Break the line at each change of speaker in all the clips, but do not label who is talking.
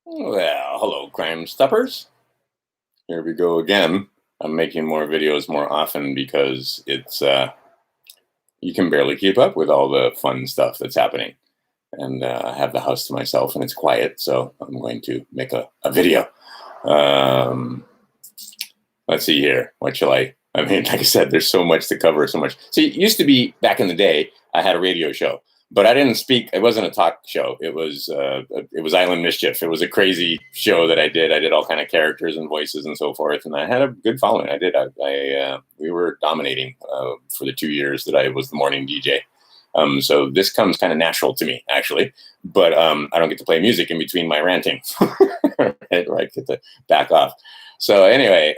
Well, hello, Crime Stoppers. Here we go again. I'm making more videos more often because you can barely keep up with all the fun stuff that's happening. And I have the house to myself and it's quiet, so I'm going to make a video. Um, let's see here. What shall I mean, like I said, there's so much to cover, so much. See, it used to be back in the day, I had a radio show, but I didn't speak. It wasn't a talk show. It was Island Mischief. It was a crazy show that I did. I did all kind of characters and voices and so forth, and I had a good following. I did. We were dominating for the 2 years that I was the morning DJ. So this comes kind of natural to me, actually, but I don't get to play music in between my ranting, right? Or I get to back off. So anyway,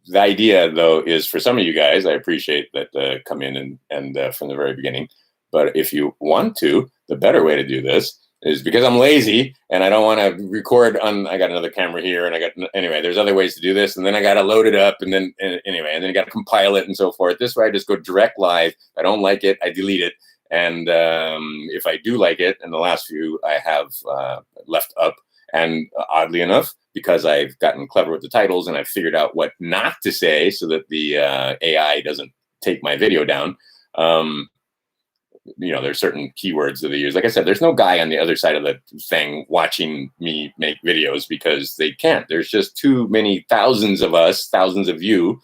the idea, though, is for some of you guys, I appreciate that come in and from the very beginning. But if you want to, the better way to do this is because I'm lazy and I don't want to record on. I got another camera here, and anyway. There's other ways to do this, and then I got to load it up, and then anyway, and then you got to compile it and so forth. This way, I just go direct live. If I don't like it, I delete it, and if I do like it, and the last few I have left up, and oddly enough, because I've gotten clever with the titles and I've figured out what not to say so that the AI doesn't take my video down. There's certain keywords that they use. Like I said, there's no guy on the other side of the thing watching me make videos because they can't. There's just too many thousands of us, thousands of you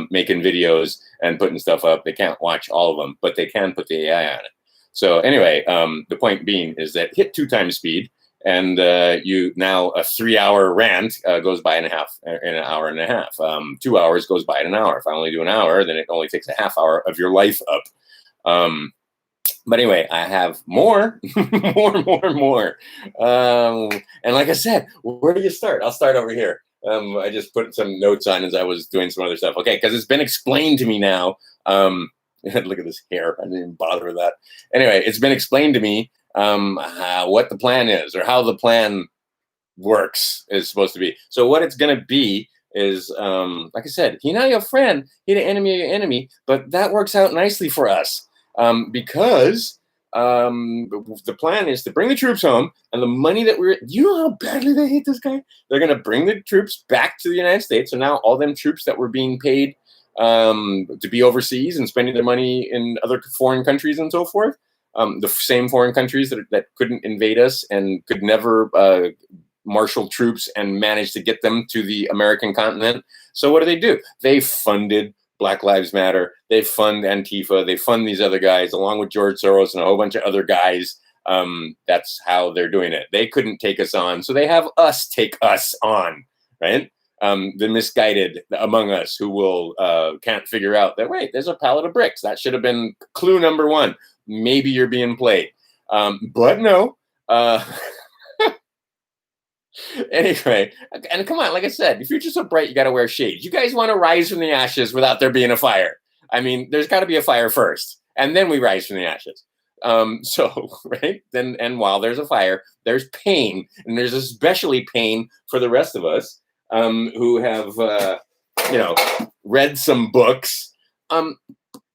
making videos and putting stuff up. They can't watch all of them, but they can put the AI on it. So anyway, the point being is that hit 2x speed, and you now a 3-hour rant goes by in an hour and a half. 2 hours goes by in an hour. If I only do an hour, then it only takes a half hour of your life up. But anyway, I have more, more. And like I said, where do you start? I'll start over here. I just put some notes on as I was doing some other stuff. Okay, because it's been explained to me now. Look at this hair. I didn't even bother with that. Anyway, it's been explained to me what the plan is, or how the plan works is supposed to be. So what it's going to be is, like I said, he not your friend, he the enemy of your enemy. But that works out nicely for us. Because the plan is to bring the troops home, and the money that you know how badly they hate this guy? They're going to bring the troops back to the United States. So now all them troops that were being paid to be overseas and spending their money in other foreign countries and so forth, the same foreign countries that couldn't invade us and could never marshal troops and manage to get them to the American continent. So what do? They funded Black Lives Matter. They fund Antifa. They fund these other guys along with George Soros and a whole bunch of other guys. That's how they're doing it. They couldn't take us on, so they have us take us on, right? The misguided among us who will can't figure out that, wait, there's a pallet of bricks. That should have been clue number one. Maybe you're being played. But no. Anyway, and come on, like I said, the future's so bright, you got to wear shades. You guys want to rise from the ashes without there being a fire. I mean, there's got to be a fire first, and then we rise from the ashes. Right? Then, and while there's a fire, there's pain, and there's especially pain for the rest of us who have, read some books.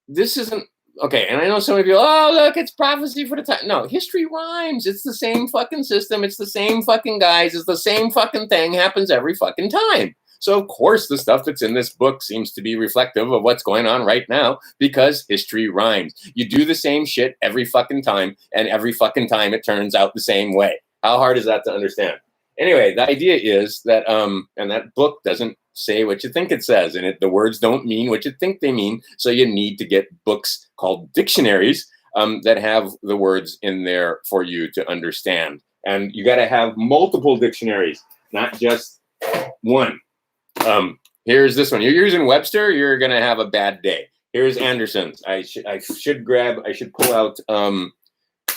This isn't okay, and I know so many people, oh, look, it's prophecy for the time. No, history rhymes. It's the same fucking system. It's the same fucking guys. It's the same fucking thing happens every fucking time. So, of course, the stuff that's in this book seems to be reflective of what's going on right now because history rhymes. You do the same shit every fucking time, and every fucking time it turns out the same way. How hard is that to understand? Anyway, the idea is that, and that book doesn't say what you think it says, and the words don't mean what you think they mean. So you need to get books called dictionaries that have the words in there for you to understand. And you got to have multiple dictionaries, not just one. Here's this one. You're using Webster, you're gonna have a bad day. Here's Anderson's. I should pull out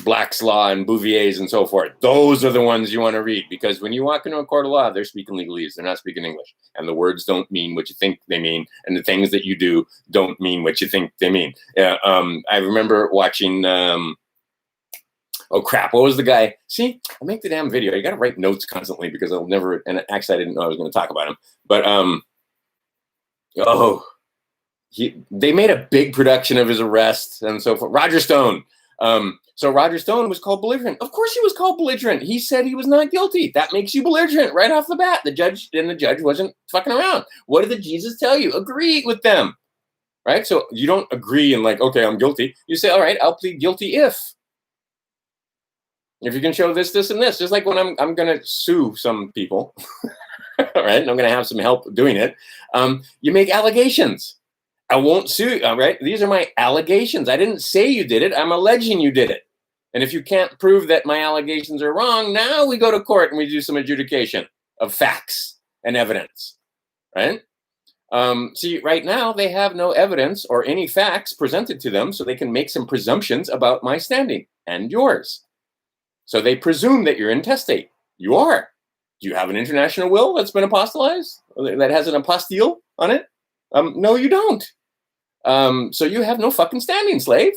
Black's Law and Bouvier's and so forth. Those are the ones you want to read, because when you walk into a court of law, they're speaking legalese. They're not speaking English. And the words don't mean what you think they mean. And the things that you do don't mean what you think they mean. I remember watching, oh crap, what was the guy? See, I make the damn video. You got to write notes constantly because I'll never, and actually I didn't know I was going to talk about him. But, they made a big production of his arrest and so forth. Roger Stone. So Roger Stone was called belligerent. Of course he was called belligerent. He said he was not guilty. That makes you belligerent right off the bat. The judge wasn't fucking around. What did the Jesus tell you? Agree with them, right? So you don't agree and like, okay, I'm guilty. You say, all right, I'll plead guilty if you can show this, this, and this. Just like when I'm going to sue some people, all right, and I'm going to have some help doing it. You make allegations. I won't sue. All right, these are my allegations. I didn't say you did it. I'm alleging you did it. And if you can't prove that my allegations are wrong, now we go to court and we do some adjudication of facts and evidence, right? See, right now they have no evidence or any facts presented to them, so they can make some presumptions about my standing and yours. So they presume that you're intestate. You are. Do you have an international will that's been apostolized, that has an apostille on it? No, you don't. So you have no fucking standing, slave.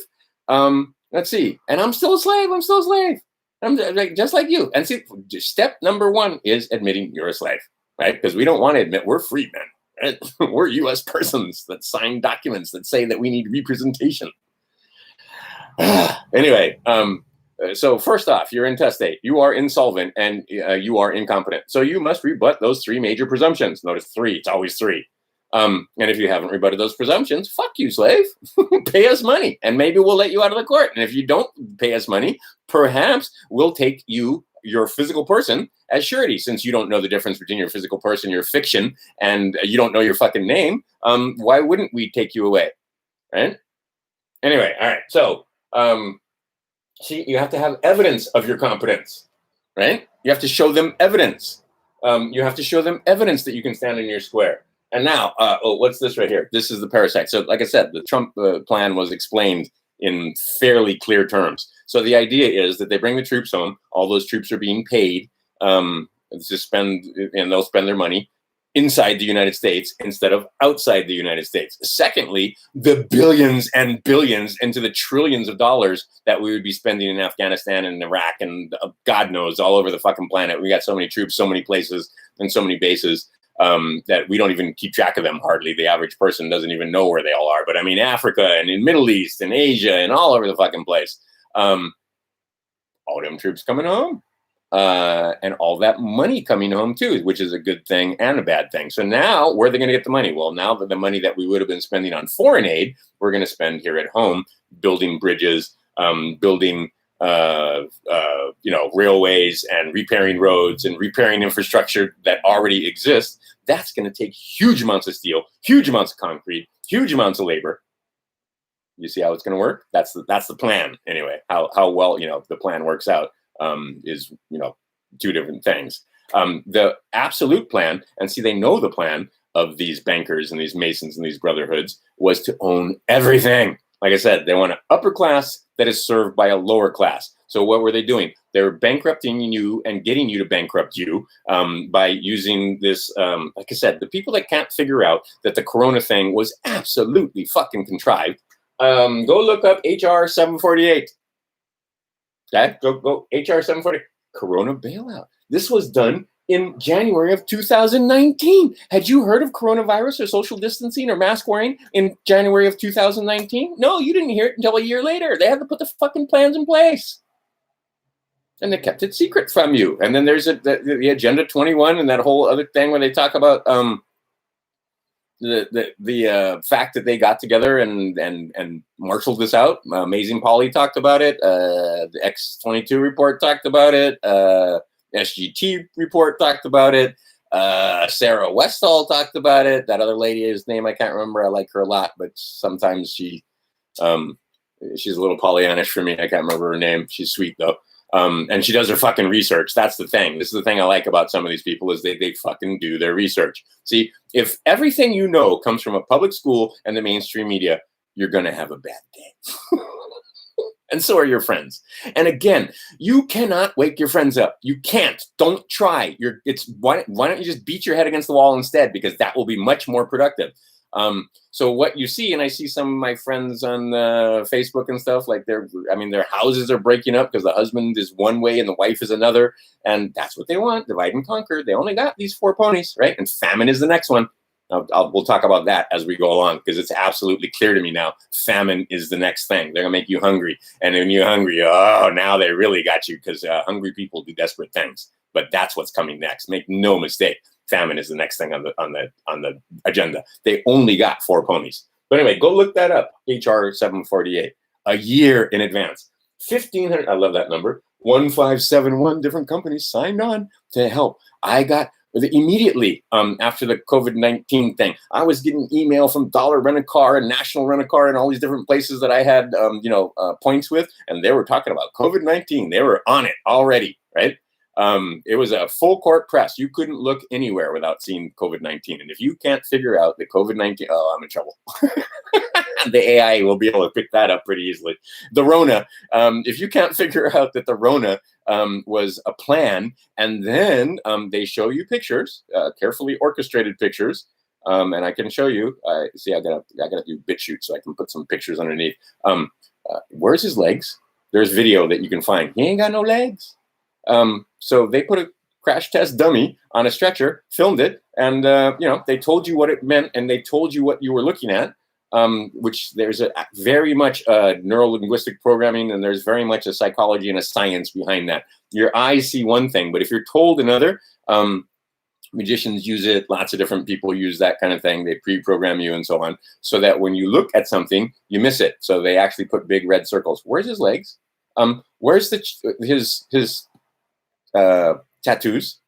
Let's see. And I'm still a slave. I'm still a slave. I'm just like you. And see, step number one is admitting you're a slave, right? Because we don't want to admit we're free men. Right? We're U.S. persons that sign documents that say that we need representation. Anyway, so first off, you're intestate. You are insolvent and you are incompetent. So you must rebut those three major presumptions. Notice three. It's always three. And if you haven't rebutted those presumptions, fuck you, slave. Pay us money, and maybe we'll let you out of the court. And if you don't pay us money, perhaps we'll take you, your physical person, as surety. Since you don't know the difference between your physical person, your fiction, and you don't know your fucking name, why wouldn't we take you away, right? Anyway, all right. So, see, you have to have evidence of your competence, right? You have to show them evidence. You have to show them evidence that you can stand in your square. And now, what's this right here? This is the parasite. So like I said, the Trump plan was explained in fairly clear terms. So the idea is that they bring the troops home. All those troops are being paid to spend, and they'll spend their money inside the United States instead of outside the United States. Secondly, the billions and billions into the trillions of dollars that we would be spending in Afghanistan and Iraq and God knows all over the fucking planet. We got so many troops, so many places, and so many bases. That we don't even keep track of them hardly. The average person doesn't even know where they all are. But I mean, Africa and in Middle East and Asia and all over the fucking place. All them troops coming home. And all that money coming home too, which is a good thing and a bad thing. So now, where are they going to get the money? Well, now that the money that we would have been spending on foreign aid, we're going to spend here at home, building bridges, building railways and repairing roads and repairing infrastructure that already exists. That's going to take huge amounts of steel, huge amounts of concrete, huge amounts of labor. You see how it's going to work? That's the plan anyway. How well the plan works out is two different things. The absolute plan, and see, they know the plan of these bankers and these Masons and these brotherhoods was to own everything. Like I said, they want an upper class that is served by a lower class. So what were they doing? They were bankrupting you and getting you to bankrupt you by using this. Like I said, the people that can't figure out that the Corona thing was absolutely fucking contrived, go look up HR 748. Okay? Go HR 748. Corona bailout. This was done in January of 2019. Had you heard of coronavirus or social distancing or mask wearing in January of 2019? No, you didn't hear it until a year later. They had to put the fucking plans in place. And they kept it secret from you. And then there's the Agenda 21 and that whole other thing where they talk about the fact that they got together and marshaled this out. Amazing Polly talked about it. The X22 report talked about it. SGT report talked about it. Sarah Westall talked about it. That other lady, whose name I can't remember. I like her a lot, but sometimes she's a little Pollyannish for me. I can't remember her name. She's sweet though. And she does her fucking research. That's the thing. This is the thing I like about some of these people is they fucking do their research. See, if everything you know comes from a public school and the mainstream media, you're going to have a bad day. And so are your friends. And again, you cannot wake your friends up. You can't. Don't try. Why don't you just beat your head against the wall instead? Because that will be much more productive. So what you see, and I see some of my friends on Facebook and stuff, like their houses are breaking up because the husband is one way and the wife is another. And that's what they want. Divide and conquer. They only got these 4 ponies, right? And famine is the next one. We'll talk about that as we go along, because it's absolutely clear to me now. Famine is the next thing. They're gonna make you hungry, and when you're hungry, oh, now they really got you, because hungry people do desperate things. But that's what's coming next. Make no mistake. Famine is the next thing on the agenda. They only got 4 ponies. But anyway, go look that up. HR 748, a year in advance. 1,500. I love that number. 1571 different companies signed on to help. I got immediately after the COVID-19 thing, I was getting email from Dollar Rent-A-Car and National Rent-A-Car and all these different places that I had points with, and they were talking about COVID-19. They were on it already, right? It was a full court press. You couldn't look anywhere without seeing COVID-19. And if you can't figure out the COVID-19, oh, I'm in trouble. The AI will be able to pick that up pretty easily. The Rona, if you can't figure out that the Rona was a plan, and then they show you pictures, carefully orchestrated pictures, and I can show you. See, I gotta do BitChute so I can put some pictures underneath. Where's his legs? There's video that you can find. He ain't got no legs. So they put a crash test dummy on a stretcher, filmed it, and they told you what it meant, and they told you what you were looking at. Which there's a very much neuro-linguistic programming, and there's very much a psychology and a science behind that. Your eyes see one thing, but if you're told another, magicians use it, lots of different people use that kind of thing. They pre-program you and so on, so that when you look at something, you miss it. So they actually put big red circles. Where's his legs? Where's his tattoos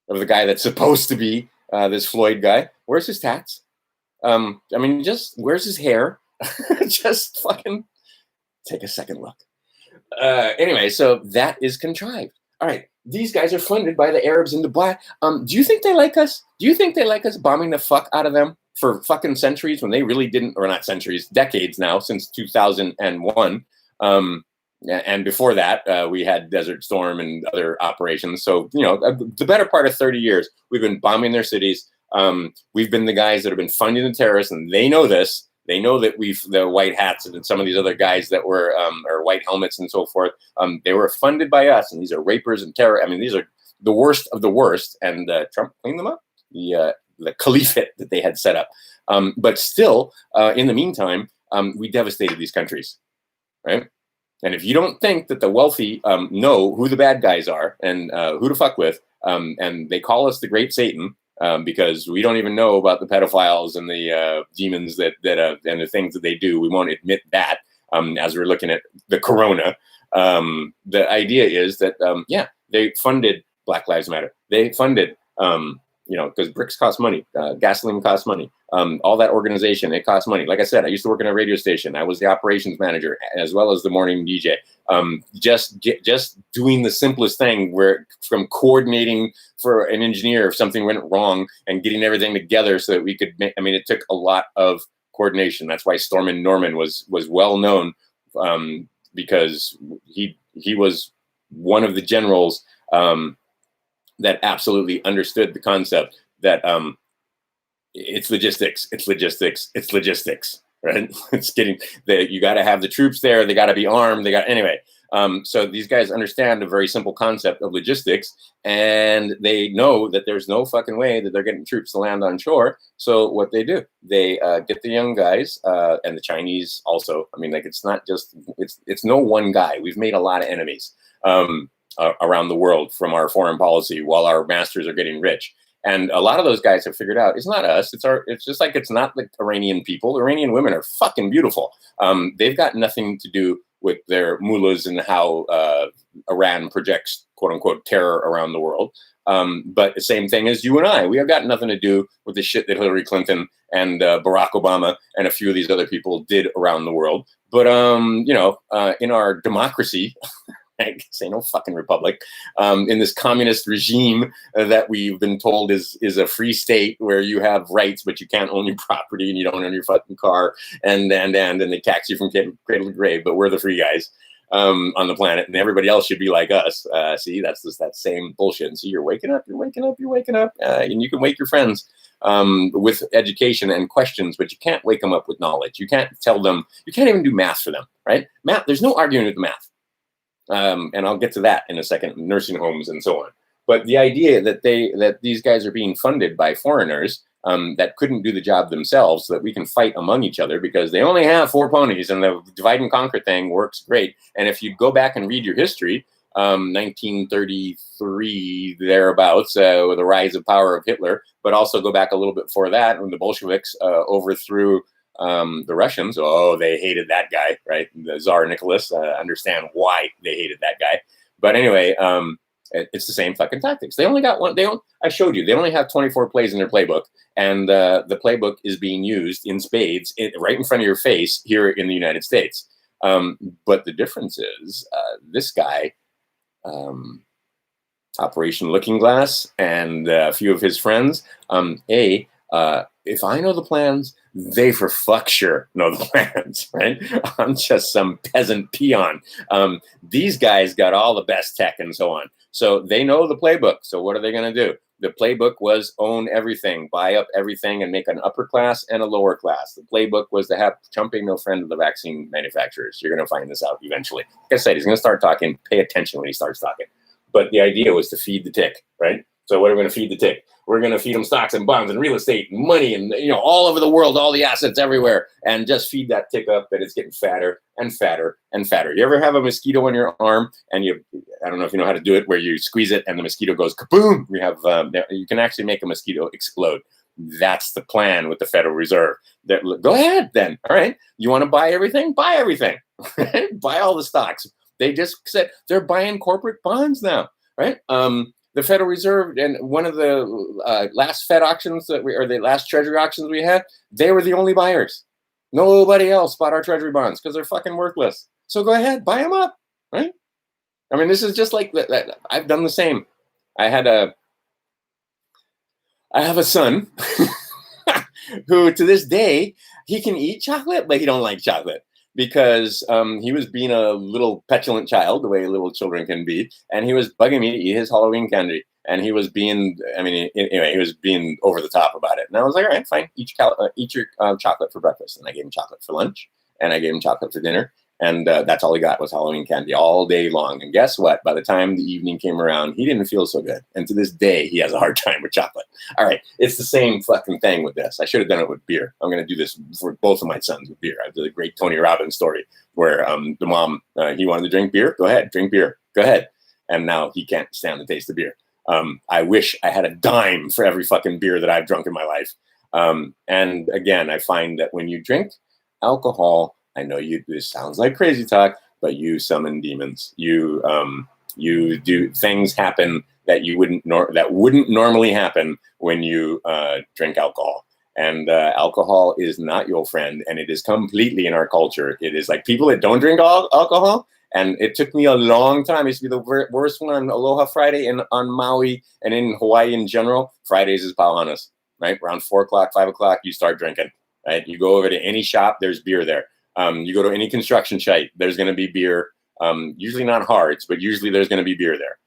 of the guy that's supposed to be this Floyd guy? Where's his tats? I mean, just where's his hair? Just fucking take a second look. Anyway, so that is contrived. All right, these guys are funded by the Arabs in Dubai. Do you think they like us? Do you think they like us bombing the fuck out of them for fucking centuries when they really didn't, or not centuries, decades now, since 2001? And before that, we had Desert Storm and other operations. So, the better part of 30 years, we've been bombing their cities. We've been the guys that have been funding the terrorists, and they know this. They know that the white hats and some of these other guys that were, or white helmets and so forth, they were funded by us, and these are rapers and terror. I mean, these are the worst of the worst, and Trump cleaned them up, the caliphate that they had set up. But still, in the meantime, we devastated these countries, right? And if you don't think that the wealthy know who the bad guys are and who to fuck with, and they call us the Great Satan, because we don't even know about the pedophiles and the demons that and the things that they do. We won't admit that as we're looking at the corona. The idea is that, they funded Black Lives Matter. They funded, because bricks cost money, gasoline costs money. All that organization, it costs money. Like I said, I used to work in a radio station. I was the operations manager as well as the morning DJ. Just doing the simplest thing, where from coordinating for an engineer if something went wrong and getting everything together so that we could make, it took a lot of coordination. That's why Stormin' Norman was well known, because he was one of the generals that absolutely understood the concept that it's logistics, right? It's getting you got to have the troops there. They got to be armed. Anyway. So these guys understand a very simple concept of logistics, and they know that there's no fucking way that they're getting troops to land on shore. So what they do, they get the young guys and the Chinese also. It's not just it's no one guy. We've made a lot of enemies around the world from our foreign policy while our masters are getting rich. And a lot of those guys have figured out it's not us. It's just like it's not the Iranian people. Iranian women are fucking beautiful. They've got nothing to do with their mullahs and how Iran projects quote unquote terror around the world. But the same thing as you and I. We have got nothing to do with the shit that Hillary Clinton and Barack Obama and a few of these other people did around the world. But in our democracy. Say no fucking republic, in this communist regime that we've been told is a free state where you have rights, but you can't own your property and you don't own your fucking car, and they tax you from cradle to grave. But we're the free guys on the planet, and everybody else should be like us. See, that's just that same bullshit. And so you're waking up, and you can wake your friends with education and questions, but you can't wake them up with knowledge. You can't tell them. You can't even do math for them, right? Math. There's no arguing with math. And I'll get to that in a second, nursing homes and so on. But the idea that these guys are being funded by foreigners, that couldn't do the job themselves, so that we can fight among each other, because they only have 4 ponies, and the divide and conquer thing works great. And if you go back and read your history, 1933 thereabouts, with the rise of power of Hitler, but also go back a little bit before that when the Bolsheviks overthrew the Russians. Oh, they hated that guy, right? The Tsar Nicholas. Understand why they hated that guy. But anyway, it's the same fucking tactics. They only got one. I showed you. They only have 24 plays in their playbook, and the playbook is being used in spades right in front of your face here in the United States. But the difference is this guy, Operation Looking Glass, and a few of his friends. If I know the plans, they for fuck sure know the plans, right? I'm just some peasant peon. These guys got all the best tech and so on. So they know the playbook. So what are they going to do? The playbook was own everything, buy up everything, and make an upper class and a lower class. The playbook was to have Trump ain't no friend of the vaccine manufacturers. You're going to find this out eventually. Like I said, he's going to start talking. Pay attention when he starts talking. But the idea was to feed the tick, right? So what are we going to feed the tick? We're going to feed them stocks and bonds and real estate and money and, all over the world, all the assets everywhere, and just feed that tick up that it's getting fatter and fatter and fatter. You ever have a mosquito on your arm and I don't know if you know how to do it, where you squeeze it and the mosquito goes kaboom? You can actually make a mosquito explode. That's the plan with the Federal Reserve. Go ahead then. All right. You want to buy everything? Buy everything. Buy all the stocks. They just said they're buying corporate bonds now, right? The Federal Reserve, and one of the last Fed auctions the last Treasury auctions we had, they were the only buyers. Nobody else bought our Treasury bonds because they're fucking worthless. So go ahead, buy them up, right? I mean, this is just like that. I've done the same. I have a son who, to this day, he can eat chocolate, but he don't like chocolate, because he was being a little petulant child, the way little children can be, and he was bugging me to eat his Halloween candy. And he was being, he was being over the top about it. And I was like, all right, fine, eat your chocolate for breakfast. And I gave him chocolate for lunch, and I gave him chocolate for dinner. And that's all he got was Halloween candy all day long. And guess what? By the time the evening came around, he didn't feel so good. And to this day, he has a hard time with chocolate. All right, it's the same fucking thing with this. I should have done it with beer. I'm going to do this for both of my sons with beer. I did a great Tony Robbins story where the mom, he wanted to drink beer. Go ahead, drink beer. Go ahead. And now he can't stand the taste of beer. I wish I had a dime for every fucking beer that I've drunk in my life. And again, I find that when you drink alcohol, I know this sounds like crazy talk, but you summon demons. You do things happen that wouldn't normally happen when you drink alcohol. And alcohol is not your friend, and it is completely in our culture. It is like people that don't drink alcohol. And it took me a long time. It used to be the worst one on Aloha Friday on Maui and in Hawaii in general. Fridays is Pauhanas, right? Around 4 o'clock, 5 o'clock, you start drinking, right? You go over to any shop, there's beer there. You go to any construction site, there's going to be beer. Usually not hards, but usually there's going to be beer there.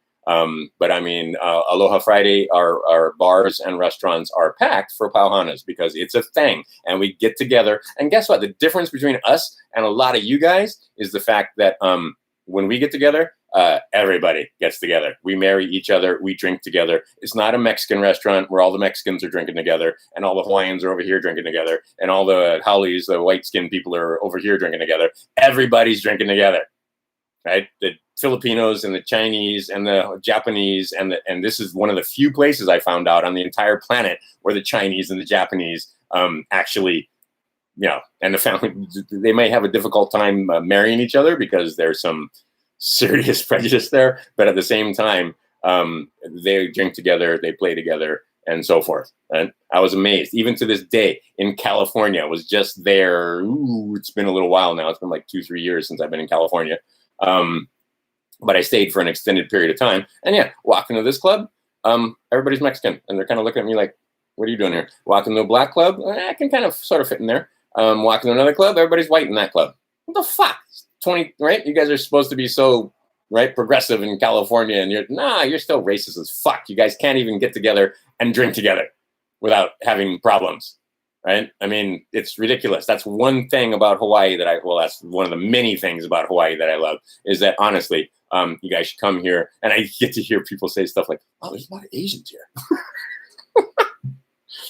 But I mean, Aloha Friday, our bars and restaurants are packed for Pauhanas because it's a thing, and we get together. And guess what? The difference between us and a lot of you guys is the fact that when we get together, everybody gets together. We marry each other. We drink together. It's not a Mexican restaurant where all the Mexicans are drinking together and all the Hawaiians are over here drinking together and all the Howleys, the white-skinned people, are over here drinking together. Everybody's drinking together, right? The Filipinos and the Chinese and the Japanese and this is one of the few places I found out on the entire planet where the Chinese and the Japanese actually, and the family, they may have a difficult time marrying each other because there's some serious prejudice there, but at the same time, they drink together, they play together, and so forth. And I was amazed, even to this day, in California. I was just there. It's been a little while now. It's been like 2-3 years since I've been in California. But I stayed for an extended period of time. And yeah, walk into this club, everybody's Mexican. And they're kind of looking at me like, what are you doing here? Walk into a black club, I can kind of sort of fit in there. Walk into another club, everybody's white in that club. What the fuck? 20, right? You guys are supposed to be so, right, progressive in California. And you're still racist as fuck. You guys can't even get together and drink together without having problems. Right? I mean, it's ridiculous. That's one thing about Hawaii that's one of the many things about Hawaii that I love, is that honestly, you guys should come here. And I get to hear people say stuff like, oh, there's a lot of Asians here.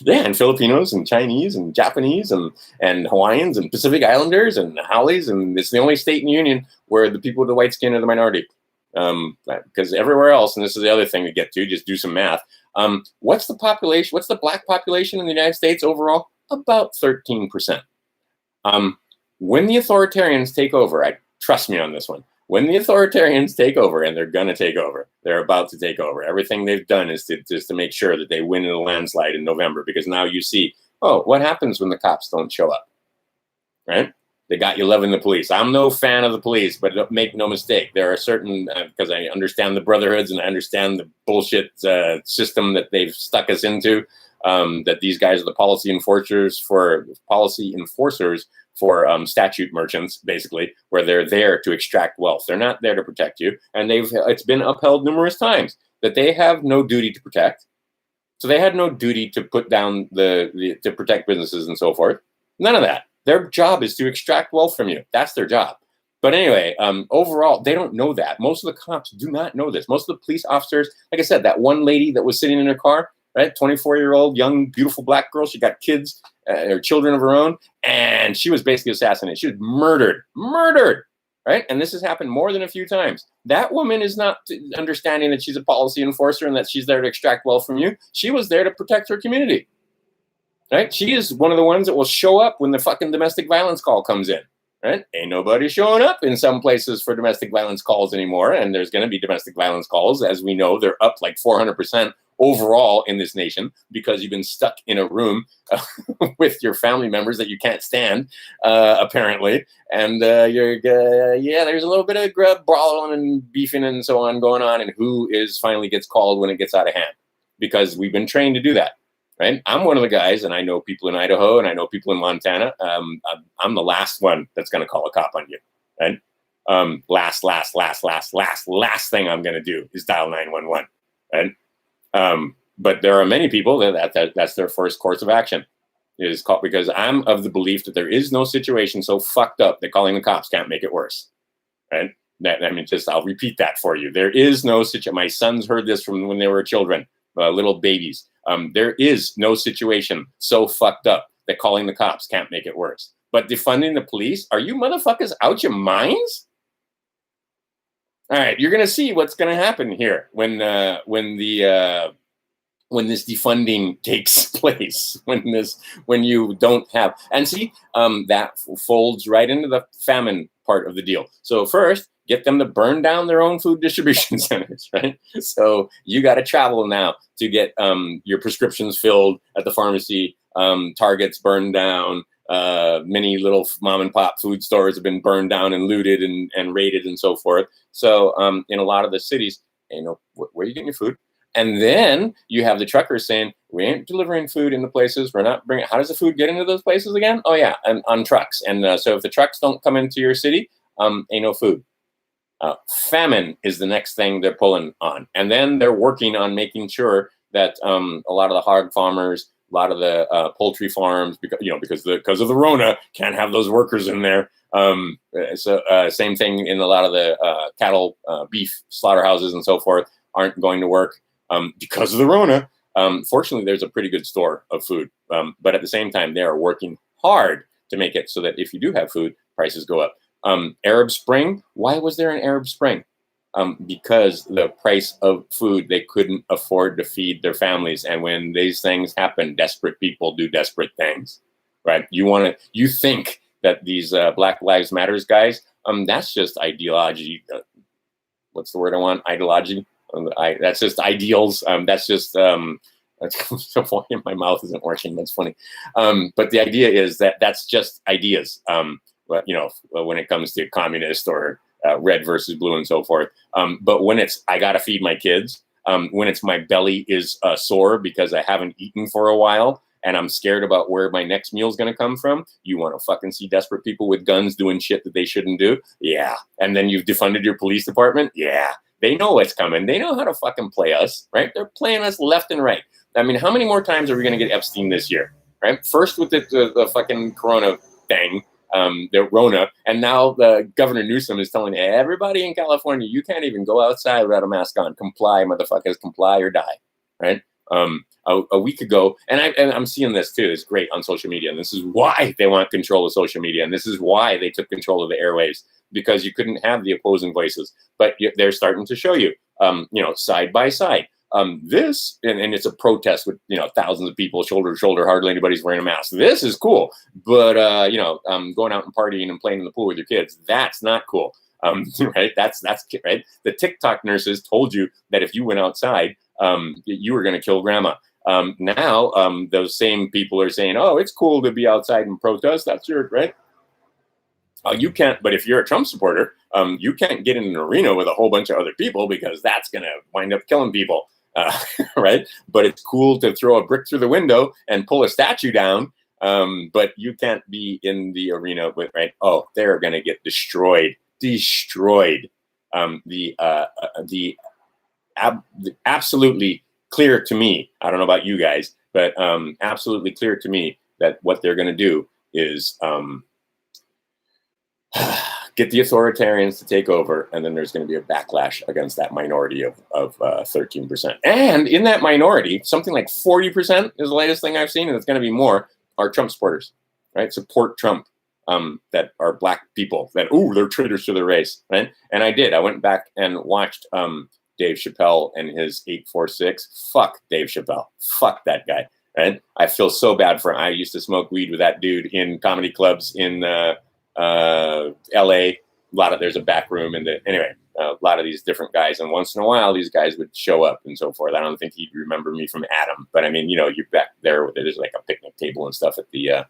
Yeah, and Filipinos and Chinese and Japanese and Hawaiians and Pacific Islanders and Haoles, and it's the only state in the union where the people with the white skin are the minority. Because everywhere else, and this is the other thing to get to, just do some math. What's the population? What's the black population in the United States overall? About 13%. When the authoritarians take over, trust me on this one. When the authoritarians take over, and they're gonna take over, they're about to take over. Everything they've done is to make sure that they win in a landslide in November. Because now you see, oh, what happens when the cops don't show up, right? They got you loving the police. I'm no fan of the police, but make no mistake, there are certain, because I understand the brotherhoods and I understand the bullshit system that they've stuck us into, that these guys are the policy enforcers for statute merchants, basically, where they're there to extract wealth. They're not there to protect you. And it's been upheld numerous times that they have no duty to protect. So they had no duty to put down to protect businesses and so forth. None of that. Their job is to extract wealth from you. That's their job. But anyway, overall, they don't know that. Most of the cops do not know this. Most of the police officers, like I said, that one lady that was sitting in her car, right, 24-year-old, young, beautiful black girl, she got kids, or children of her own, and she was basically assassinated. She was murdered, right? And this has happened more than a few times. That woman is not understanding that she's a policy enforcer and that she's there to extract wealth from you. She was there to protect her community. Right? She is one of the ones that will show up when the fucking domestic violence call comes in. Right? Ain't nobody showing up in some places for domestic violence calls anymore. And there's going to be domestic violence calls. As we know, they're up like 400% overall in this nation because you've been stuck in a room with your family members that you can't stand, apparently. And there's a little bit of grub brawling and beefing and so on going on. And who finally gets called when it gets out of hand? Because we've been trained to do that. Right? I'm one of the guys, and I know people in Idaho, and I know people in Montana. I'm the last one that's going to call a cop on you. Right? Last thing I'm going to do is dial 911. Right? But there are many people that's their first course of action. It is called, because I'm of the belief that there is no situation so fucked up that calling the cops can't make it worse. Right? I'll repeat that for you. There is no situation. My sons heard this from when they were children, little babies. There is no situation so fucked up that calling the cops can't make it worse. But defunding the police? Are you motherfuckers out your minds? All right, you're gonna see what's gonna happen here when this defunding takes place. When you don't have, and see, that folds right into the famine part of the deal. So first, get them to burn down their own food distribution centers, right? So you got to travel now to get your prescriptions filled at the pharmacy. Targets burned down. Many little mom and pop food stores have been burned down and looted and raided and so forth. So in a lot of the cities, where are you getting your food? And then you have the truckers saying, we ain't delivering food in the places. We're not bringing. How does the food get into those places again? Oh yeah, on trucks. And so if the trucks don't come into your city, ain't no food. Famine is the next thing they're pulling on. And then they're working on making sure that a lot of the hog farmers, a lot of the poultry farms, because of the Rona, can't have those workers in there. Same thing in a lot of the cattle, beef slaughterhouses and so forth aren't going to work because of the Rona. Fortunately, there's a pretty good store of food. But at the same time, they are working hard to make it so that if you do have food, prices go up. Arab Spring. Why was there an Arab Spring? Because the price of food, they couldn't afford to feed their families. And when these things happen, desperate people do desperate things, right? You think that these Black Lives Matters guys, that's just ideology. What's the word I want? Ideology. That's just ideals. That's just my mouth isn't working. That's funny. But the idea is that's just ideas. When it comes to communist or red versus blue and so forth. But when it's, I got to feed my kids, when it's my belly is sore because I haven't eaten for a while and I'm scared about where my next meal is going to come from, you want to fucking see desperate people with guns doing shit that they shouldn't do? Yeah. And then you've defunded your police department? Yeah. They know what's coming. They know how to fucking play us, right? They're playing us left and right. I mean, how many more times are we going to get Epstein this year, right? First with the fucking corona thing, the Rona, and now the Governor Newsom is telling everybody in California, you can't even go outside without a mask on. Comply, motherfuckers, comply or die, right? a week ago, and I'm seeing this too. It's great on social media, and this is why they want control of social media, and this is why they took control of the airwaves, because you couldn't have the opposing voices, but they're starting to show you, side by side. This, and it's a protest with, thousands of people shoulder to shoulder, hardly anybody's wearing a mask. This is cool, but going out and partying and playing in the pool with your kids, that's not cool. Right? That's right. The TikTok nurses told you that if you went outside, you were going to kill grandma. Now, those same people are saying, oh, it's cool to be outside and protest. That's your right. You can't, but if you're a Trump supporter, you can't get in an arena with a whole bunch of other people, because that's going to wind up killing people. Right? But it's cool to throw a brick through the window and pull a statue down. But you can't be in the arena with, right? Oh, they're going to get destroyed. Absolutely clear to me. I don't know about you guys, but absolutely clear to me that what they're going to do is get the authoritarians to take over, and then there's going to be a backlash against that minority of 13%. And in that minority, something like 40% is the latest thing I've seen, and it's going to be more, are Trump supporters, right? Support Trump, that are black people that, they're traitors to their race, right? And I went back and watched Dave Chappelle and his 846. Fuck Dave Chappelle. Fuck that guy, right? I feel so bad for him. I used to smoke weed with that dude in comedy clubs in LA. There's a back room, and anyway, a lot of these different guys, and once in a while these guys would show up and so forth. I don't think he'd remember me from Adam, but I mean, you're back there with it. There's like a picnic table and stuff at the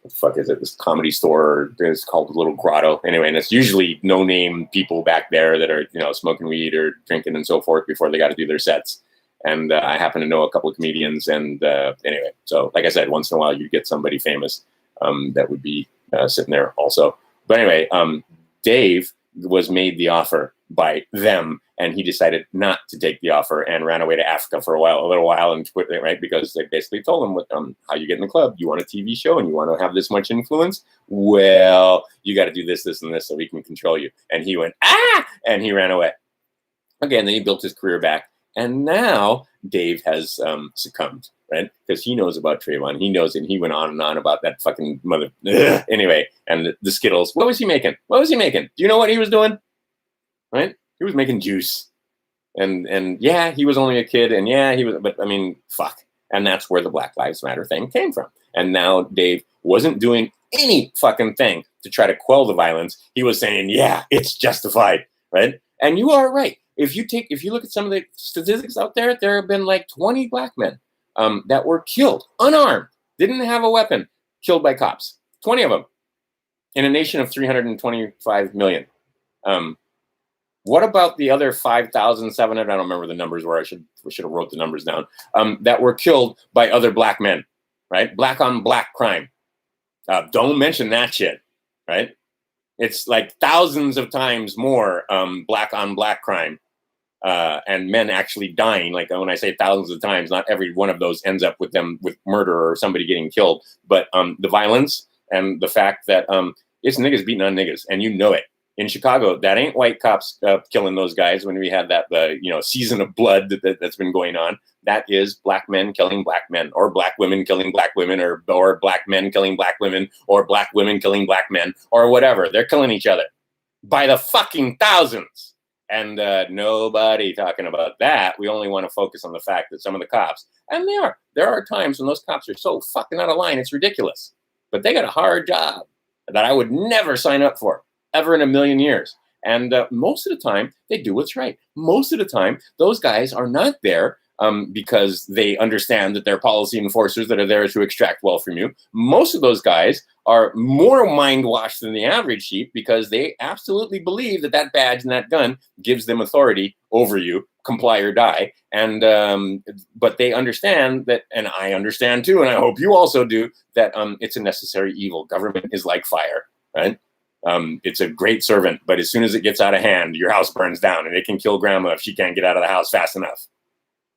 what the fuck is it, this comedy store, it's called the Little Grotto, anyway, and it's usually no-name people back there that are smoking weed or drinking and so forth before they got to do their sets. And I happen to know a couple of comedians, and anyway, so like I said, once in a while you get somebody famous that would be sitting there also. But anyway, Dave was made the offer by them, and he decided not to take the offer and ran away to Africa for a little while, and quit it, right? Because they basically told him, how you get in the club, you want a TV show and you want to have this much influence? Well, you got to do this, this, and this so we can control you. And he went, and he ran away. Okay, and then he built his career back. And now Dave has succumbed, right? Because he knows about Trayvon. He knows it. And he went on and on about that fucking mother. Anyway, and the Skittles. What was he making? Do you know what he was doing? Right? He was making juice. And yeah, he was only a kid. And yeah, he was, but I mean, fuck. And that's where the Black Lives Matter thing came from. And now Dave wasn't doing any fucking thing to try to quell the violence. He was saying, yeah, it's justified, right? And you are right. If you look at some of the statistics out there, there have been like 20 black men that were killed, unarmed, didn't have a weapon, killed by cops. 20 of them in a nation of 325 million. What about the other 5,700? I don't remember the numbers where I should have wrote the numbers down, that were killed by other black men, right? Black on black crime. Don't mention that shit, right? It's like thousands of times more black on black crime. And men actually dying. Like when I say thousands of times, not every one of those ends up with them with murder or somebody getting killed. But the violence and the fact that it's niggas beating on niggas, and you know it. In Chicago, that ain't white cops killing those guys when we had that season of blood that's been going on. That is black men killing black men, or black women killing black women, or black men killing black women, or black women killing black men, or whatever. They're killing each other by the fucking thousands. And nobody talking about that. We only want to focus on the fact that some of the cops, and there are times when those cops are so fucking out of line, it's ridiculous. But they got a hard job that I would never sign up for, ever in a million years. And most of the time, they do what's right. Most of the time, those guys are not there because they understand that they're policy enforcers that are there to extract wealth from you. Most of those guys are more mind-washed than the average sheep because they absolutely believe that that badge and that gun gives them authority over you, comply or die. And but they understand that, and I understand too, and I hope you also do, that it's a necessary evil. Government is like fire, right? It's a great servant, but as soon as it gets out of hand, your house burns down, and it can kill grandma if she can't get out of the house fast enough,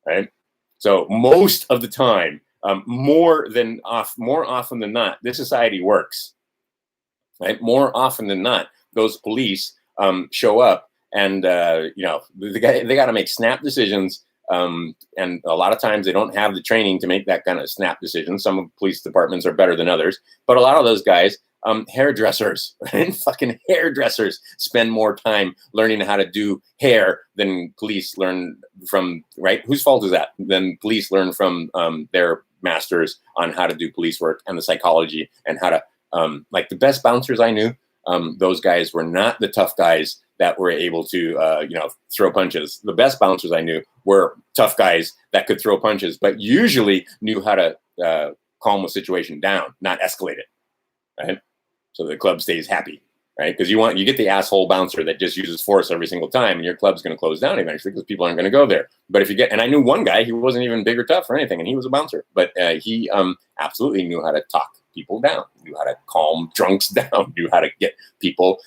right? So most of the time, more often than not, this society works, right? More often than not, those police show up, and they got to make snap decisions And a lot of times they don't have the training to make that kind of snap decision. Some police departments are better than others, but a lot of those guys, hairdressers, right? Fucking hairdressers spend more time learning how to do hair than police learn from, right? Whose fault is that? Then police learn from their masters on how to do police work and the psychology and how to, like the best bouncers I knew, those guys were not the tough guys that were able to, throw punches. The best bouncers I knew were tough guys that could throw punches, but usually knew how to calm a situation down, not escalate it, right? So the club stays happy, right? Because you get the asshole bouncer that just uses force every single time, and your club's going to close down eventually because people aren't going to go there. But if you get, and I knew one guy, he wasn't even big or tough or anything, and he was a bouncer, but he absolutely knew how to talk people down, knew how to calm drunks down, knew how to get people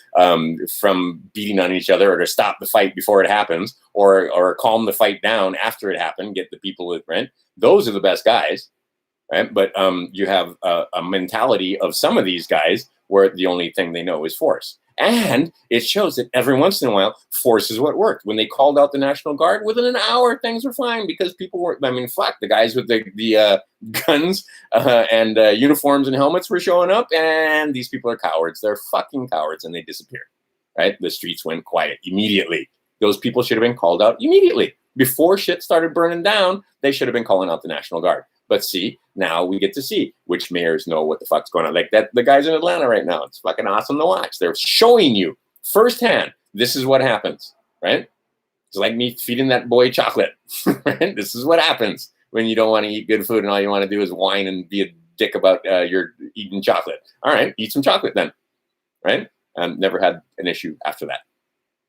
from beating on each other or to stop the fight before it happens, or calm the fight down after it happened, get the people at rent. Those are the best guys, right? But you have a mentality of some of these guys where the only thing they know is force. And it shows that every once in a while, force is what worked. When they called out the National Guard, within an hour, things were fine because people were, fuck, the guys with the guns and uniforms and helmets were showing up, and these people are cowards. They're fucking cowards, and they disappeared, right? The streets went quiet immediately. Those people should have been called out immediately. Before shit started burning down, they should have been calling out the National Guard. But see, now we get to see which mayors know what the fuck's going on. Like that, the guys in Atlanta right now, it's fucking awesome to watch. They're showing you firsthand, this is what happens, right? It's like me feeding that boy chocolate, right? This is what happens when you don't want to eat good food and all you want to do is whine and be a dick about your eating chocolate. All right, eat some chocolate then, right? Never had an issue after that.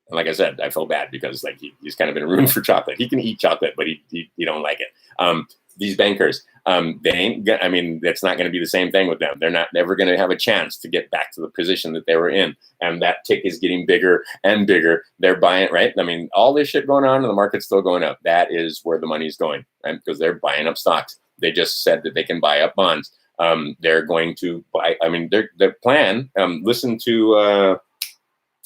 And like I said, I felt bad because like he's kind of been ruined for chocolate. He can eat chocolate, but he don't like it. These bankers, they ain't. It's not going to be the same thing with them. They're not ever going to have a chance to get back to the position that they were in, and that tick is getting bigger and bigger. They're buying, right? All this shit going on, and the market's still going up. That is where the money's going, right? Because they're buying up stocks. They just said that they can buy up bonds. They're going to buy. Their plan. Listen to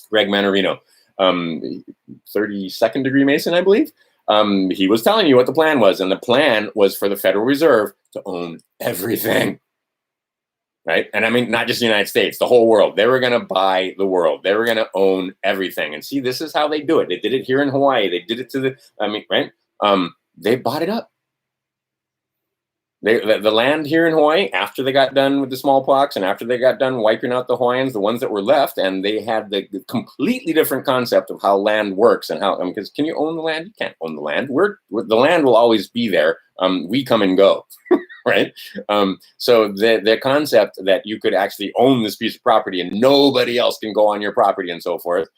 Greg Manarino, 32nd degree Mason, I believe. He was telling you what the plan was, and the plan was for the Federal Reserve to own everything, right? And not just the United States, the whole world. They were going to buy the world. They were going to own everything. And see, this is how they do it. They did it here in Hawaii. They did it to right? They bought it up. The land here in Hawaii, after they got done with the smallpox and after they got done wiping out the Hawaiians, the ones that were left, and they had the completely different concept of how land works and how, because can you own the land? You can't own the land. The land will always be there. We come and go, right? So the concept that you could actually own this piece of property and nobody else can go on your property and so forth.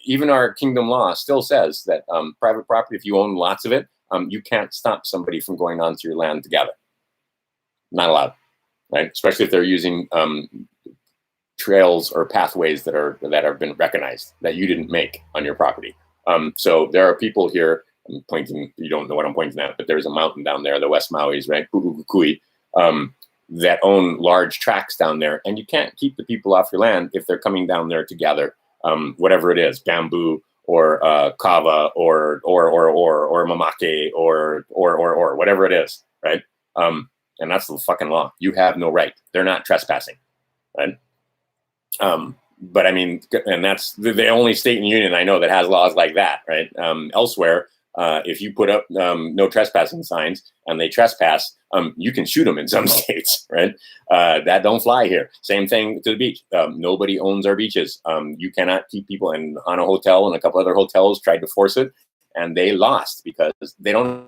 Even our kingdom law still says that private property, if you own lots of it, you can't stop somebody from going onto your land together. Not allowed, right? Especially if they're using trails or pathways that have been recognized that you didn't make on your property. So there are people here. I'm pointing. You don't know what I'm pointing at, but there's a mountain down there, the West Maui's, right? Kukui, that own large tracts down there, and you can't keep the people off your land if they're coming down there to gather whatever it is, bamboo, or kava, or mamake, or whatever it is, right? And that's the fucking law. You have no right. They're not trespassing, right? But and that's the only state in the union I know that has laws like that, right? Elsewhere, if you put up no trespassing signs and they trespass, you can shoot them in some states, right? That don't fly here. Same thing to the beach. Nobody owns our beaches. You cannot keep people in Hana Hotel and a couple other hotels tried to force it, and they lost because they don't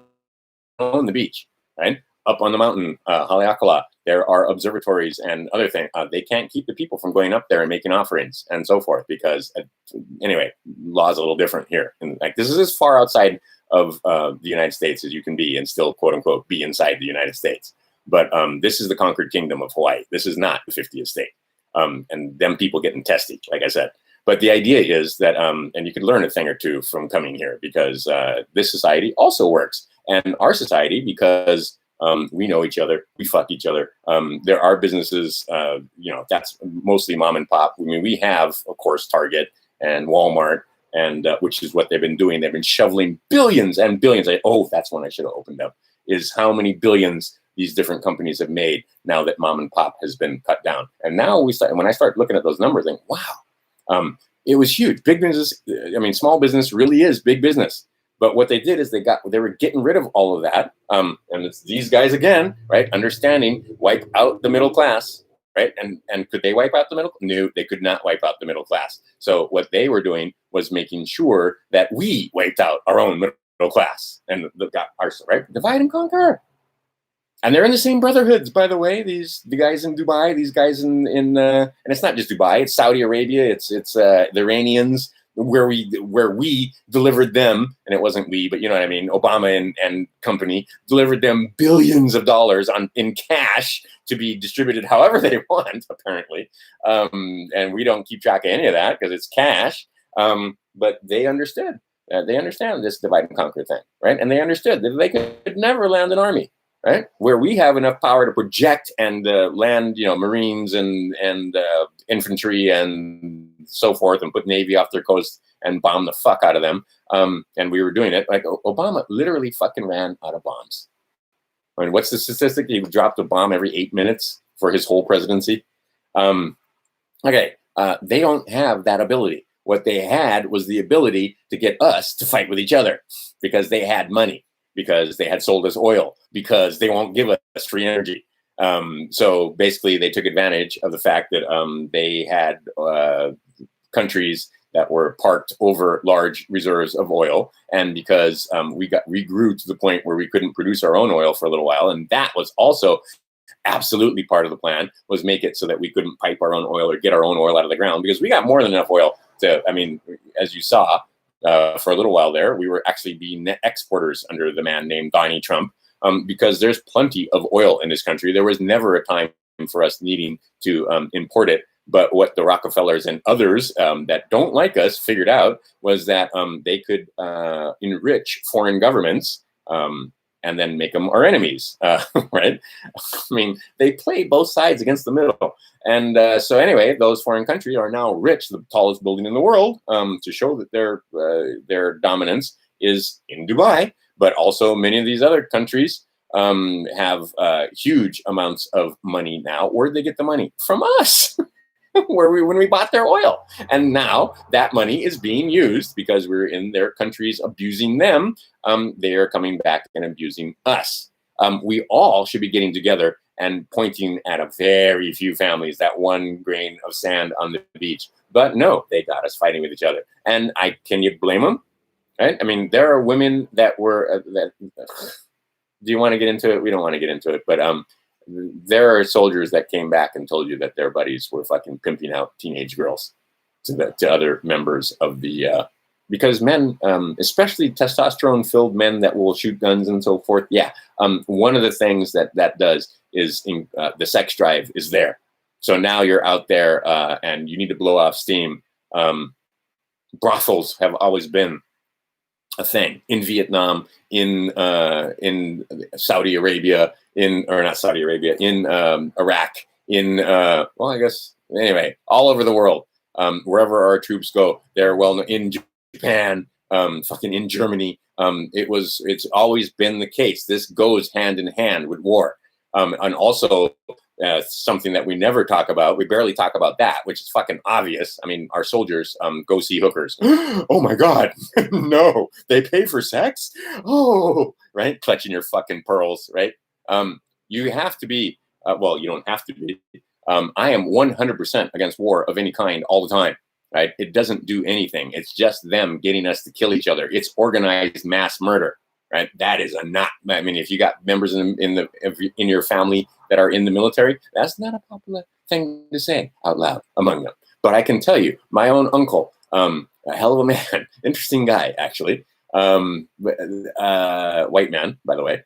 own the beach, right? Up on the mountain, Haleakala, there are observatories and other things. They can't keep the people from going up there and making offerings and so forth because, anyway, law's a little different here. And this is as far outside of the United States as you can be and still, quote unquote, be inside the United States. But this is the conquered kingdom of Hawaii. This is not the 50th state. And them people getting testy, like I said. But the idea is that, and you could learn a thing or two from coming here because this society also works. And our society, because we know each other, we fuck each other. There are businesses, that's mostly mom and pop. We have, of course, Target and Walmart and which is what they've been doing. They've been shoveling billions and billions. That's one I should have opened up, is how many billions these different companies have made now that mom and pop has been cut down. And now when I start looking at those numbers, I think, wow, it was huge. Big business, small business really is big business. But what they did is they were getting rid of all of that. And it's these guys again, right? Understanding, wipe out the middle class, right? And could they wipe out the middle? No, they could not wipe out the middle class. So what they were doing was making sure that we wiped out our own middle class and got ours, right? Divide and conquer. And they're in the same brotherhoods, by the way. The guys in Dubai, these guys in and it's not just Dubai, it's Saudi Arabia, it's the Iranians, where we delivered them, and it wasn't we, but you know what I mean. Obama and company delivered them billions of dollars in cash to be distributed however they want, apparently. And we don't keep track of any of that because it's cash. But they understood. They understand this divide and conquer thing, right? And they understood that they could never land an army. Right, where we have enough power to project and land, Marines and infantry and so forth, and put Navy off their coast and bomb the fuck out of them. And we were doing it. Like Obama literally fucking ran out of bombs. I mean, what's the statistic? He dropped a bomb every 8 minutes for his whole presidency. They don't have that ability. What they had was the ability to get us to fight with each other because they had money, because they had sold us oil, because they won't give us free energy. So basically, they took advantage of the fact that they had countries that were parked over large reserves of oil, and because we grew to the point where we couldn't produce our own oil for a little while, and that was also absolutely part of the plan, was make it so that we couldn't pipe our own oil or get our own oil out of the ground, because we got more than enough oil to, as you saw, for a little while there, we were actually being net exporters under the man named Donnie Trump, because there's plenty of oil in this country. There was never a time for us needing to import it. But what the Rockefellers and others that don't like us figured out was that they could enrich foreign governments and then make them our enemies, right? They play both sides against the middle. And so anyway, those foreign countries are now rich, the tallest building in the world, to show that their dominance is in Dubai. But also many of these other countries have huge amounts of money now. Where'd they get the money? From us. when we bought their oil. And now that money is being used because we're in their countries abusing them. They are coming back and abusing us. We all should be getting together and pointing at a very few families, that one grain of sand on the beach. But no, they got us fighting with each other. And can you blame them? Right? There are women that were, do you want to get into it? We don't want to get into it, but there are soldiers that came back and told you that their buddies were fucking pimping out teenage girls to other members of the, because men, especially testosterone-filled men that will shoot guns and so forth. Yeah, one of the things that does is the sex drive is there. So now you're out there and you need to blow off steam. Brothels have always been a thing in Vietnam, in Saudi Arabia, in Iraq, all over the world, wherever our troops go, they're well known. In Japan, in Germany, it's always been the case. This goes hand in hand with war, and also something that we never talk about. We barely talk about that, which is fucking obvious. Our soldiers go see hookers. Oh my God, no, they pay for sex. Oh, right, clutching your fucking pearls, right? You have to be. Well, you don't have to be. I am 100% against war of any kind all the time. Right? It doesn't do anything. It's just them getting us to kill each other. It's organized mass murder. Right? That is not. If you got members in your family that are in the military, that's not a popular thing to say out loud among them. But I can tell you, my own uncle, a hell of a man, interesting guy actually, white man, by the way.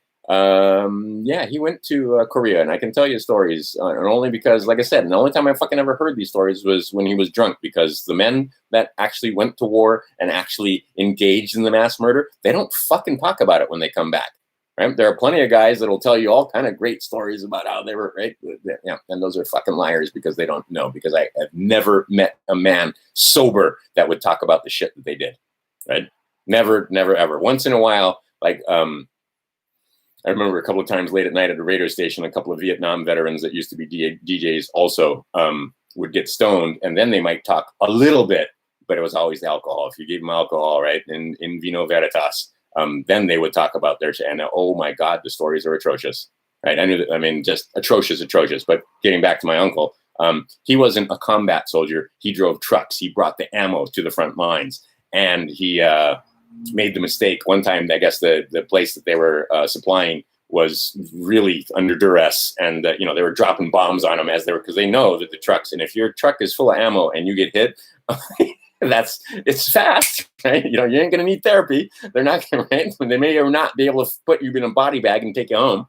He went to Korea, and I can tell you stories, and only because, like I said, the only time I fucking ever heard these stories was when he was drunk, because the men that actually went to war and actually engaged in the mass murder, they don't fucking talk about it when they come back. right? There are plenty of guys that'll tell you all kind of great stories about how they were, right? Yeah, and those are fucking liars because they don't know. Because I have never met a man sober that would talk about the shit that they did, right? Never, never, ever. Once in a while, like I remember a couple of times late at night at a radio station, a couple of Vietnam veterans that used to be DJs also would get stoned, and then they might talk a little bit, but it was always the alcohol. If you gave them alcohol, right, in vino veritas, then they would talk about their shit. And oh my God, the stories are atrocious, right? I knew that, I mean, just atrocious. But getting back to my uncle, he wasn't a combat soldier. He drove trucks. He brought the ammo to the front lines, and he made the mistake one time. I guess the place that they were supplying was really under duress, and they were dropping bombs on them as they were, because they know that the trucks, and if your truck is full of ammo and you get hit, it's fast, right? You ain't gonna need therapy. They're not gonna, right? They may or not be able to put you in a body bag and take you home,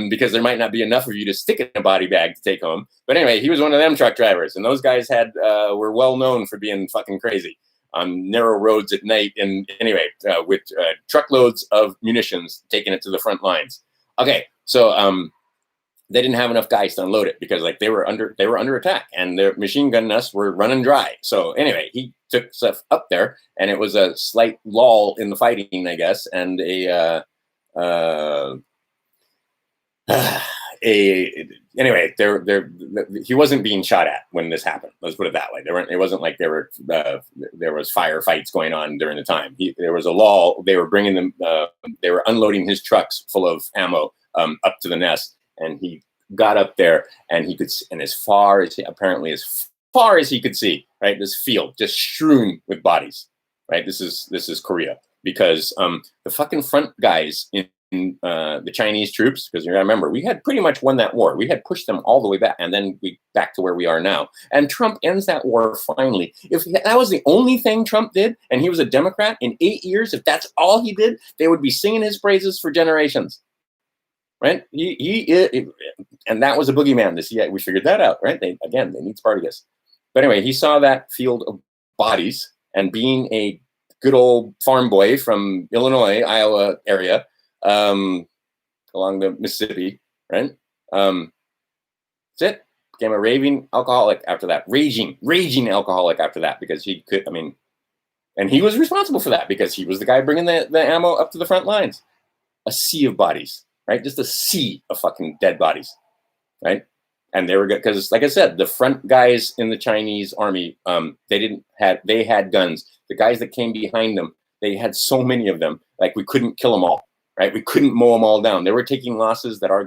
because there might not be enough of you to stick in a body bag to take home. But anyway, he was one of them truck drivers, and those guys were well known for being fucking crazy on narrow roads at night, and anyway, with truckloads of munitions, taking it to the front lines. Okay, so they didn't have enough guys to unload it because they were under attack, and their machine gun nests were running dry. So anyway, he took stuff up there, and it was a slight lull in the fighting, I guess, and anyway, he wasn't being shot at when this happened. Let's put it that way. It wasn't like there was firefights going on during the time. There was a lull. They were bringing them. They were unloading his trucks full of ammo up to the nest, and he got up there, and he could, and as far as he could see, right, this field just strewn with bodies. Right, this is Korea, because the fucking front guys in the Chinese troops, because you gotta remember, we had pretty much won that war. We had pushed them all the way back, and then we back to where we are now. And Trump ends that war finally. If that was the only thing Trump did, and he was a Democrat in 8 years, if that's all he did, they would be singing his praises for generations. Right? And that was a boogeyman. We figured that out, right? They need Spartacus. But anyway, he saw that field of bodies, and being a good old farm boy from Illinois, Iowa area, along the Mississippi, right? That's it. Became a raving alcoholic after that. Raging alcoholic after that, because he could, and he was responsible for that because he was the guy bringing the ammo up to the front lines. A sea of bodies, right? Just a sea of fucking dead bodies, right? And they were good because, like I said, the front guys in the Chinese army, they had guns. The guys that came behind them, they had so many of them, like we couldn't kill them all. Right, we couldn't mow them all down. They were taking losses that our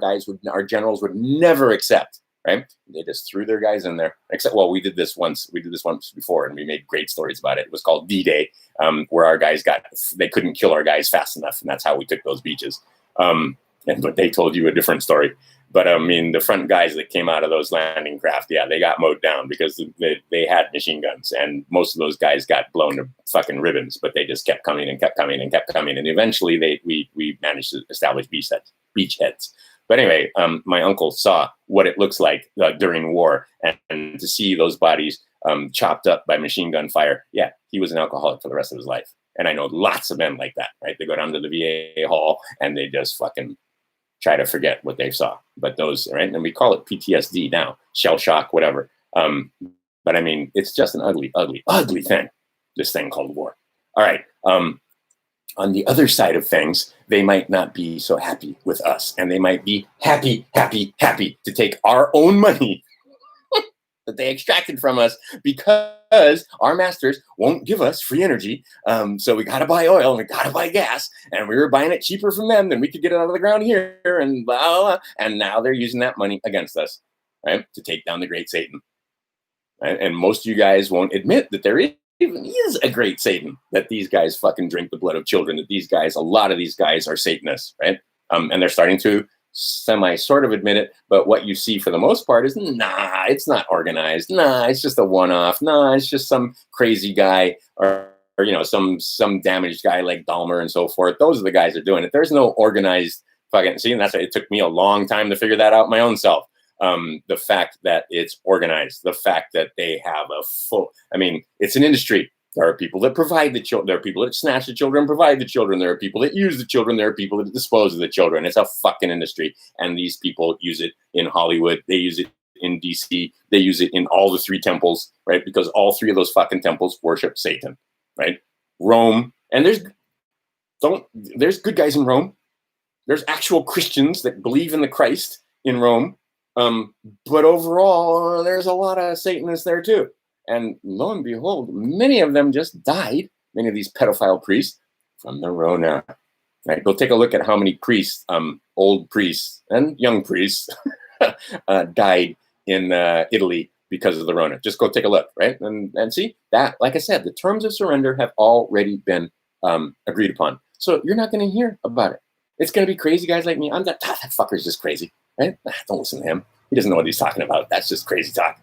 generals would never accept. Right, they just threw their guys in there. Except, well, we did this once before, and we made great stories about it. It was called D-Day, where our guys they couldn't kill our guys fast enough, and that's how we took those beaches. But they told you a different story. But the front guys that came out of those landing craft, yeah, they got mowed down because they had machine guns, and most of those guys got blown to fucking ribbons. But they just kept coming and kept coming and kept coming, and eventually we managed to establish beachheads. But anyway, my uncle saw what it looks like during war, and to see those bodies chopped up by machine gun fire. Yeah, he was an alcoholic for the rest of his life, and I know lots of men like that. Right, they go down to the VA hall and they just fucking try to forget what they saw. But those, right, and we call it PTSD now, shell shock, whatever. But it's just an ugly, ugly, ugly thing, this thing called war. All right. On the other side of things, they might not be so happy with us, and they might be happy to take our own money that they extracted from us because our masters won't give us free energy. So we got to buy oil and we got to buy gas, and we were buying it cheaper from them than we could get it out of the ground here, and blah, blah, blah. And now they're using that money against us, right, to take down the great Satan. Right? And most of you guys won't admit that there even is a great Satan, that these guys fucking drink the blood of children, that a lot of these guys are Satanists, right? And they're starting to sort of admit it, but what you see for the most part is, nah, it's not organized. Nah, it's just a one-off. Nah, it's just some crazy guy or some damaged guy like Dahmer and so forth. Those are the guys that are doing it. There's no organized fucking, see, and that's why it took me a long time to figure that out my own self. The fact that it's organized, the fact that they have a full, it's an industry. There are people that provide the children. There are people that snatch the children and provide the children. There are people that use the children. There are people that dispose of the children. It's a fucking industry. And these people use it in Hollywood. They use it in DC. They use it in all the 3 temples, right? Because all 3 of those fucking temples worship Satan, right? Rome. And there's good guys in Rome. There's actual Christians that believe in the Christ in Rome. But overall, there's a lot of Satanists there too. And lo and behold, many of them just died, many of these pedophile priests, from the Rona. Right? Go take a look at how many priests, old priests and young priests, died in Italy because of the Rona. Just go take a look, right? And see that, like I said, the terms of surrender have already been agreed upon. So you're not going to hear about it. It's going to be crazy guys like me. That fucker's just crazy, right? Don't listen to him. He doesn't know what he's talking about. That's just crazy talk.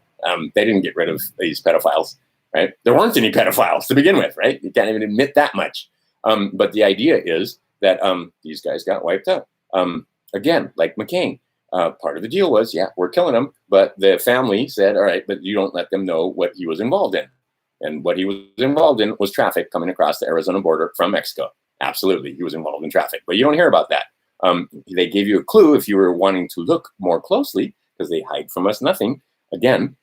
They didn't get rid of these pedophiles, right? There weren't any pedophiles to begin with, right? You can't even admit that much. But the idea is that these guys got wiped out. Again, like McCain, part of the deal was, yeah, we're killing him. But the family said, all right, but you don't let them know what he was involved in. And what he was involved in was traffic coming across the Arizona border from Mexico. Absolutely, he was involved in traffic. But you don't hear about that. They gave you a clue if you were wanting to look more closely, because they hide from us nothing. Again,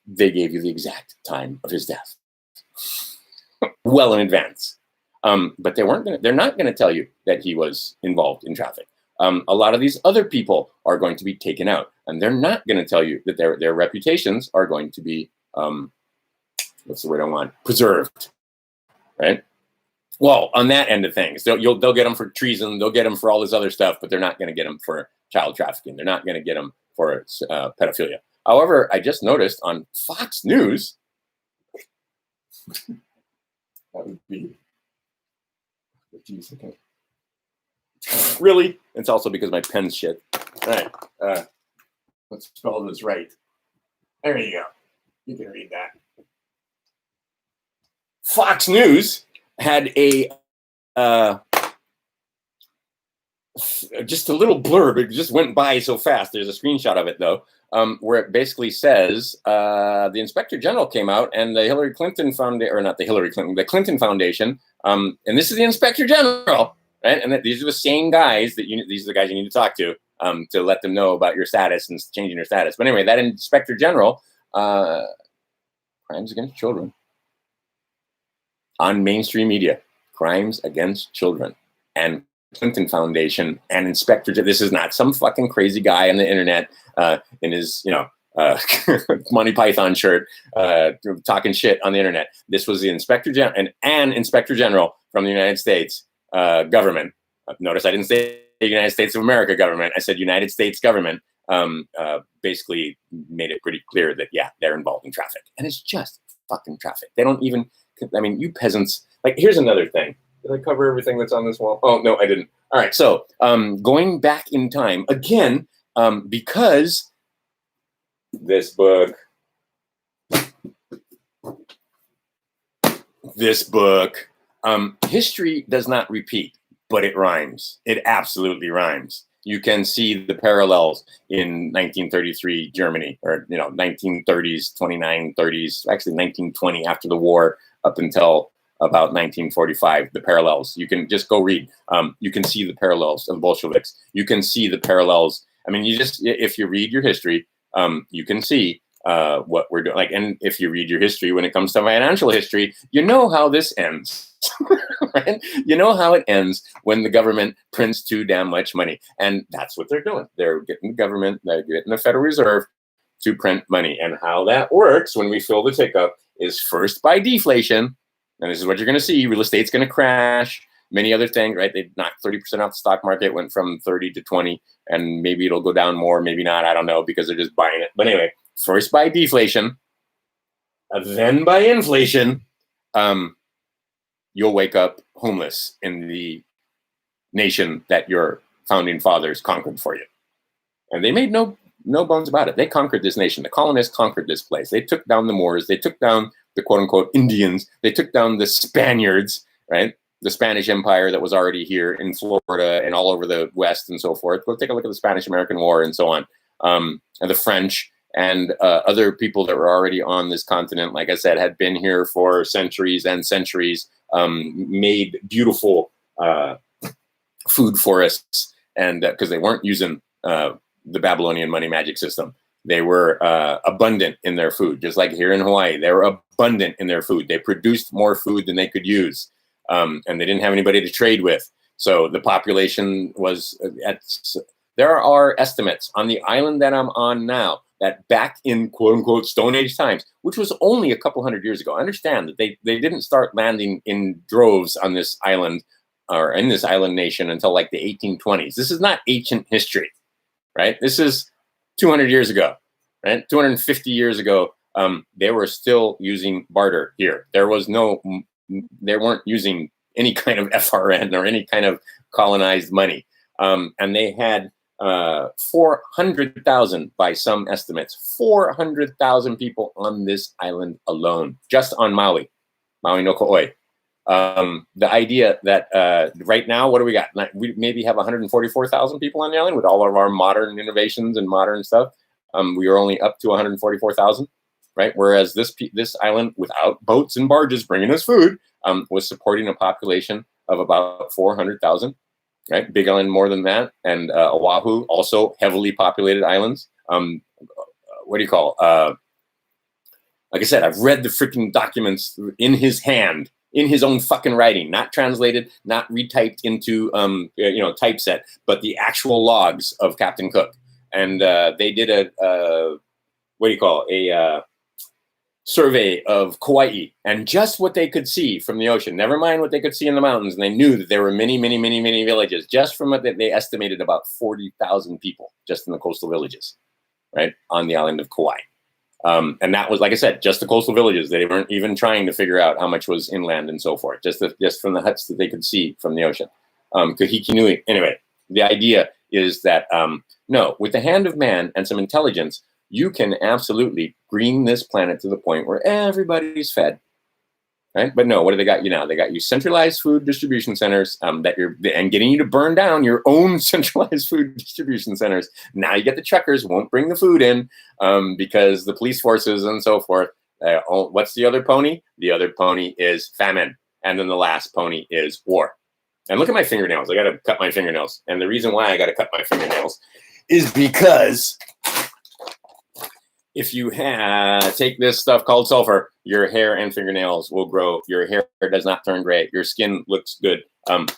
they gave you the exact time of his death well in advance. But they're not going to tell you that he was involved in traffic. A lot of these other people are going to be taken out, and they're not going to tell you that their reputations are going to be, what's the word I want? Preserved, right? Well, on that end of things, they'll get them for treason, they'll get them for all this other stuff, but they're not going to get them for child trafficking. They're not going to get them for pedophilia. However, I just noticed on Fox News, that would be, geez, okay. Really? It's also because my pen's shit. All right, let's spell this right. There you go. You can read that. Fox News had a just a little blurb. It just went by so fast. There's a screenshot of it though, where it basically says the Inspector General came out and the Hillary Clinton Foundation, or not the Hillary Clinton, the Clinton Foundation, and this is the Inspector General, right? And these are the same guys these are the guys you need to talk to let them know about your status and changing your status. But anyway, that Inspector General, crimes against children. On mainstream media, crimes against children, and Clinton Foundation and Inspector. This is not some fucking crazy guy on the internet in his, Monty Python shirt, talking shit on the internet. This was the Inspector General and Inspector General from the United States government. Notice I didn't say the United States of America government. I said United States government. Basically made it pretty clear that yeah, they're involved in traffic, and it's just fucking traffic. They don't even. I mean, you peasants, like, here's another thing. Did I cover everything that's on this wall? Oh, no, I didn't. All right, so going back in time, again, because this book, history does not repeat, but it rhymes. It absolutely rhymes. You can see the parallels in 1933 Germany, or 1930s, 2930s, actually 1920 after the war up until about 1945. The parallels. You can just go read. You can see the parallels of the Bolsheviks. You can see the parallels. I mean, if you read your history, you can see what we're doing. Like, and if you read your history when it comes to financial history, you know how this ends. Right? You know how it ends when the government prints too damn much money. And that's what they're doing. They're getting the government, they're getting the Federal Reserve to print money. And how that works when we fill the tick up is first by deflation. And this is what you're going to see. Real estate's going to crash. Many other things, right? They knocked 30% off the stock market, went from 30 to 20, and maybe it'll go down more, maybe not. I don't know, because they're just buying it. But anyway, first by deflation, then by inflation, you'll wake up homeless in the nation that your founding fathers conquered for you. And they made no bones about it. They conquered this nation. The colonists conquered this place. They took down the Moors. They took down the quote-unquote Indians. They took down the Spaniards, right? The Spanish Empire that was already here in Florida and all over the West and so forth. Go take a look at the Spanish-American War and so on. And the French and other people that were already on this continent, like I said, had been here for centuries and centuries, made beautiful food forests, and because they weren't using the Babylonian money magic system. They were abundant in their food, just like here in Hawaii. They were abundant in their food. They produced more food than they could use, and they didn't have anybody to trade with. So the population was there are estimates on the island that I'm on now that back in quote unquote Stone Age times, which was only a couple hundred years ago. Understand that they didn't start landing in droves on this island or in this island nation until like the 1820s. This is not ancient history, right? This is 200 years ago, right? 250 years ago, they were still using barter here. They weren't using any kind of FRN or any kind of colonized money. And they had 400,000, by some estimates, 400,000 people on this island alone, just on Maui no Ko'oi. The idea that right now, what do we got? We maybe have 144,000 people on the island with all of our modern innovations and modern stuff. We are only up to 144,000, right? Whereas this island, without boats and barges bringing us food, was supporting a population of about 400,000, right? Big Island more than that, and Oahu, also heavily populated islands. What do you call? Like I said, I've read the freaking documents in his hand, in his own fucking writing, not translated, not retyped into typeset, but the actual logs of Captain Cook. And they did a survey of Kauai, and just what they could see from the ocean, never mind what they could see in the mountains. And they knew that there were many, many, many, many villages. Just from what they estimated, about 40,000 people just in the coastal villages, right, on the island of Kauai. And that was, like I said, just the coastal villages. They weren't even trying to figure out how much was inland and so forth, just from the huts that they could see from the ocean. Kahiki Nui. Anyway, the idea is that, no, with the hand of man and some intelligence, you can absolutely green this planet to the point where everybody's fed, right? But no, what do they got you now? They got you centralized food distribution centers and getting you to burn down your own centralized food distribution centers. Now you get the truckers won't bring the food in because the police forces and so forth. What's the other pony? The other pony is famine. And then the last pony is war. And look at my fingernails. I got to cut my fingernails. And the reason why I got to cut my fingernails is because if you take this stuff called sulfur, your hair and fingernails will grow. Your hair does not turn gray. Your skin looks good.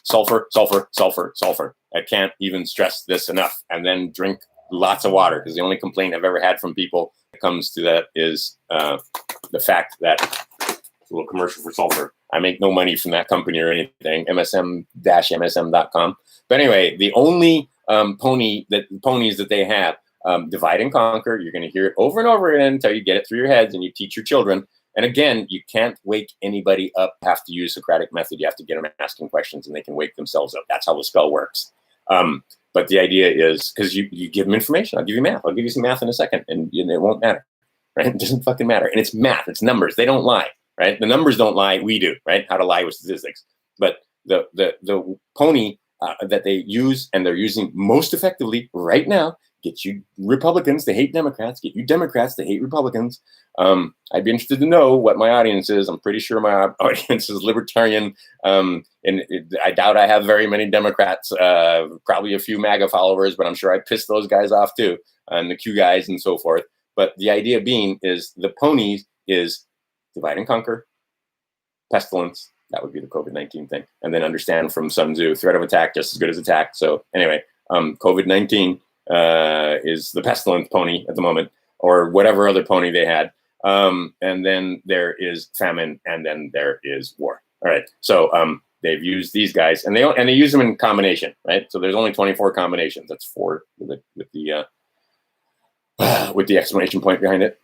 Sulfur, sulfur, sulfur, sulfur. I can't even stress this enough. And then drink lots of water, because the only complaint I've ever had from people that comes to that is the fact that a little commercial for sulfur. I make no money from that company or anything. MSM-MSM.com. But anyway, the only ponies that they have, divide and conquer. You're going to hear it over and over again until you get it through your heads and you teach your children. And again, you can't wake anybody up. You have to use Socratic method. You have to get them asking questions and they can wake themselves up. That's how the spell works. But the idea is, because you give them information. I'll give you math. I'll give you some math in a second, and it won't matter, right? It doesn't fucking matter. And it's math. It's numbers. They don't lie, right? The numbers don't lie. We do, right? How to lie with statistics. But the pony that they use, and they're using most effectively right now, get you Republicans to hate Democrats, get you Democrats to hate Republicans. I'd be interested to know what my audience is. I'm pretty sure my audience is libertarian. I doubt I have very many Democrats, probably a few MAGA followers, but I'm sure I pissed those guys off too, and the Q guys and so forth. But the idea being is the ponies is divide and conquer, pestilence. That would be the COVID-19 thing. And then understand from Sun Tzu, threat of attack just as good as attack. So anyway, COVID-19 is the pestilence pony at the moment, or whatever other pony they had. And then there is famine, and then there is war. All right. So they've used these guys, and they use them in combination, right? So there's only 24 combinations. That's 4 with the exclamation point behind it.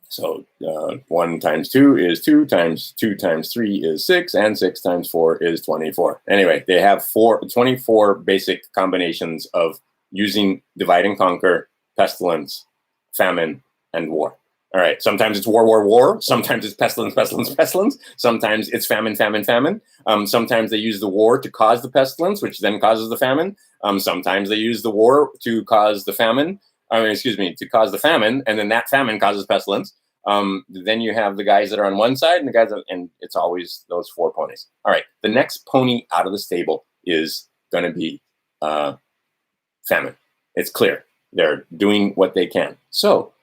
So 1 times 2 is 2, times 2 times 3 is 6, and 6 times 4 is 24. Anyway, they have 24 basic combinations of using divide and conquer, pestilence, famine, and war. All right. Sometimes it's war, war, war. Sometimes it's pestilence, pestilence, pestilence. Sometimes it's famine, famine, famine. Sometimes they use the war to cause the pestilence, which then causes the famine. Sometimes they use the war to cause the famine. I mean, excuse me, to cause the famine, and then that famine causes pestilence. Then you have the guys that are on one side and the guys and it's always those four ponies. All right, the next pony out of the stable is going to be famine. It's clear. They're doing what they can. So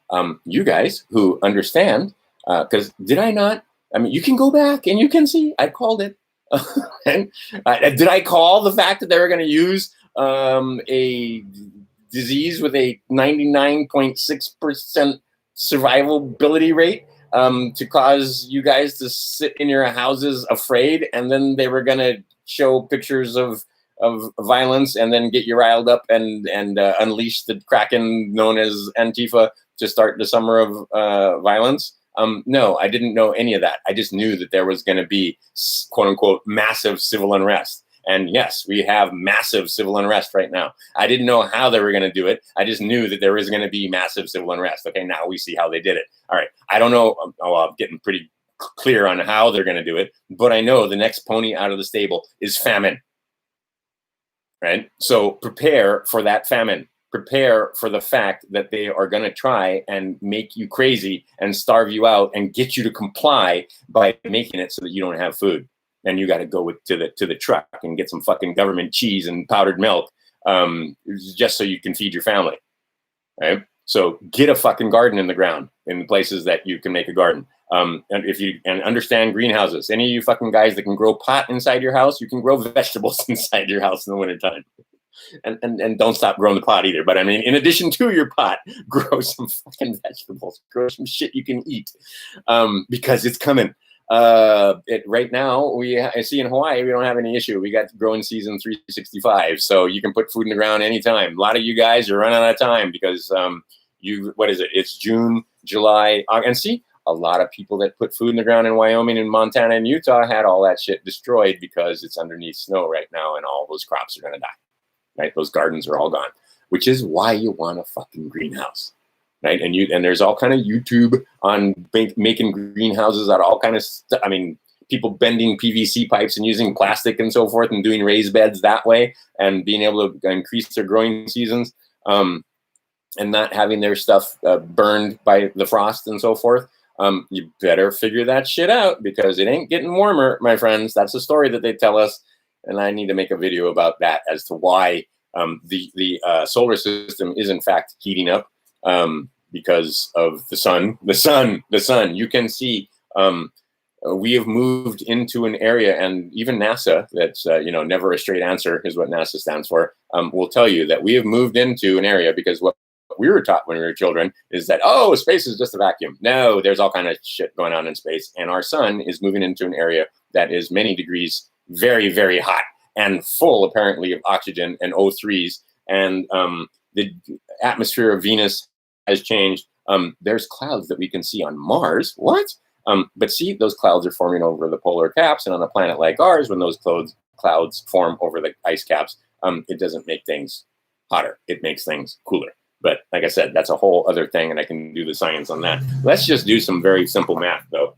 you guys who understand, because did I not? I mean, you can go back and you can see I called it. And, did I call the fact that they were going to use a disease with a 99.6% survivability rate to cause you guys to sit in your houses afraid, and then they were going to show pictures of violence and then get you riled up and unleash the kraken known as Antifa to start the summer of violence? No, I didn't know any of that. I just knew that there was going to be quote unquote massive civil unrest. And yes, we have massive civil unrest right now. I didn't know how they were going to do it. I just knew that there was going to be massive civil unrest. Okay, now we see how they did it. All right, I don't know. I'm getting pretty clear on how they're going to do it, but I know the next pony out of the stable is famine. Right? So prepare for that famine. Prepare for the fact that they are going to try and make you crazy and starve you out and get you to comply by making it so that you don't have food. And you got to go to the truck and get some fucking government cheese and powdered milk just so you can feed your family. Right? So get a fucking garden in the ground in the places that you can make a garden. And if you understand greenhouses, any of you fucking guys that can grow pot inside your house, you can grow vegetables inside your house in the wintertime. And don't stop growing the pot either. But I mean, in addition to your pot, grow some fucking vegetables, grow some shit you can eat because it's coming. Right now, I see in Hawaii, we don't have any issue. We got growing season 365, so you can put food in the ground anytime. A lot of you guys are running out of time because what is it? It's June, July, and see, a lot of people that put food in the ground in Wyoming and Montana and Utah had all that shit destroyed because it's underneath snow right now, and all those crops are going to die. Right? Those gardens are all gone, which is why you want a fucking greenhouse. Right, and there's all kind of YouTube on making greenhouses out of all kind of stuff. I mean, people bending PVC pipes and using plastic and so forth, and doing raised beds that way, and being able to increase their growing seasons, and not having their stuff burned by the frost and so forth. You better figure that shit out because it ain't getting warmer, my friends. That's the story that they tell us, and I need to make a video about that as to why the solar system is in fact heating up. Because of the sun. You can see we have moved into an area, and even NASA, that's never a straight answer is what NASA stands for, will tell you that we have moved into an area because what we were taught when we were children is that, oh, space is just a vacuum. No, there's all kind of shit going on in space, and our sun is moving into an area that is many degrees very, very hot and full, apparently, of oxygen and O3s, and the atmosphere of Venus has changed. There's clouds that we can see on Mars. What? But see, those clouds are forming over the polar caps, and on a planet like ours, when those clouds form over the ice caps, it doesn't make things hotter. It makes things cooler. But like I said, that's a whole other thing, and I can do the science on that. Let's just do some very simple math, though.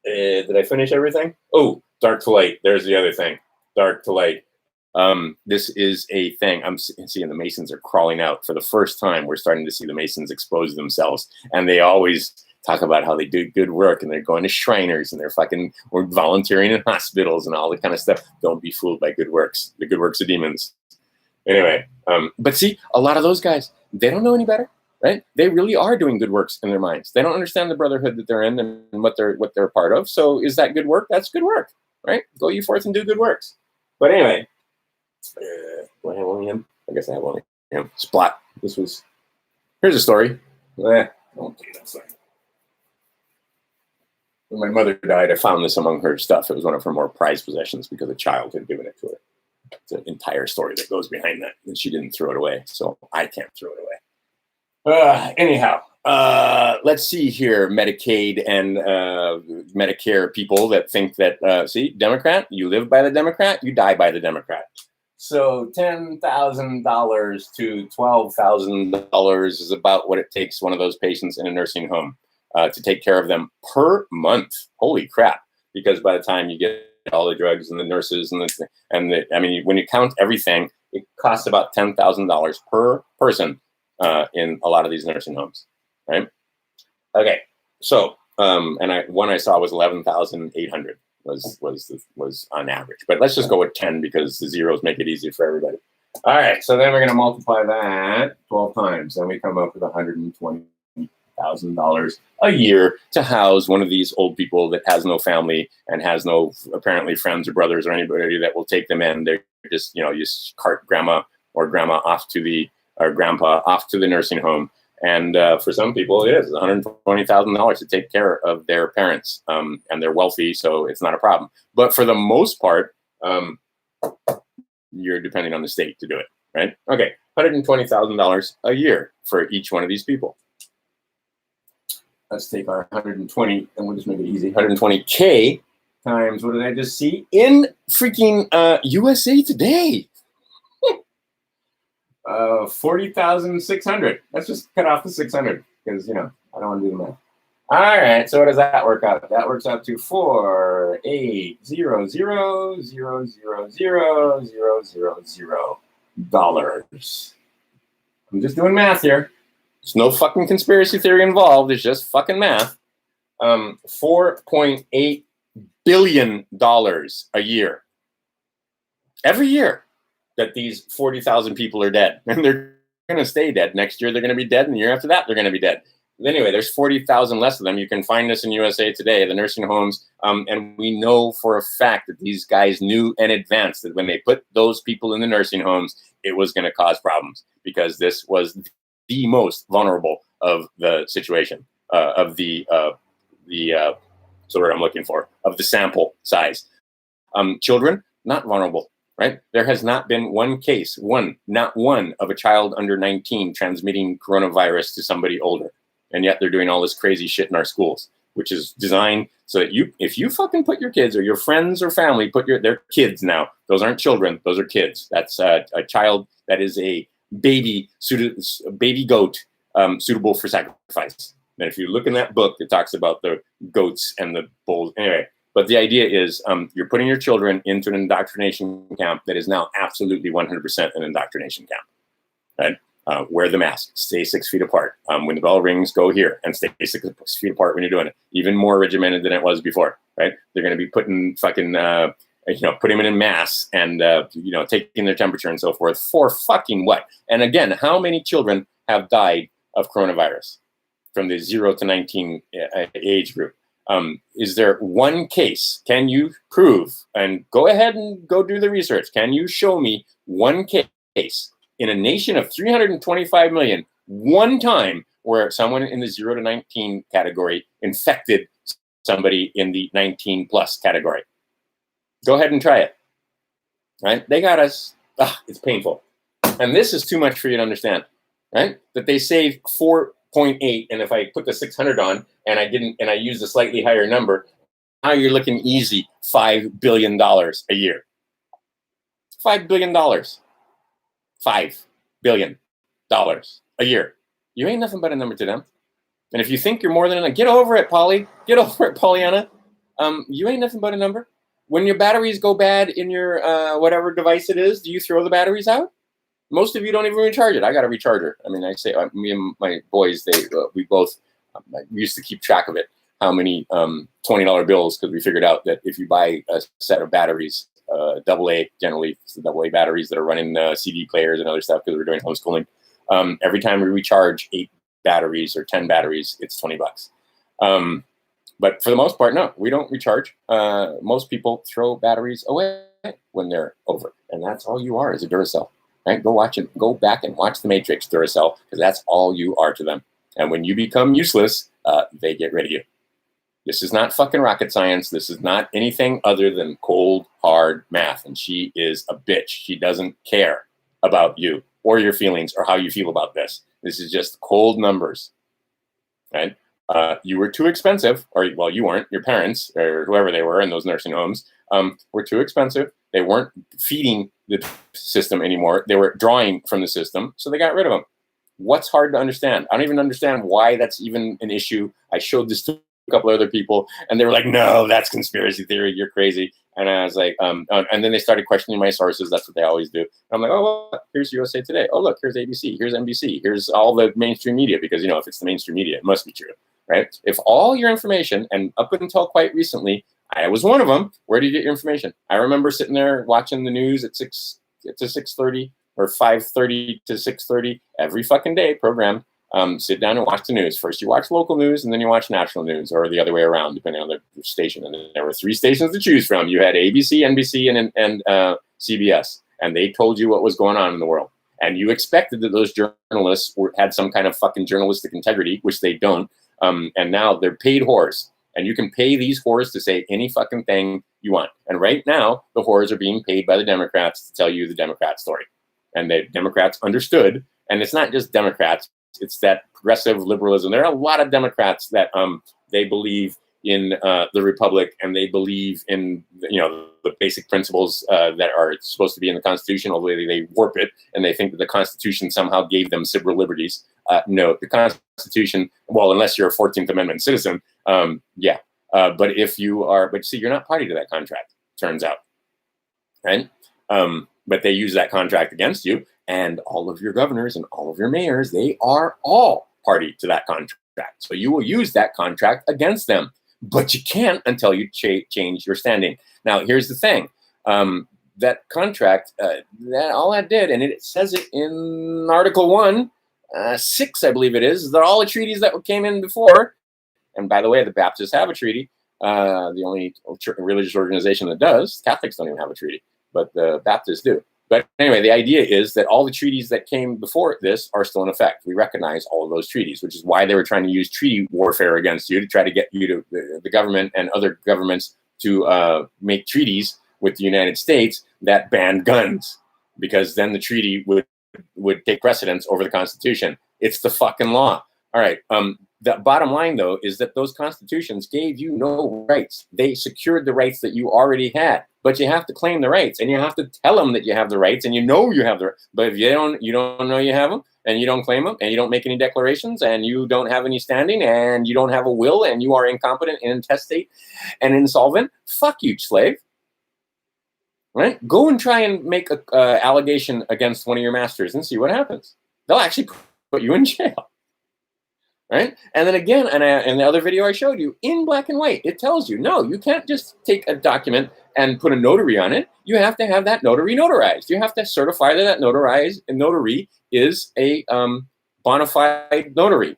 Did I finish everything? Oh, dark to light. There's the other thing. Dark to light. This is a thing. I'm seeing the Masons are crawling out. For the first time, we're starting to see the Masons expose themselves. And they always talk about how they do good work, and they're going to Shriners, and we're volunteering in hospitals and all that kind of stuff. Don't be fooled by good works. The good works of demons. Anyway, but see, a lot of those guys, they don't know any better, right? They really are doing good works in their minds. They don't understand the brotherhood that they're in and what they're a part of. So is that good work? That's good work, right? Go you forth and do good works. But anyway, do I have only him? I guess I have only him. Splat. Here's a story. I won't tell you that story. When my mother died, I found this among her stuff. It was one of her more prized possessions because a child had given it to her. It's an entire story that goes behind that. And she didn't throw it away, so I can't throw it away. Anyhow, let's see here. Medicaid and Medicare people that think that, see, Democrat, you live by the Democrat, you die by the Democrat. So $10,000 to $12,000 is about what it takes one of those patients in a nursing home to take care of them per month. Holy crap. Because by the time you get all the drugs and the nurses I mean, when you count everything, it costs about $10,000 per person in a lot of these nursing homes, right? Okay, so one I saw was 11,800 was on average, but let's just go with 10 because the zeros make it easier for everybody. All right, so then we're going to multiply that 12 times, and we come up with $120,000 a year to house one of these old people that has no family and has no apparently friends or brothers or anybody that will take them in. They're just, you just cart grandma or grandma off to the or grandpa off to the nursing home. And for some people, it is $120,000 to take care of their parents, and they're wealthy, so it's not a problem. But for the most part, you're depending on the state to do it, right? Okay, $120,000 a year for each one of these people. Let's take our 120, and we'll just make it easy. 120K times, what did I just see? In freaking USA Today. 40,600. Let's just cut off the 600 because, I don't want to do the math. All right, so what does that work out? That works out to 4,800,000,000 dollars. I'm just doing math here. There's no fucking conspiracy theory involved. It's just fucking math. $4.8 billion a year. Every year that these 40,000 people are dead. And they're going to stay dead. Next year, they're going to be dead. And the year after that, they're going to be dead. But anyway, there's 40,000 less of them. You can find this in USA Today, the nursing homes. And we know for a fact that these guys knew in advance that when they put those people in the nursing homes, it was going to cause problems because this was the most vulnerable of the situation, of the word I'm looking for, of the sample size. Children, not vulnerable. Right? There has not been one case, not one of a child under 19 transmitting coronavirus to somebody older. And yet they're doing all this crazy shit in our schools, which is designed so that if you fucking put your kids or your friends or family, they're kids now. Those aren't children. Those are kids. That's a child that is a baby goat suitable for sacrifice. And if you look in that book, it talks about the goats and the bulls. Anyway. But the idea is you're putting your children into an indoctrination camp that is now absolutely 100% an indoctrination camp. Right? Wear the mask. Stay 6 feet apart. When the bell rings, go here and stay 6 feet apart when you're doing it. Even more regimented than it was before. Right? They're going to be putting fucking, putting them in mass and, taking their temperature and so forth for fucking what? And again, how many children have died of coronavirus from the 0 to 19 age group? Is there one case? Can you prove, and go ahead and go do the research. Can you show me one case in a nation of 325 million, one time where someone in the 0 to 19 category infected somebody in the 19 plus category? Go ahead and try it. Right? They got us. It's painful. And this is too much for you to understand. Right? That they save 4.8, and if I put the 600 on and I used a slightly higher number, now you're looking easy $5 billion a year. $5 billion. $5 billion a year. You ain't nothing but a number to them. And if you think you're more than enough, get over it, Polly. Get over it, Pollyanna. You ain't nothing but a number. When your batteries go bad in your whatever device it is, do you throw the batteries out? Most of you don't even recharge it. I got a recharger. I mean, I say me and my boys, we both used to keep track of it. How many $20 bills? Because we figured out that if you buy a set of batteries, AA, generally it's the AA batteries that are running CD players and other stuff because we're doing homeschooling. Every time we recharge 8 batteries or 10 batteries, it's $20. But for the most part, no, we don't recharge. Most people throw batteries away when they're over, and that's all you are is a Duracell. Right? Go back and watch The Matrix, Duracell, because that's all you are to them. And when you become useless, they get rid of you. This is not fucking rocket science. This is not anything other than cold, hard math. And she is a bitch. She doesn't care about you or your feelings or how you feel about this. This is just cold numbers. Right? You were too expensive, or well, you weren't. Your parents or whoever they were in those nursing homes were too expensive. They weren't feeding the system anymore. They were drawing from the system, so they got rid of them. What's hard to understand? I don't even understand why that's even an issue. I showed this to a couple other people, and they were like, no, that's conspiracy theory. You're crazy. And I was like, and then they started questioning my sources. That's what they always do. And I'm like, oh, well, here's USA Today. Oh, look, here's ABC. Here's NBC. Here's all the mainstream media, because, if it's the mainstream media, it must be true, right? If all your information, and up until quite recently, I was one of them, where do you get your information? I remember sitting there watching the news at 6 to 6:30 or 5:30 to 6:30 every fucking day program. Sit down and watch the news. First, you watch local news, and then you watch national news, or the other way around, depending on the station. And there were 3 stations to choose from. You had ABC, NBC, and CBS, and they told you what was going on in the world. And you expected that those journalists had some kind of fucking journalistic integrity, which they don't. And now they're paid whores. And you can pay these whores to say any fucking thing you want. And right now, the whores are being paid by the Democrats to tell you the Democrat story. And the Democrats understood, and it's not just Democrats, it's that progressive liberalism. There are a lot of Democrats that they believe in the Republic, and they believe in the basic principles that are supposed to be in the Constitution, although they warp it, and they think that the Constitution somehow gave them civil liberties. No, the Constitution, well, unless you're a 14th Amendment citizen, yeah. But if you are, but see, you're not party to that contract, turns out, right? But they use that contract against you, and all of your governors and all of your mayors, they are all party to that contract. So you will use that contract against them, but you can't until you change your standing. Now, here's the thing. That contract, that all that did, and it says it in Article 1, 6, I believe it is, that all the treaties that came in before, and by the way, the Baptists have a treaty, the only religious organization that does. Catholics don't even have a treaty, but the Baptists do. But anyway, the idea is that all the treaties that came before this are still in effect. We recognize all of those treaties, which is why they were trying to use treaty warfare against you, to try to get you to the government and other governments to make treaties with the United States that banned guns, because then the treaty would take precedence over the Constitution. It's the fucking law. All right. The bottom line, though, is that those constitutions gave you no rights. They secured the rights that you already had, but you have to claim the rights, and you have to tell them that you have the rights, and you have the. But if you don't know you have them, and you don't claim them, and you don't make any declarations, and you don't have any standing, and you don't have a will, and you are incompetent and intestate and insolvent, fuck you, slave. Right? Go and try and make a allegation against one of your masters and see what happens. They'll actually put you in jail. Right? And then again, in the other video I showed you, in black and white, it tells you, no, you can't just take a document and put a notary on it. You have to have that notary notarized. You have to certify that notary is a bona fide notary,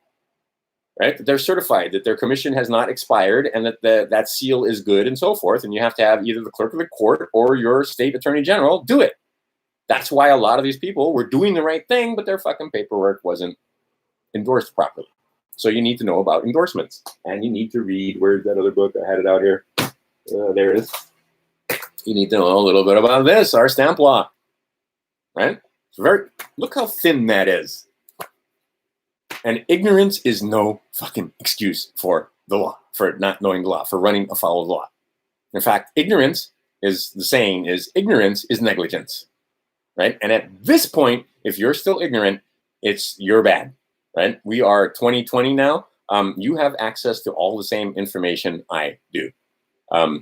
right? That they're certified, that their commission has not expired, and that that seal is good, and so forth. And you have to have either the clerk of the court or your state attorney general do it. That's why a lot of these people were doing the right thing, but their fucking paperwork wasn't endorsed properly. So you need to know about endorsements, and you need to read, where's that other book? I had it out here. There it is. You need to know a little bit about this, our stamp law, right? It's look how thin that is. And ignorance is no fucking excuse for the law, for not knowing the law, for running afoul of the law. In fact, ignorance is the saying is ignorance is negligence, right? And at this point, if you're still ignorant, you're bad. Right? We are 2020 now. You have access to all the same information I do.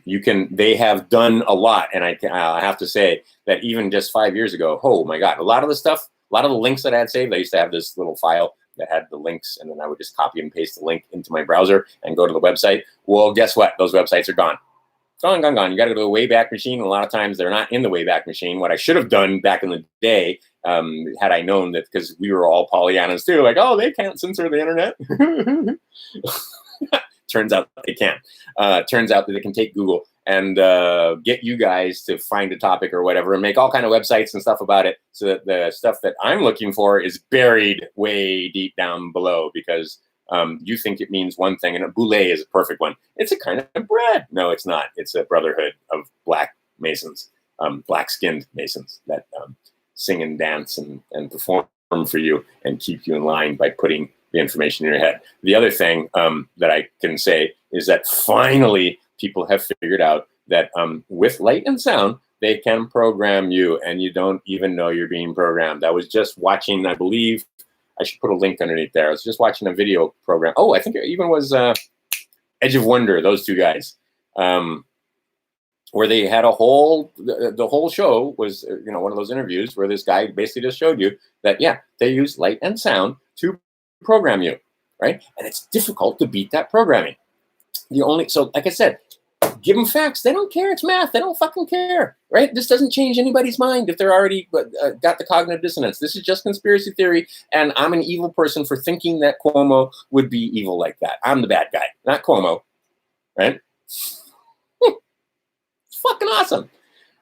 They have done a lot. And I have to say that even just 5 years ago, oh my God, a lot of the links that I had saved, I used to have this little file that had the links, and then I would just copy and paste the link into my browser and go to the website. Well, guess what? Those websites are gone. Gone. You got to go to a Wayback Machine. A lot of times they're not in the Wayback Machine. What I should have done back in the day, had I known that, because we were all Pollyannas too, like, oh, they can't censor the internet. Turns out they can. Turns out that they can take Google and get you guys to find a topic or whatever and make all kind of websites and stuff about it, so that the stuff that I'm looking for is buried way deep down below, because you think it means one thing, and a boulé is a perfect one. It's a kind of bread. No, it's not. It's a brotherhood of black Masons, black-skinned Masons that sing and dance and perform for you and keep you in line by putting the information in your head. The other thing that I can say is that finally people have figured out that with light and sound, they can program you, and you don't even know you're being programmed. I was just watching, I believe, I should put a link underneath there. I was just watching a video program. Oh, I think it even was Edge of Wonder, those two guys. where they had a whole, the whole show was, one of those interviews where this guy basically just showed you that, yeah, they use light and sound to program you, right? And it's difficult to beat that programming. So like I said, give them facts. They don't care. It's math. They don't fucking care, right? This doesn't change anybody's mind if they're already got the cognitive dissonance. This is just conspiracy theory, and I'm an evil person for thinking that Cuomo would be evil like that. I'm the bad guy, not Cuomo, right? It's fucking awesome,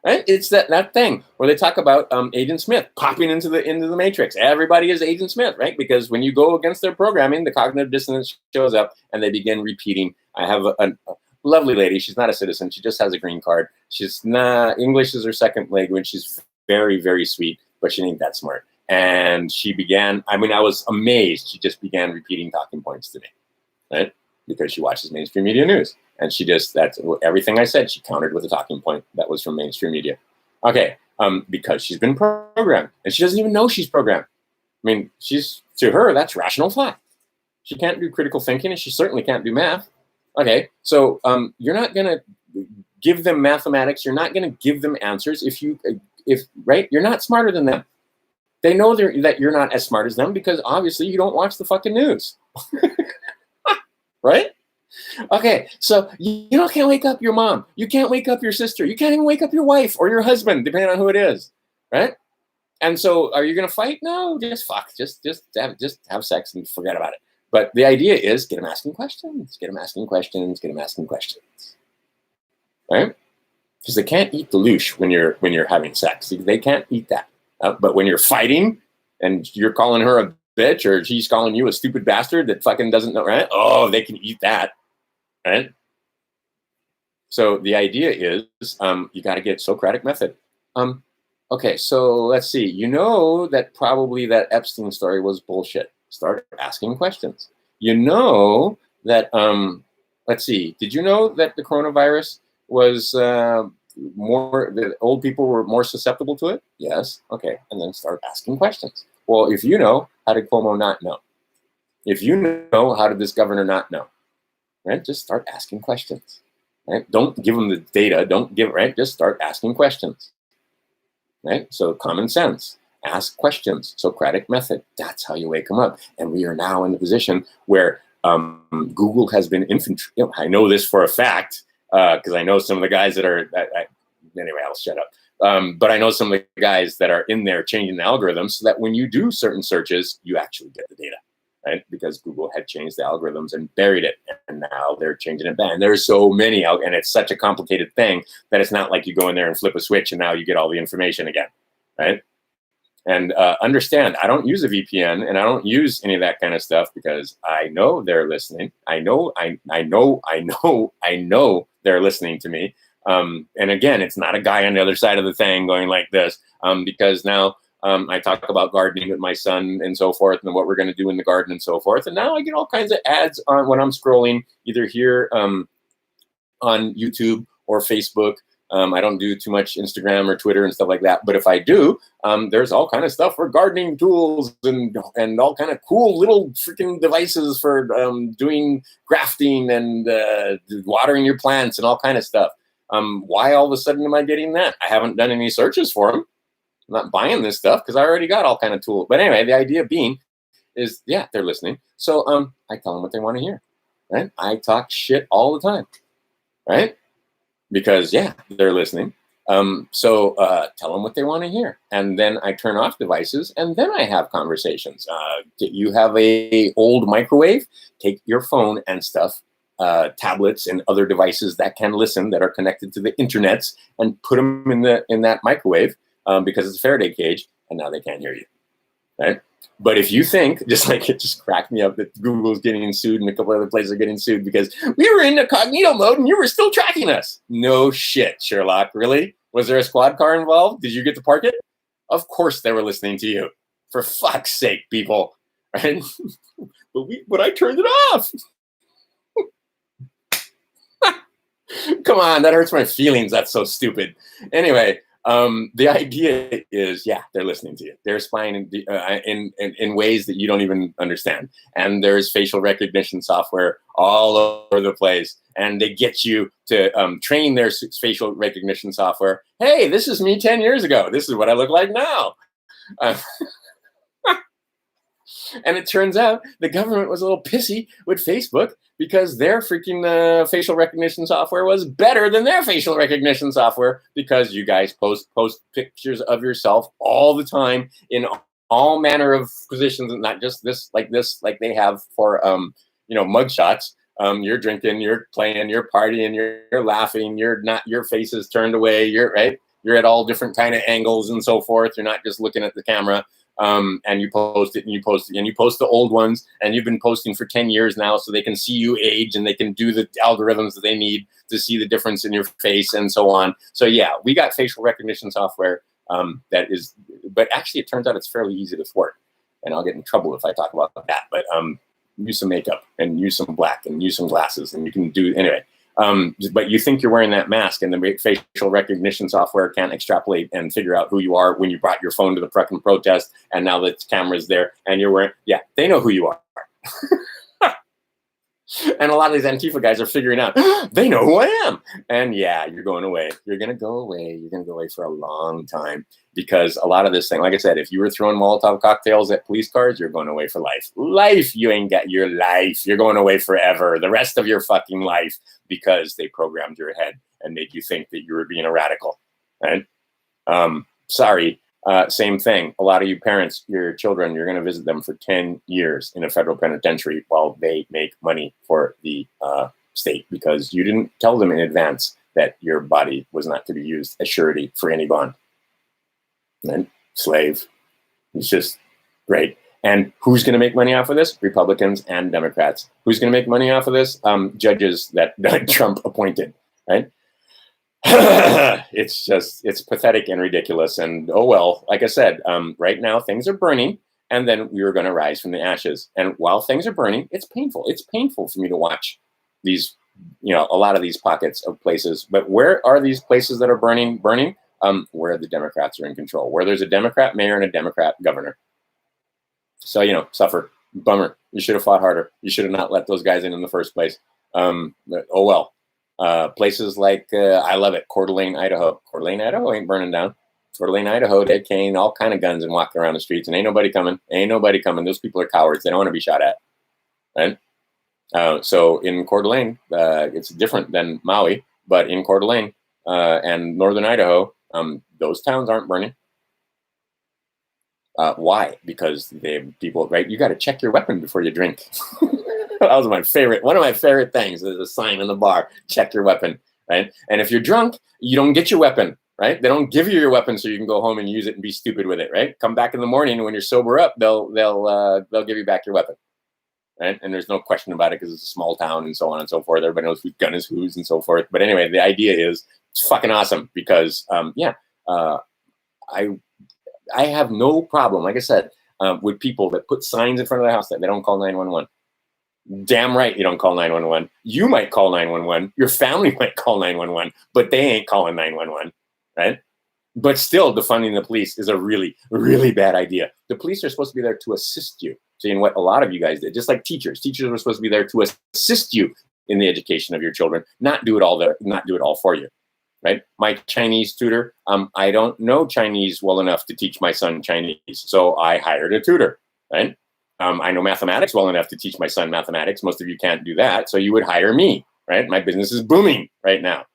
right? It's that thing where they talk about Agent Smith popping into the matrix. Everybody is Agent Smith, right? Because when you go against their programming, the cognitive dissonance shows up, and they begin repeating. I have a lovely lady. She's not a citizen. She just has a green card. She's not, English is her second language. She's very, very sweet, but she ain't that smart. And she began, I was amazed. She just began repeating talking points to me, right? Because she watches mainstream media news. And that's everything I said, she countered with a talking point that was from mainstream media. Okay, because she's been programmed. And she doesn't even know she's programmed. To her, that's rational thought. She can't do critical thinking, and she certainly can't do math. Okay, so you're not going to give them mathematics. You're not going to give them answers right? You're not smarter than them. They know that you're not as smart as them because obviously you don't watch the fucking news, right? Okay, so you can't wake up your mom. You can't wake up your sister. You can't even wake up your wife or your husband, depending on who it is, right? And so, are you going to fight? No, just fuck. Just have sex and forget about it. But the idea is get them asking questions, get them asking questions, get them asking questions, right? Because they can't eat the louche when you're having sex. They can't eat that. But when you're fighting and you're calling her a bitch or she's calling you a stupid bastard that fucking doesn't know, right? Oh, they can eat that, right? So the idea is you got to get Socratic method. Okay, so let's see. You know that probably that Epstein story was bullshit. Start asking questions. You know that, let's see, did you know that the coronavirus was the old people were more susceptible to it? Yes. Okay. And then start asking questions. Well, if you know, how did Cuomo not know? If you know, how did this governor not know? Right? Just start asking questions. Right? Don't give them the data. Right? Just start asking questions. Right? So common sense. Ask questions. Socratic method. That's how you wake them up. And we are now in the position where Google has been infiltrated. I know this for a fact because I know some of the guys that are. Anyway, I'll shut up. But I know some of the guys that are in there changing the algorithms so that when you do certain searches, you actually get the data, right? Because Google had changed the algorithms and buried it, and now they're changing it back. And there's so many, and it's such a complicated thing that it's not like you go in there and flip a switch and now you get all the information again, right? And understand, I don't use a VPN and I don't use any of that kind of stuff because I know they're listening. I know they're listening to me. And again, it's not a guy on the other side of the thing going like this because now I talk about gardening with my son and so forth and what we're going to do in the garden and so forth. And now I get all kinds of ads on when I'm scrolling either here on YouTube or Facebook. I don't do too much Instagram or Twitter and stuff like that. But if I do, there's all kind of stuff for gardening tools and all kind of cool little freaking devices for doing grafting and watering your plants and all kind of stuff. Why all of a sudden am I getting that? I haven't done any searches for them. I'm not buying this stuff because I already got all kind of tools. But anyway, the idea being is, yeah, they're listening. So I tell them what they want to hear. Right? I talk shit all the time. Right? Because, yeah, they're listening. So tell them what they want to hear. And then I turn off devices, and then I have conversations. You have a old microwave? Take your phone and stuff, tablets and other devices that can listen, that are connected to the internets, and put them in that microwave because it's a Faraday cage, and now they can't hear you. Right? But if you think, just like it just cracked me up that Google's getting sued and a couple other places are getting sued because we were in incognito mode and you were still tracking us. No shit, Sherlock. Really? Was there a squad car involved? Did you get to park it? Of course they were listening to you. For fuck's sake, people. Right? But I turned it off. Come on, that hurts my feelings. That's so stupid. Anyway, The idea is, yeah, they're listening to you. They're spying in ways that you don't even understand. And there's facial recognition software all over the place. And they get you to train their facial recognition software. Hey, this is me 10 years ago. This is what I look like now. And it turns out the government was a little pissy with Facebook because their freaking facial recognition software was better than their facial recognition software, because you guys post pictures of yourself all the time in all manner of positions, and not just this, like they have for mugshots. You're drinking, you're playing, you're partying, you're laughing, your face is turned away, you're at all different kind of angles and so forth. You're not just looking at the camera. And you post it, and you post the old ones, and you've been posting for 10 years now, so they can see you age, and they can do the algorithms that they need to see the difference in your face and so on. So yeah, we got facial recognition software that is, but actually it turns out it's fairly easy to thwart, and I'll get in trouble if I talk about that. But use some makeup and use some black and use some glasses, and you can do anyway. But you think you're wearing that mask, and the facial recognition software can't extrapolate and figure out who you are when you brought your phone to the fucking protest, and now the camera's there and you're wearing, yeah, they know who you are. And a lot of these Antifa guys are figuring out, they know who I am. And yeah, you're going away. You're going to go away. You're going to go away for a long time, because a lot of this thing, like I said, if you were throwing Molotov cocktails at police cars, you're going away for life. Life, you ain't got your life. You're going away forever, the rest of your fucking life, because they programmed your head and made you think that you were being a radical, right? Sorry. Same thing. A lot of you parents, your children, you're going to visit them for 10 years in a federal penitentiary while they make money for the state, because you didn't tell them in advance that your body was not to be used as surety for any bond. And slave. It's just great. And who's going to make money off of this? Republicans and Democrats. Who's going to make money off of this? Judges that Trump appointed, right? It's pathetic and ridiculous. And oh well, like I said, right now things are burning, and then we are going to rise from the ashes. And while things are burning, it's painful. It's painful for me to watch these, a lot of these pockets of places. But where are these places that are burning? Where the Democrats are in control, where there's a Democrat mayor and a Democrat governor. So, suffer. Bummer. You should have fought harder. You should have not let those guys in the first place. But oh well. Places like, I love it, Coeur d'Alene, Idaho. Coeur d'Alene, Idaho ain't burning down. Coeur d'Alene, Idaho, they cane all kind of guns and walking around the streets, and ain't nobody coming. Those people are cowards. They don't want to be shot at. Right? So in Coeur d'Alene, it's different than Maui, but in Coeur d'Alene and northern Idaho, those towns aren't burning. Why? Because they have people, right? You got to check your weapon before you drink. That was one of my favorite things. There's a sign on the bar: check your weapon, right? And if you're drunk, you don't get your weapon, right? They don't give you your weapon so you can go home and use it and be stupid with it, right? Come back in the morning when you're sober up, they'll give you back your weapon, right? And there's no question about it, because it's a small town and so on and so forth. Everybody knows whose gun is whose and so forth. But anyway, the idea is it's fucking awesome, because I have no problem, like I said, with people that put signs in front of their house that they don't call 911. Damn right you don't call 911. You might call 911. Your family might call 911, but they ain't calling 911, right? But still, defunding the police is a really, really bad idea. The police are supposed to be there to assist you. Seeing what a lot of you guys did, just like teachers. Teachers were supposed to be there to assist you in the education of your children, not do it all for you, right? My Chinese tutor, I don't know Chinese well enough to teach my son Chinese, so I hired a tutor, right? I know mathematics well enough to teach my son mathematics. Most of you can't do that, so you would hire me, right? My business is booming right now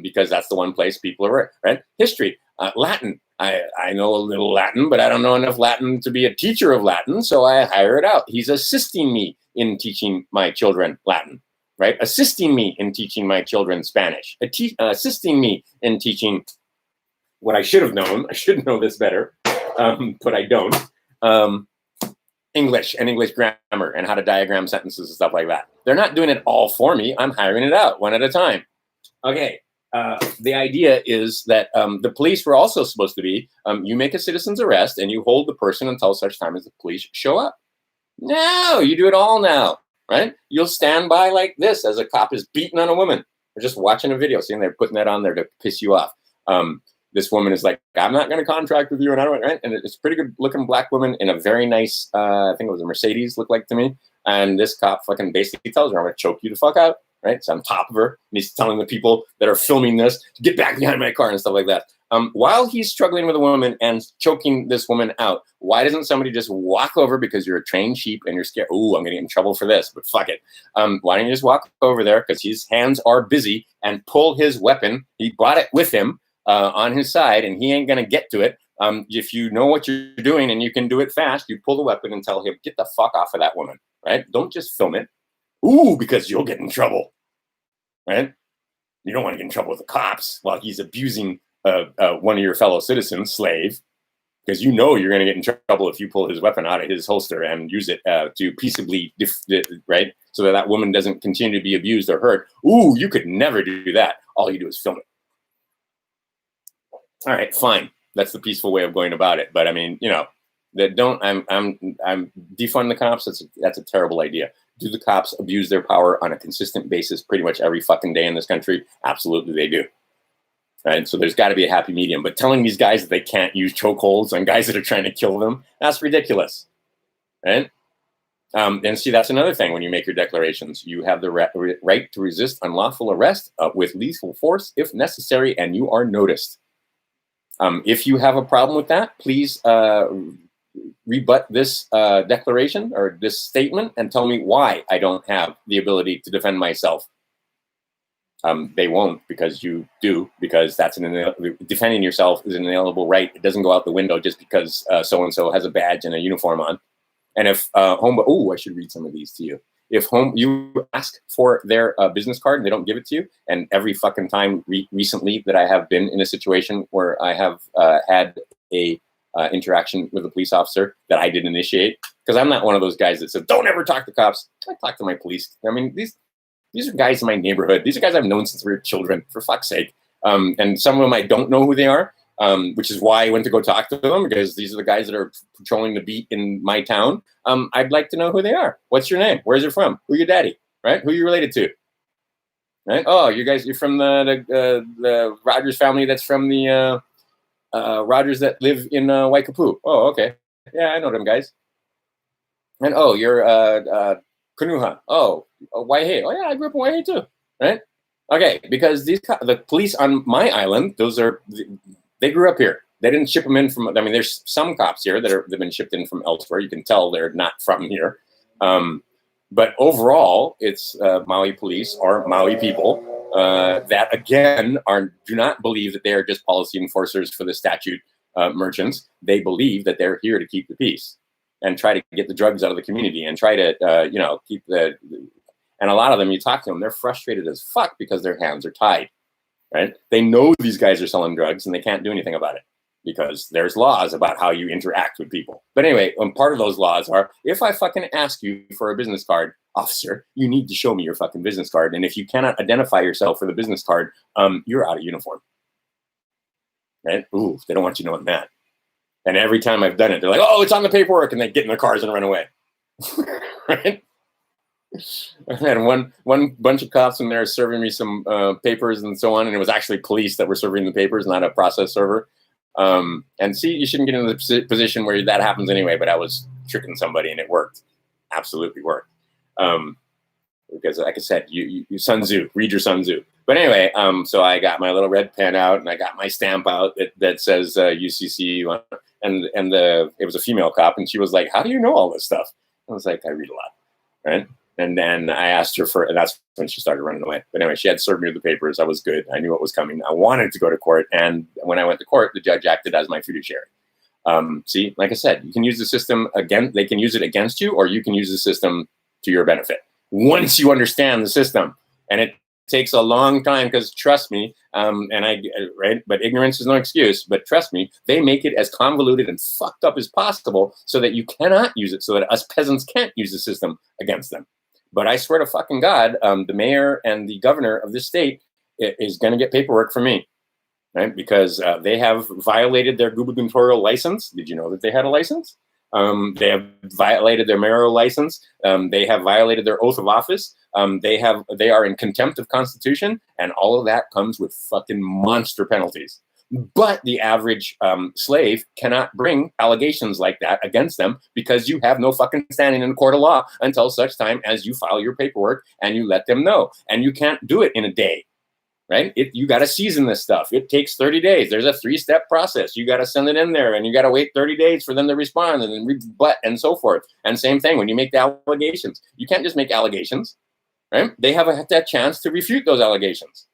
because that's the one place people are, right? History, Latin. I know a little Latin, but I don't know enough Latin to be a teacher of Latin, so I hire it out. He's assisting me in teaching my children Latin, right? Assisting me in teaching my children Spanish, assisting me in teaching what I should have known. I should know this better, but I don't. English and English grammar and how to diagram sentences and stuff like that. They're not doing it all for me. I'm hiring it out one at a time. Okay. The idea is that the police were also supposed to be, you make a citizen's arrest and you hold the person until such time as the police show up. No, you do it all now, right? You'll stand by like this as a cop is beating on a woman or just watching a video, seeing they're putting that on there to piss you off. this woman is like, I'm not going to contract with you, and I don't, right? And it's a pretty good looking black woman in a very nice, I think it was a Mercedes, looked like to me. And this cop fucking basically tells her, I'm going to choke you the fuck out, right? So I'm on top of her, and he's telling the people that are filming this to get back behind my car and stuff like that. While he's struggling with a woman and choking this woman out, why doesn't somebody just walk over, because you're a trained sheep and you're scared? Ooh, I'm going to get in trouble for this, but fuck it. Why don't you just walk over there, because his hands are busy, and pull his weapon. He brought it with him on his side, and he ain't going to get to it. If you know what you're doing and you can do it fast, you pull the weapon and tell him, get the fuck off of that woman, right? Don't just film it. Ooh, because you'll get in trouble, right? You don't want to get in trouble with the cops while he's abusing one of your fellow citizens, slave, because you know you're going to get in trouble if you pull his weapon out of his holster and use it to peaceably, right? So that woman doesn't continue to be abused or hurt. Ooh, you could never do that. All you do is film it. All right, fine. That's the peaceful way of going about it. But I mean, you know, that don't. I'm defund the cops. That's a terrible idea. Do the cops abuse their power on a consistent basis pretty much every fucking day in this country? Absolutely, they do. Right? So there's got to be a happy medium. But telling these guys that they can't use chokeholds on guys that are trying to kill them, that's ridiculous. Right? And see, that's another thing when you make your declarations. You have the right to resist unlawful arrest with lethal force if necessary, and you are noticed. If you have a problem with that, please rebut this declaration or this statement and tell me why I don't have the ability to defend myself. They won't, because you do, because that's defending yourself is an inalienable right. It doesn't go out the window just because so-and-so has a badge and a uniform on. And if I should read some of these to you. If you ask for their business card and they don't give it to you, and every fucking time recently that I have been in a situation where I have had a interaction with a police officer that I didn't initiate, because I'm not one of those guys that said, don't ever talk to cops. I talk to my police. I mean, these are guys in my neighborhood. These are guys I've known since we were children, for fuck's sake. And some of them I don't know who they are, which is why I went to go talk to them, because these are the guys that are patrolling the beat in my town. I'd like to know who they are. What's your name? Where's you from? Who your daddy? Right? Who you related to? Right? Oh, you're from the Rogers family. That's from the Rogers that live in Waikapu. Oh, okay. Yeah, I know them guys. And oh, you're Kanuha. Oh, Waihe. Oh yeah, I grew up in Waihe too. Right? Okay, because the police on my island, they grew up here. They didn't ship them in from. I mean, there's some cops here that they've been shipped in from elsewhere. You can tell they're not from here. But overall, it's Maui police or Maui people that again do not believe that they are just policy enforcers for the statute merchants. They believe that they're here to keep the peace and try to get the drugs out of the community and try to keep the. And a lot of them, you talk to them, they're frustrated as fuck because their hands are tied. Right? They know these guys are selling drugs and they can't do anything about it because there's laws about how you interact with people. But anyway, part of those laws are, if I fucking ask you for a business card, officer, you need to show me your fucking business card. And if you cannot identify yourself for the business card, you're out of uniform. Right? Ooh, they don't want you knowing that. And every time I've done it, they're like, oh, it's on the paperwork. And they get in their cars and run away. Right? I had one bunch of cops in there serving me some papers and so on, and it was actually police that were serving the papers, not a process server. And see, you shouldn't get in the position where that happens anyway, but I was tricking somebody and it worked. Absolutely worked. Because like I said, you Sun Tzu, read your Sun Tzu. But anyway, so I got my little red pen out and I got my stamp out that says UCC, and it was a female cop, and she was like, how do you know all this stuff? I was like, I read a lot, right? And then I asked her and that's when she started running away. But anyway, she had served me with the papers. I was good. I knew what was coming. I wanted to go to court. And when I went to court, the judge acted as my fiduciary. See, like I said, you can use the system again. They can use it against you, or you can use the system to your benefit. Once you understand the system, and it takes a long time, because trust me, right? But ignorance is no excuse. But trust me, they make it as convoluted and fucked up as possible so that you cannot use it, so that us peasants can't use the system against them. But I swear to fucking God, the mayor and the governor of this state is going to get paperwork from me, right? Because they have violated their gubernatorial license. Did you know that they had a license? They have violated their mayoral license. They have violated their oath of office. They are in contempt of Constitution, and all of that comes with fucking monster penalties. But the average slave cannot bring allegations like that against them because you have no fucking standing in a court of law until such time as you file your paperwork and you let them know. And you can't do it in a day, right? You got to season this stuff. It takes 30 days. There's a 3-step process. You got to send it in there and you got to wait 30 days for them to respond and then rebut and so forth. And same thing when you make the allegations. You can't just make allegations, right? They have a chance to refute those allegations.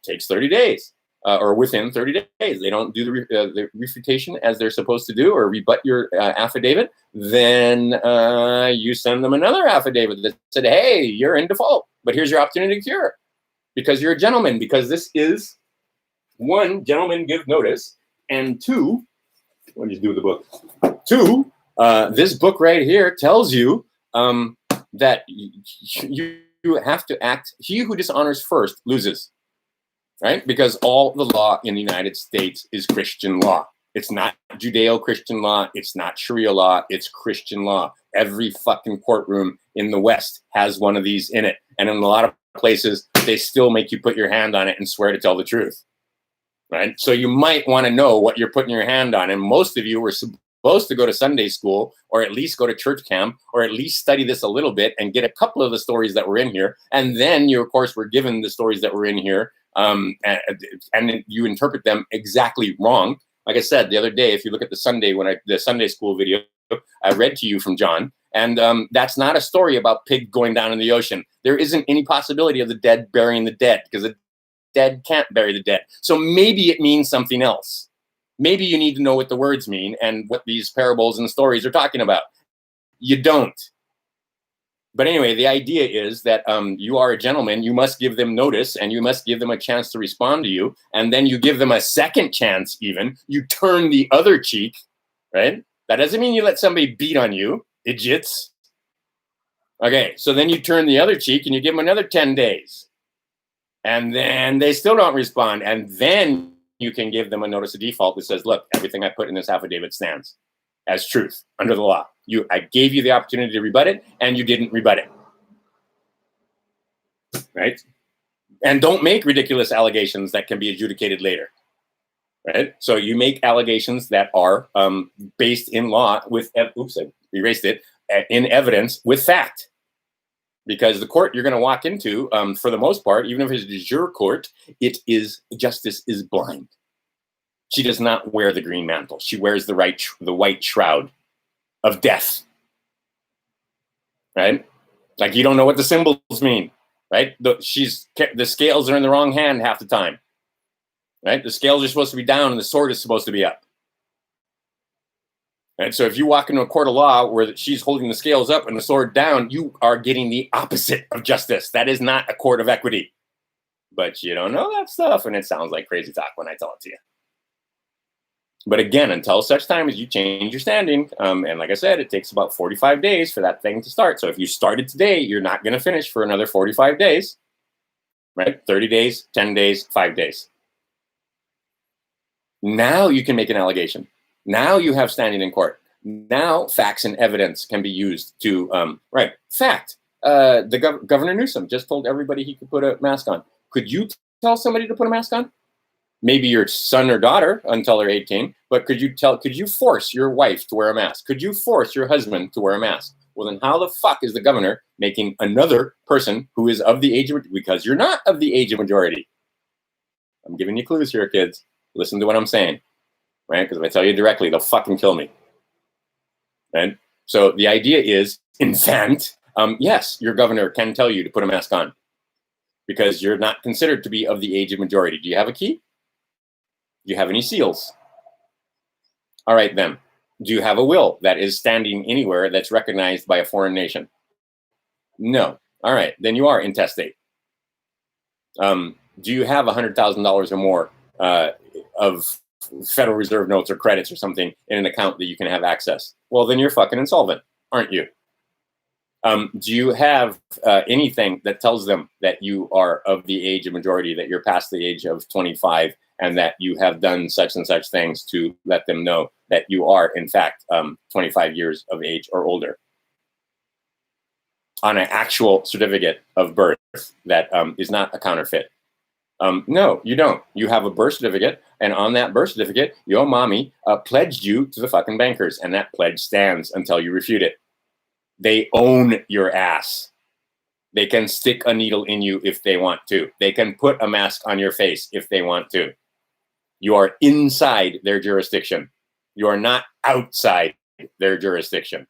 Takes 30 days. Or within 30 days, they don't do the refutation as they're supposed to do or rebut your affidavit, then you send them another affidavit that said, hey, you're in default, but here's your opportunity to cure because you're a gentleman, because this is, 1, gentlemen give notice, and 2, what do you do with the book? 2, this book right here tells you that you have to act, he who dishonors first loses. Right? Because all the law in the United States is Christian law. It's not Judeo-Christian law. It's not Sharia law. It's Christian law. Every fucking courtroom in the West has one of these in it. And in a lot of places, they still make you put your hand on it and swear to tell the truth. Right? So you might want to know what you're putting your hand on. And most of you were supposed to go to Sunday school or at least go to church camp or at least study this a little bit and get a couple of the stories that were in here. And then you, of course, were given the stories that were in here. And you interpret them exactly wrong. Like I said the other day, if you look at the Sunday school video I read to you from John, and that's not a story about pig going down in the ocean. There isn't any possibility of the dead burying the dead because the dead can't bury the dead. So maybe it means something else. Maybe you need to know what the words mean and what these parables and stories are talking about. You don't. But anyway, the idea is that you are a gentleman. You must give them notice and you must give them a chance to respond to you. And then you give them a second chance even. You turn the other cheek, right? That doesn't mean you let somebody beat on you, idiots. Okay, so then you turn the other cheek and you give them another 10 days. And then they still don't respond. And then you can give them a notice of default that says, look, everything I put in this affidavit stands as truth under the law. I gave you the opportunity to rebut it, and you didn't rebut it. Right? And don't make ridiculous allegations that can be adjudicated later. Right? So you make allegations that are based in law with, oops, I erased it, in evidence with fact. Because the court you're going to walk into, for the most part, even if it's a de jure court, justice is blind. She does not wear the green mantle. She wears the white shroud of death, right? Like you don't know what the symbols mean, right? The scales are in the wrong hand half the time, right? The scales are supposed to be down and the sword is supposed to be up. And so if you walk into a court of law where she's holding the scales up and the sword down, you are getting the opposite of justice. That is not a court of equity. But you don't know that stuff, and it sounds like crazy talk when I tell it to you. But again, until such time as you change your standing, and like I said, it takes about 45 days for that thing to start. So if you started today, you're not going to finish for another 45 days, right? 30 days, 10 days, 5 days. Now you can make an allegation. Now you have standing in court. Now facts and evidence can be used to, right, fact. Governor Newsom just told everybody he could put a mask on. Could you tell somebody to put a mask on? Maybe your son or daughter until they're 18, but could you force your wife to wear a mask? Could you force your husband to wear a mask? Well, then how the fuck is the governor making another person who is of the age of, because you're not of the age of majority. I'm giving you clues here, kids. Listen to what I'm saying, right? Because if I tell you directly, they'll fucking kill me, right? So the idea is, in fact, yes, your governor can tell you to put a mask on because you're not considered to be of the age of majority. Do you have a key? Do you have any seals? All right, then. Do you have a will that is standing anywhere that's recognized by a foreign nation? No. All right, then you are intestate. Do you have $100,000 or more of Federal Reserve notes or credits or something in an account that you can have access? Well, then you're fucking insolvent, aren't you? Do you have anything that tells them that you are of the age of majority, that you're past the age of 25, and that you have done such and such things to let them know that you are, in fact, 25 years of age or older? On an actual certificate of birth that is not a counterfeit. No, you don't. You have a birth certificate, and on that birth certificate, your mommy pledged you to the fucking bankers, and that pledge stands until you refute it. They own your ass. They can stick a needle in you if they want to. They can put a mask on your face if they want to. You are inside their jurisdiction. You are not outside their jurisdiction.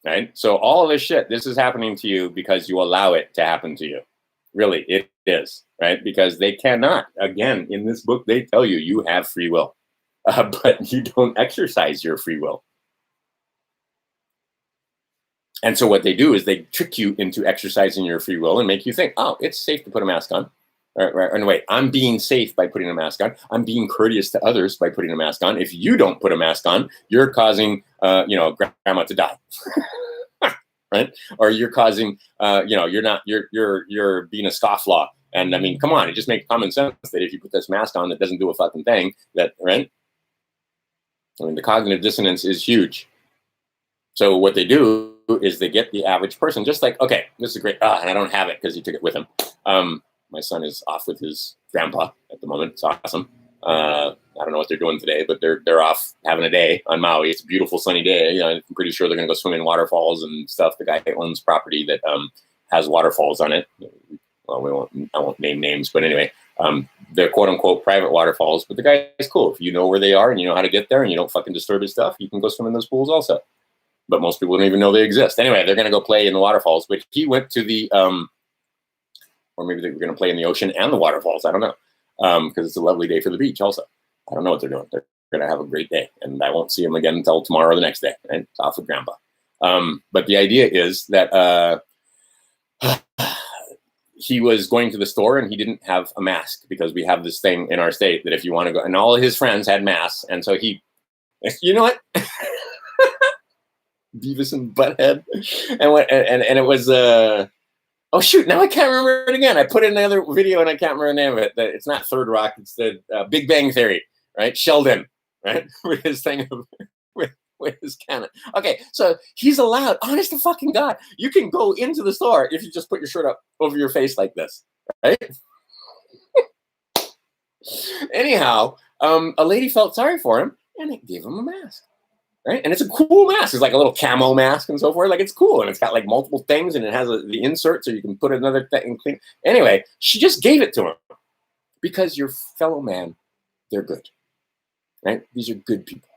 Right? So all of this shit, this is happening to you because you allow it to happen to you. Really, it is, right? Because they cannot. Again, in this book, they tell you you have free will, but you don't exercise your free will. And so what they do is they trick you into exercising your free will and make you think, oh, it's safe to put a mask on. Or wait, I'm being safe by putting a mask on. I'm being courteous to others by putting a mask on. If you don't put a mask on, you're causing, grandma to die. Right? Or you're causing, you're being a scofflaw. And I mean, come on, it just makes common sense that if you put this mask on that doesn't do a fucking thing, right? I mean, the cognitive dissonance is huge. So what they do is they get the average person, just like, okay, this is great. And I don't have it because he took it with him. My son is off with his grandpa at the moment. It's awesome. I don't know what they're doing today, but they're off having a day on Maui. It's a beautiful sunny day. I'm pretty sure they're going to go swim in waterfalls and stuff. The guy owns property that has waterfalls on it. Well, I won't name names, but anyway, they're quote unquote private waterfalls. But the guy is cool. If you know where they are and you know how to get there and you don't fucking disturb his stuff, you can go swim in those pools also. But most people don't even know they exist. Anyway, they're going to go play in the waterfalls. But he went to the, or maybe they're going to play in the ocean and the waterfalls. I don't know. Because it's a lovely day for the beach also. I don't know what they're doing. They're going to have a great day. And I won't see them again until tomorrow or the next day. Right? It's off with grandpa. But the idea is that he was going to the store and he didn't have a mask because we have this thing in our state that if you want to go, and all of his friends had masks. And so he, you know what? Beavis and Butthead. And it was, oh shoot, now I can't remember it again. I put in another video and I can't remember the name of it. It's not Third Rock, it's the Big Bang Theory, right? Sheldon, right? With his thing, with his cannon. Okay, so he's allowed, honest to fucking God, you can go into the store if you just put your shirt up over your face like this, right? Anyhow, a lady felt sorry for him and it gave him a mask. Right? And it's a cool mask. It's like a little camo mask and so forth. Like, it's cool. And it's got like multiple things and it has the insert so you can put another thing and clean. Anyway, she just gave it to him because your fellow man, they're good. Right? These are good people.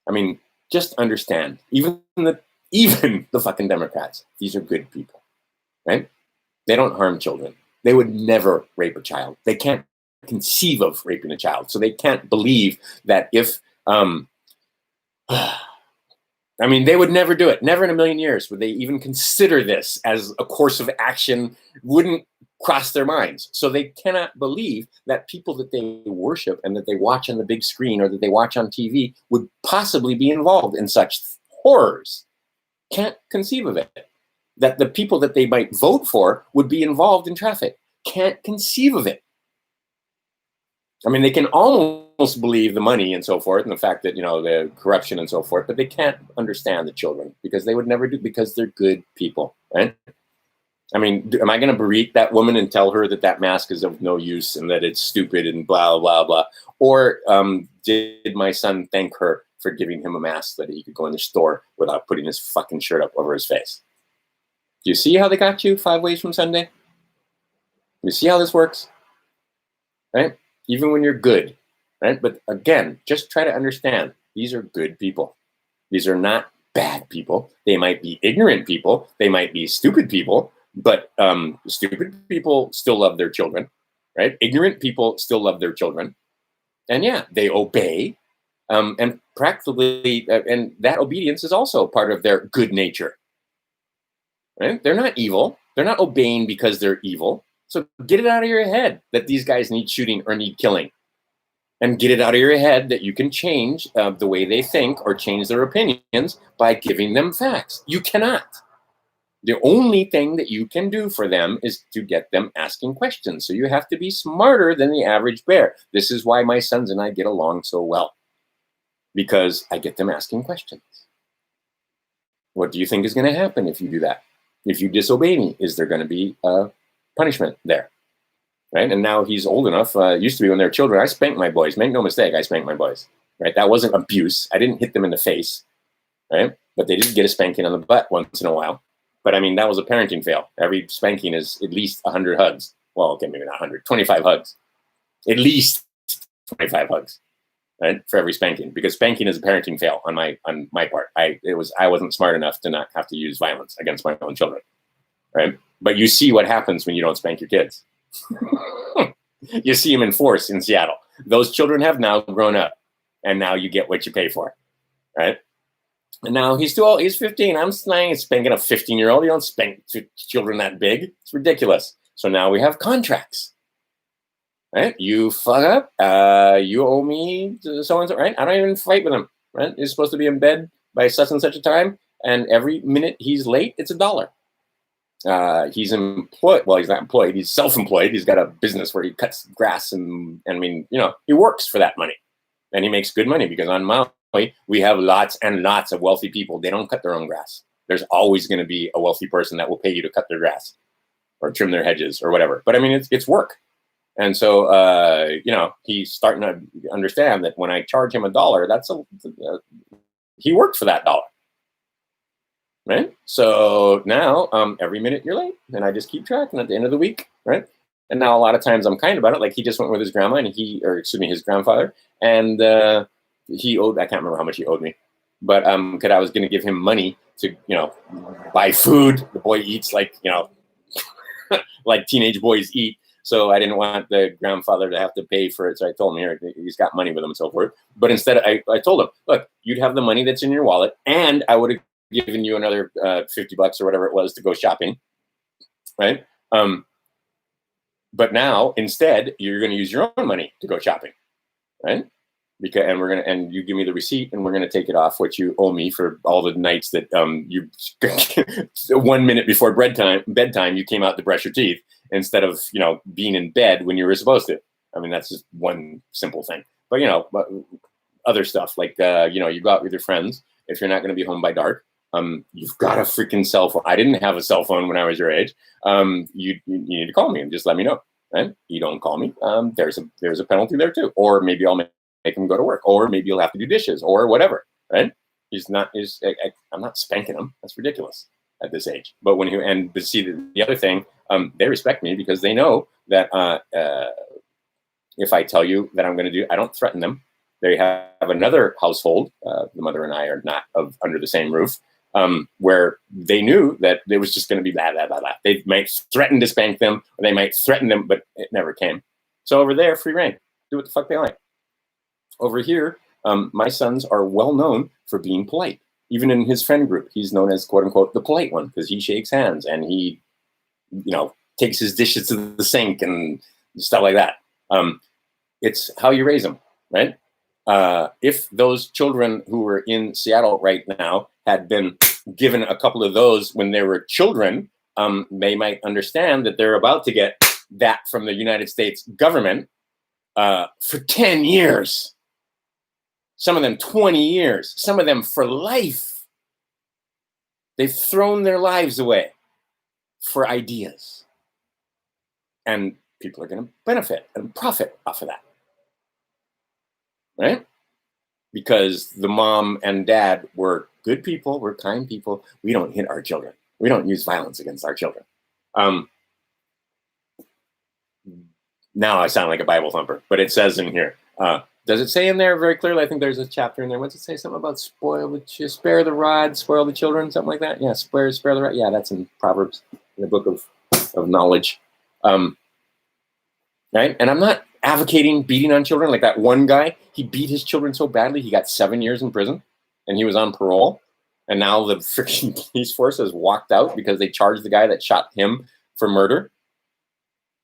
I mean, just understand, even the fucking Democrats, these are good people. Right? They don't harm children. They would never rape a child. They can't conceive of raping a child. So they can't believe that if I mean, they would never do it. Never in a million years would they even consider this as a course of action, wouldn't cross their minds. So they cannot believe that people that they worship and that they watch on the big screen or that they watch on TV would possibly be involved in such horrors. Can't conceive of it. That the people that they might vote for would be involved in traffic. Can't conceive of it. I mean, they can almost believe the money and so forth and the fact that, the corruption and so forth, but they can't understand the children because they would never do, because they're good people, right? I mean, am I going to berate that woman and tell her that that mask is of no use and that it's stupid and blah, blah, blah? Or did my son thank her for giving him a mask that he could go in the store without putting his fucking shirt up over his face? Do you see how they got you 5 ways from Sunday? You see how this works? Right? Even when you're good, right? But again, just try to understand, these are good people. These are not bad people. They might be ignorant people. They might be stupid people, but stupid people still love their children, right? Ignorant people still love their children. And yeah, they obey. And practically, and that obedience is also part of their good nature, right? They're not evil. They're not obeying because they're evil. So get it out of your head that these guys need shooting or need killing. And get it out of your head that you can change the way they think or change their opinions by giving them facts. You cannot. The only thing that you can do for them is to get them asking questions. So you have to be smarter than the average bear. This is why my sons and I get along so well. Because I get them asking questions. What do you think is going to happen if you do that? If you disobey me, is there going to be a punishment there? right? And now he's old enough. Used to be when they were children, I spanked my boys. Make no mistake, I spanked my boys, right? That wasn't abuse. I didn't hit them in the face, right? But they did get a spanking on the butt once in a while. But I mean, that was a parenting fail. Every spanking is at least 100 hugs. Well, okay, maybe not 100, 25 hugs. At least 25 hugs, right? For every spanking, because spanking is a parenting fail on my part. I wasn't smart enough to not have to use violence against my own children, right? But you see what happens when you don't spank your kids. You see them in force in Seattle. Those children have now grown up, and now you get what you pay for, right? And now he's too old. He's 15. I'm spanking a 15-year-old. You don't spank children that big. It's ridiculous. So now we have contracts, right? You fuck up. You owe me so and so, right? I don't even fight with him, right? He's supposed to be in bed by such and such a time, and every minute he's late, it's $1. He's employed. Well, he's not employed. He's self-employed. He's got a business where he cuts grass, and I mean, he works for that money, and he makes good money because on Maui we have lots and lots of wealthy people. They don't cut their own grass. There's always going to be a wealthy person that will pay you to cut their grass or trim their hedges or whatever. But I mean, it's work, and so he's starting to understand that when I charge him $1, he worked for that dollar. Right. So now every minute you're late, and I just keep track. And at the end of the week, right. And now a lot of times I'm kind about it. Like he just went with his grandma, and his grandfather, and he owed. I can't remember how much he owed me, but because I was going to give him money to buy food. The boy eats like like teenage boys eat. So I didn't want the grandfather to have to pay for it. So I told him, here, he's got money with him and so forth. But instead, I told him, look, you'd have the money that's in your wallet, and I would have given you another $50 or whatever it was to go shopping, right? But now instead you're going to use your own money to go shopping, right? And you give me the receipt, and we're going to take it off what you owe me for all the nights that you 1 minute before bedtime you came out to brush your teeth instead of being in bed when you were supposed to. I mean, that's just one simple thing. But other stuff like you go out with your friends. If you're not going to be home by dark, you've got a freaking cell phone. I didn't have a cell phone when I was your age. You need to call me and just let me know. Right? You don't call me. There's a penalty there too. Or maybe I'll make him go to work. Or maybe you'll have to do dishes or whatever. Right? I'm not spanking him. That's ridiculous at this age. But see the other thing, they respect me because they know that if I tell you that I'm going to do, I don't threaten them. They have another household. The mother and I are not under the same roof. Where they knew that there was just going to be blah, blah, blah, blah. They might threaten to spank them, or they might threaten them, but it never came. So over there, free reign. Do what the fuck they like. Over here, my sons are well known for being polite. Even in his friend group, he's known as, quote unquote, the polite one, because he shakes hands and he, takes his dishes to the sink and stuff like that. It's how you raise them, right? If those children who were in Seattle right now had been given a couple of those when they were children, they might understand that they're about to get that from the United States government for 10 years. Some of them 20 years. Some of them for life. They've thrown their lives away for ideas. And people are going to benefit and profit off of that. Right? Because the mom and dad were good people, we're kind people. We don't hit our children. We don't use violence against our children. Now I sound like a Bible thumper, but it says in here. Does it say in there very clearly? I think there's a chapter in there. What's it say? Something about spare the rod, spoil the children, something like that. Yeah, spare the rod. Yeah, that's in Proverbs, in the book of knowledge. Right? And I'm not advocating beating on children. Like that one guy, he beat his children so badly, he got 7 years in prison, and he was on parole. And now the freaking police force has walked out because they charged the guy that shot him for murder.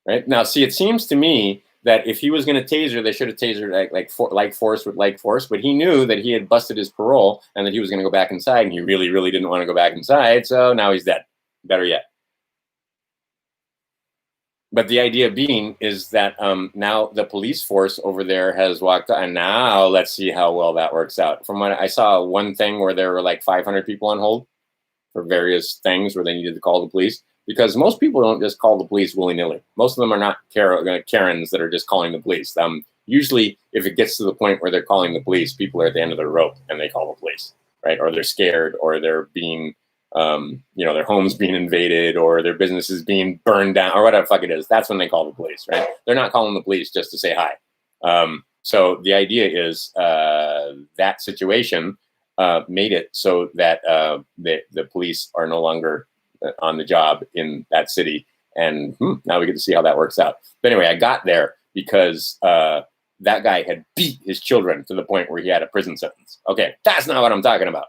Right? Now, see, it seems to me that if he was going to taser, they should have tasered like force with like force. But he knew that he had busted his parole and that he was going to go back inside, and he really, really didn't want to go back inside. So now he's dead. Better yet. But the idea being is that now the police force over there has walked out, and now let's see how well that works out. From what I saw, one thing where there were like 500 people on hold for various things where they needed to call the police. because most people don't just call the police willy-nilly. Most of them are not Karens that are just calling the police. Usually, if it gets to the point where they're calling the police, people are at the end of their rope and they call the police, right? Or they're scared, or they're being, their home's being invaded, or their business is being burned down, or whatever the fuck it is. That's when they call the police, right? They're not calling the police just to say hi. So the idea is that situation made it so that the police are no longer on the job in that city. And now we get to see how that works out. But anyway, I got there because that guy had beat his children to the point where he had a prison sentence. Okay, that's not what I'm talking about.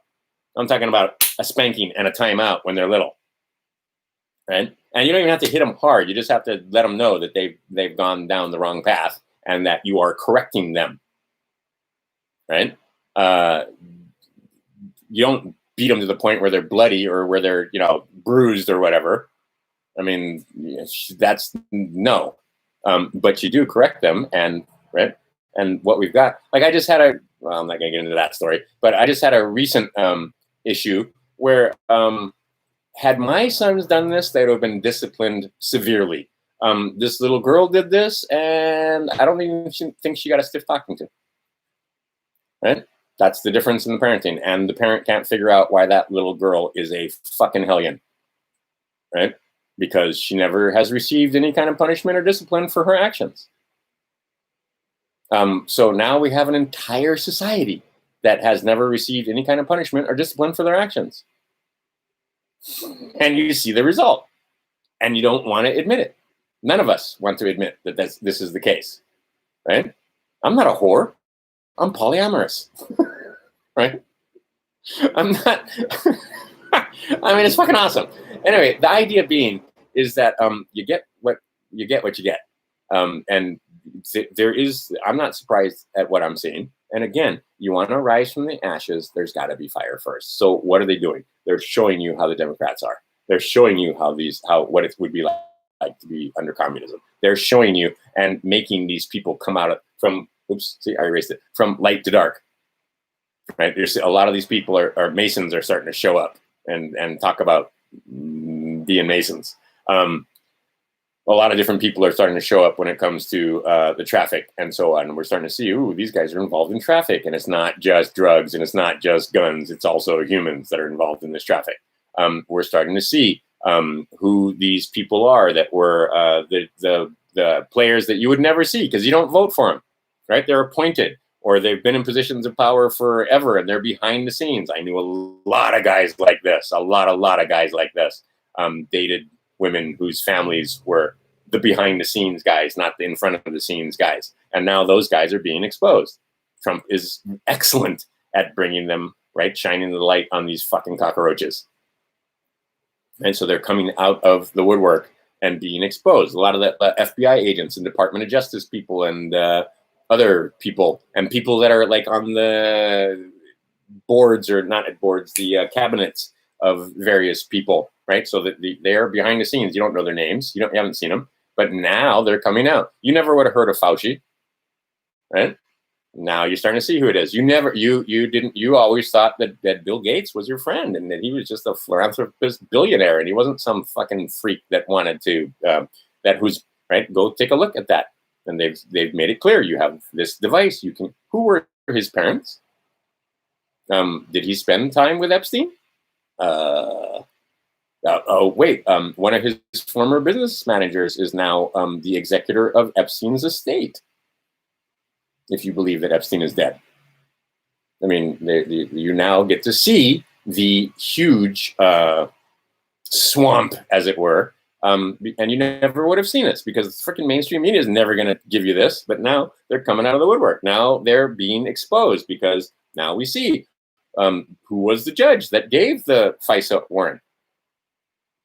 I'm talking about a spanking and a timeout when they're little, right? And you don't even have to hit them hard. You just have to let them know that they've gone down the wrong path and that you are correcting them, right? You don't beat them to the point where they're bloody or where they're, bruised or whatever. I mean, that's no. But you do correct them, and right. And what we've got, like I just had I'm not going to get into that story, but I just had a recent issue where had my sons done this, they'd have been disciplined severely. This little girl did this, and I don't even think she got a stiff talking to. Right? That's the difference in the parenting, and the parent can't figure out why that little girl is a fucking hellion, right? Because she never has received any kind of punishment or discipline for her actions. So now we have an entire society that has never received any kind of punishment or discipline for their actions. And you see the result, and you don't want to admit it. None of us want to admit that this is the case, right? I'm not a whore. I'm polyamorous, right? I'm not. I mean, it's fucking awesome. Anyway, the idea being is that you get what you get, and there is. I'm not surprised at what I'm seeing. And again, you want to rise from the ashes. There's got to be fire first. So what are they doing? They're showing you how the Democrats are. They're showing you what it would be like to be under communism. They're showing you and making these people come out from. Oops, see, I erased it. From light to dark, right? There's a lot of these people are Masons are starting to show up and talk about being Masons. A lot of different people are starting to show up when it comes to the traffic and so on. And we're starting to see, these guys are involved in traffic, and it's not just drugs and it's not just guns. It's also humans that are involved in this traffic. We're starting to see who these people are that were the players that you would never see because you don't vote for them. Right? They're appointed, or they've been in positions of power forever, and they're behind the scenes. I knew a lot of guys like this, a lot of guys like this, dated women whose families were the behind the scenes guys, not the in front of the scenes guys. And now those guys are being exposed. Trump is excellent at bringing them, right, shining the light on these fucking cockroaches. And so they're coming out of the woodwork and being exposed. A lot of the FBI agents and Department of Justice people and other people and people that are like on the boards or not at boards, the cabinets of various people, right? So that they are behind the scenes. You don't know their names. You haven't seen them, but now they're coming out. You never would have heard of Fauci, right? Now you're starting to see who it is. You always thought that Bill Gates was your friend and that he was just a philanthropist billionaire and he wasn't some fucking freak that wanted to, right? Go take a look at that. And they've made it clear you have this device. Who were his parents? Did he spend time with Epstein? One of his former business managers is now the executor of Epstein's estate. If you believe that Epstein is dead, I mean, you now get to see the huge swamp, as it were. And you never would have seen this because freaking mainstream media is never going to give you this. But now they're coming out of the woodwork. Now they're being exposed because now we see who was the judge that gave the FISA warrant.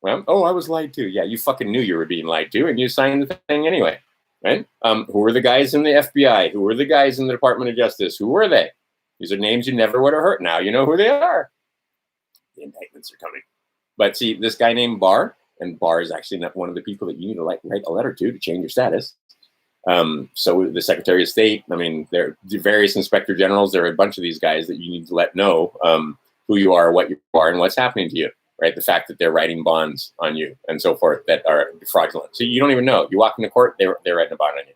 Well, I was lied to. Yeah, you fucking knew you were being lied to, and you signed the thing anyway, right? Who were the guys in the FBI? Who were the guys in the Department of Justice? Who were they? These are names you never would have heard. Now you know who they are. The indictments are coming. But see, this guy named Barr. And Barr is actually not one of the people that you need to write a letter to change your status. So the Secretary of State, I mean, there are various inspector generals. There are a bunch of these guys that you need to let know who you are, what you are, and what's happening to you, right? The fact that they're writing bonds on you and so forth that are fraudulent. So you don't even know. You walk into court, they're writing a bond on you.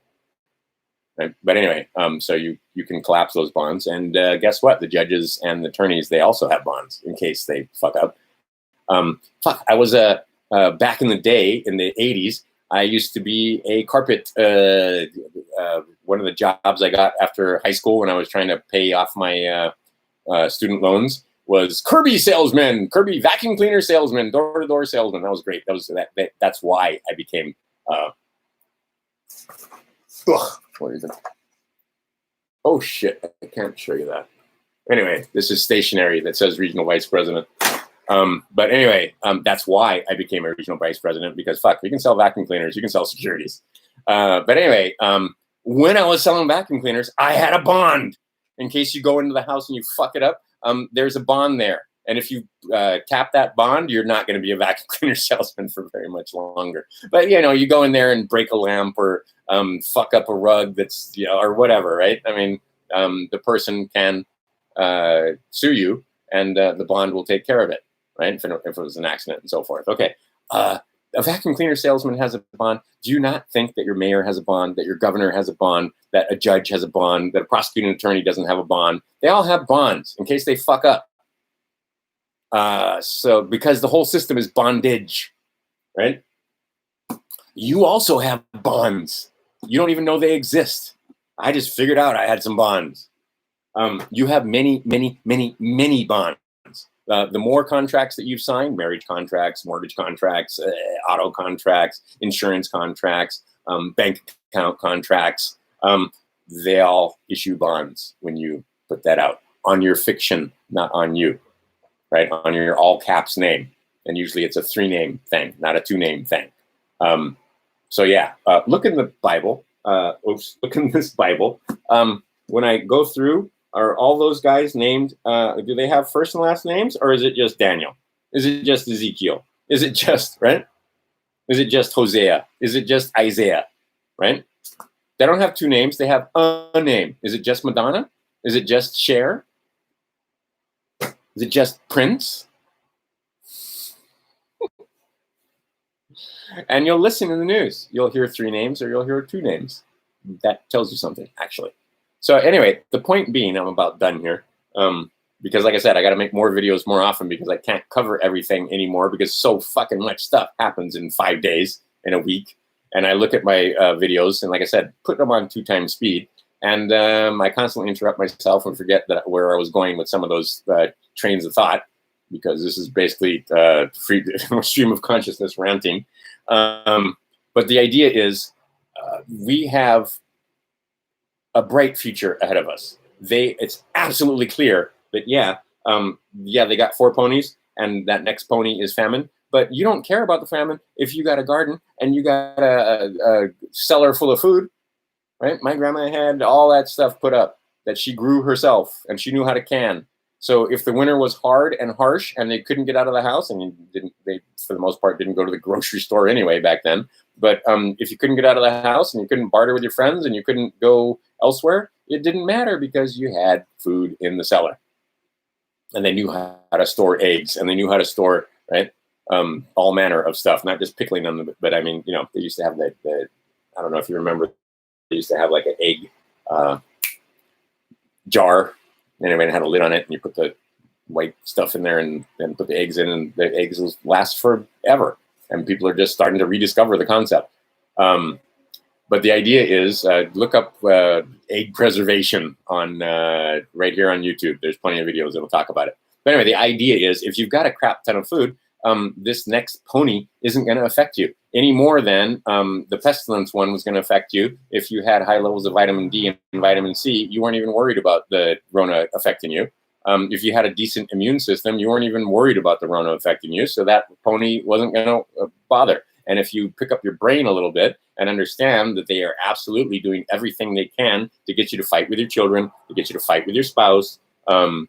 Right? But anyway, so you can collapse those bonds, and guess what? The judges and the attorneys, they also have bonds in case they fuck up. I was back in the day in the 80s. I used to be a carpet. One of the jobs I got after high school when I was trying to pay off my student loans was Kirby salesman, Kirby vacuum cleaner salesman, door-to-door salesman. That was great. That's why I became. What is it? Oh shit! I can't show you that. Anyway, this is stationery that says regional vice president. But anyway, that's why I became a regional vice president, because fuck, you can sell vacuum cleaners, you can sell securities. But anyway, when I was selling vacuum cleaners, I had a bond. In case you go into the house and you fuck it up, there's a bond there. And if you tap that bond, you're not going to be a vacuum cleaner salesman for very much longer. But, you know, you go in there and break a lamp or fuck up a rug that's, you know, or whatever, right? I mean, the person can sue you, and the bond will take care of it, right? If it was an accident and so forth. Okay. A vacuum cleaner salesman has a bond. Do you not think that your mayor has a bond, that your governor has a bond, that a judge has a bond, that a prosecuting attorney doesn't have a bond? They all have bonds in case they fuck up. So because the whole system is bondage, right? You also have bonds. You don't even know they exist. I just figured out I had some bonds. You have many, many, many, many bonds. The more contracts that you've signed, marriage contracts, mortgage contracts, auto contracts, insurance contracts, bank account contracts, they all issue bonds when you put that out on your fiction, not on you, right? On your all caps name. And usually it's a 3-name thing, not a 2-name thing. So yeah, look in the Bible. Look in this Bible. When I go through, are all those guys named, do they have first and last names, or is it just Daniel? Is it just Ezekiel? Is it just, right? Is it just Hosea? Is it just Isaiah, right? They don't have 2 names. They have a name. Is it just Madonna? Is it just Cher? Is it just Prince? And you'll listen in the news. You'll hear 3 names or you'll hear 2 names. That tells you something, actually. So anyway, the point being, I'm about done here. Because like I said, I got to make more videos more often because I can't cover everything anymore because so fucking much stuff happens in 5 days, in a week. And I look at my videos and like I said, put them on 2 times speed. And I constantly interrupt myself and forget where I was going with some of those trains of thought, because this is basically free stream of consciousness ranting. But the idea is we have a bright future ahead of us. It's absolutely clear that, yeah, they got 4 ponies and that next pony is famine, but you don't care about the famine if you got a garden and you got a cellar full of food, right? My grandma had all that stuff put up that she grew herself and she knew how to can. So if the winter was hard and harsh and they couldn't get out of the house, and they for the most part didn't go to the grocery store anyway back then, but if you couldn't get out of the house and you couldn't barter with your friends and you couldn't go elsewhere, it didn't matter because you had food in the cellar. And they knew how to store eggs, and they knew how to store, right, all manner of stuff, not just pickling them, but I mean, you know, they used to have the I don't know if you remember, they used to have like an egg jar. Anyway, it had a lid on it, and you put the white stuff in there and put the eggs in, and the eggs will last forever. And people are just starting to rediscover the concept. But the idea is look up egg preservation on right here on YouTube. There's plenty of videos that'll talk about it. But anyway, the idea is if you've got a crap ton of food, this next pony isn't going to affect you any more than the pestilence one was going to affect you. If you had high levels of vitamin D and vitamin C, you weren't even worried about the Rona affecting you. If you had a decent immune system, you weren't even worried about the Rona affecting you. So that pony wasn't going to bother. And if you pick up your brain a little bit and understand that they are absolutely doing everything they can to get you to fight with your children, to get you to fight with your spouse, to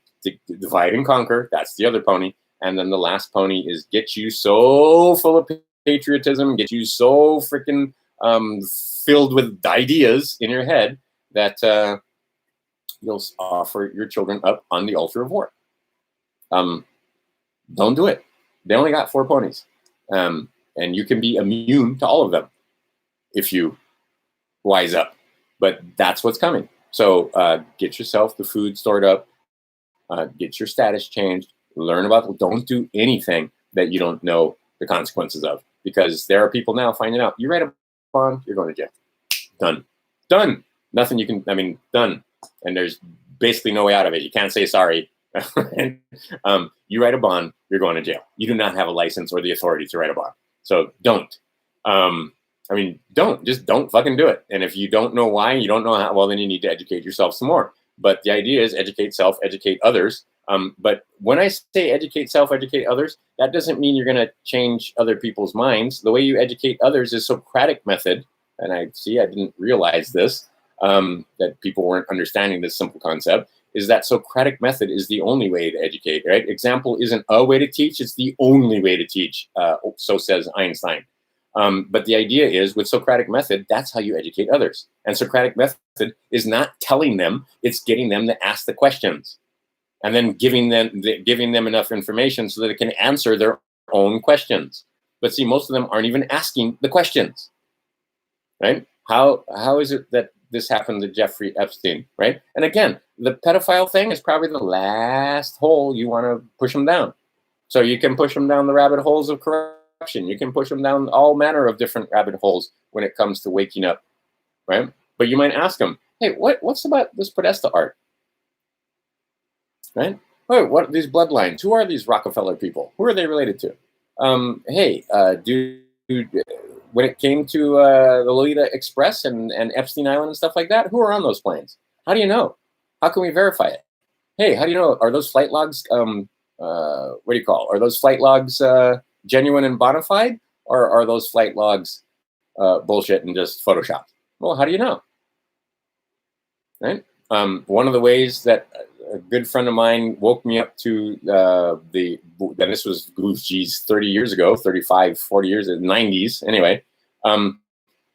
divide and conquer, that's the other pony. And then the last pony is get you so full of patriotism, get you so freaking filled with ideas in your head that you'll offer your children up on the altar of war. Don't do it. They only got 4 ponies. And you can be immune to all of them if you wise up. But that's what's coming. So get yourself the food stored up, get your status changed, learn about, don't do anything that you don't know the consequences of. Because there are people now finding out, you write a bond, you're going to jail. Done. Done. Nothing you can, done. And there's basically no way out of it. You can't say sorry. You write a bond, you're going to jail. You do not have a license or the authority to write a bond. So don't. Don't fucking do it. And if you don't know why, you don't know how, well, then you need to educate yourself some more. But the idea is educate self, educate others. But when I say educate self, educate others, that doesn't mean you're going to change other people's minds. The way you educate others is Socratic method. And I didn't realize this, that people weren't understanding this simple concept, is that Socratic method is the only way to educate, right? Example isn't a way to teach, it's the only way to teach, so says Einstein. But the idea is, with Socratic method, that's how you educate others. And Socratic method is not telling them, it's getting them to ask the questions. And then giving them enough information so that it can answer their own questions. But see, most of them aren't even asking the questions, right? How is it that this happened to Jeffrey Epstein, right? And again, the pedophile thing is probably the last hole you want to push them down. So you can push them down the rabbit holes of corruption. You can push them down all manner of different rabbit holes when it comes to waking up, right? But you might ask them, hey, what's about this Podesta art? Right? Oh, what these bloodlines? Who are these Rockefeller people? Who are they related to? When it came to the Lolita Express and Epstein Island and stuff like that, who are on those planes? How do you know? How can we verify it? Hey, how do you know? Are those flight logs? What do you call? Are those flight logs genuine and bona fide, or are those flight logs bullshit and just photoshopped? Well, how do you know? Right? One of the ways that a good friend of mine woke me up to then this was, 30 years ago, 35, 40 years, 90s, anyway,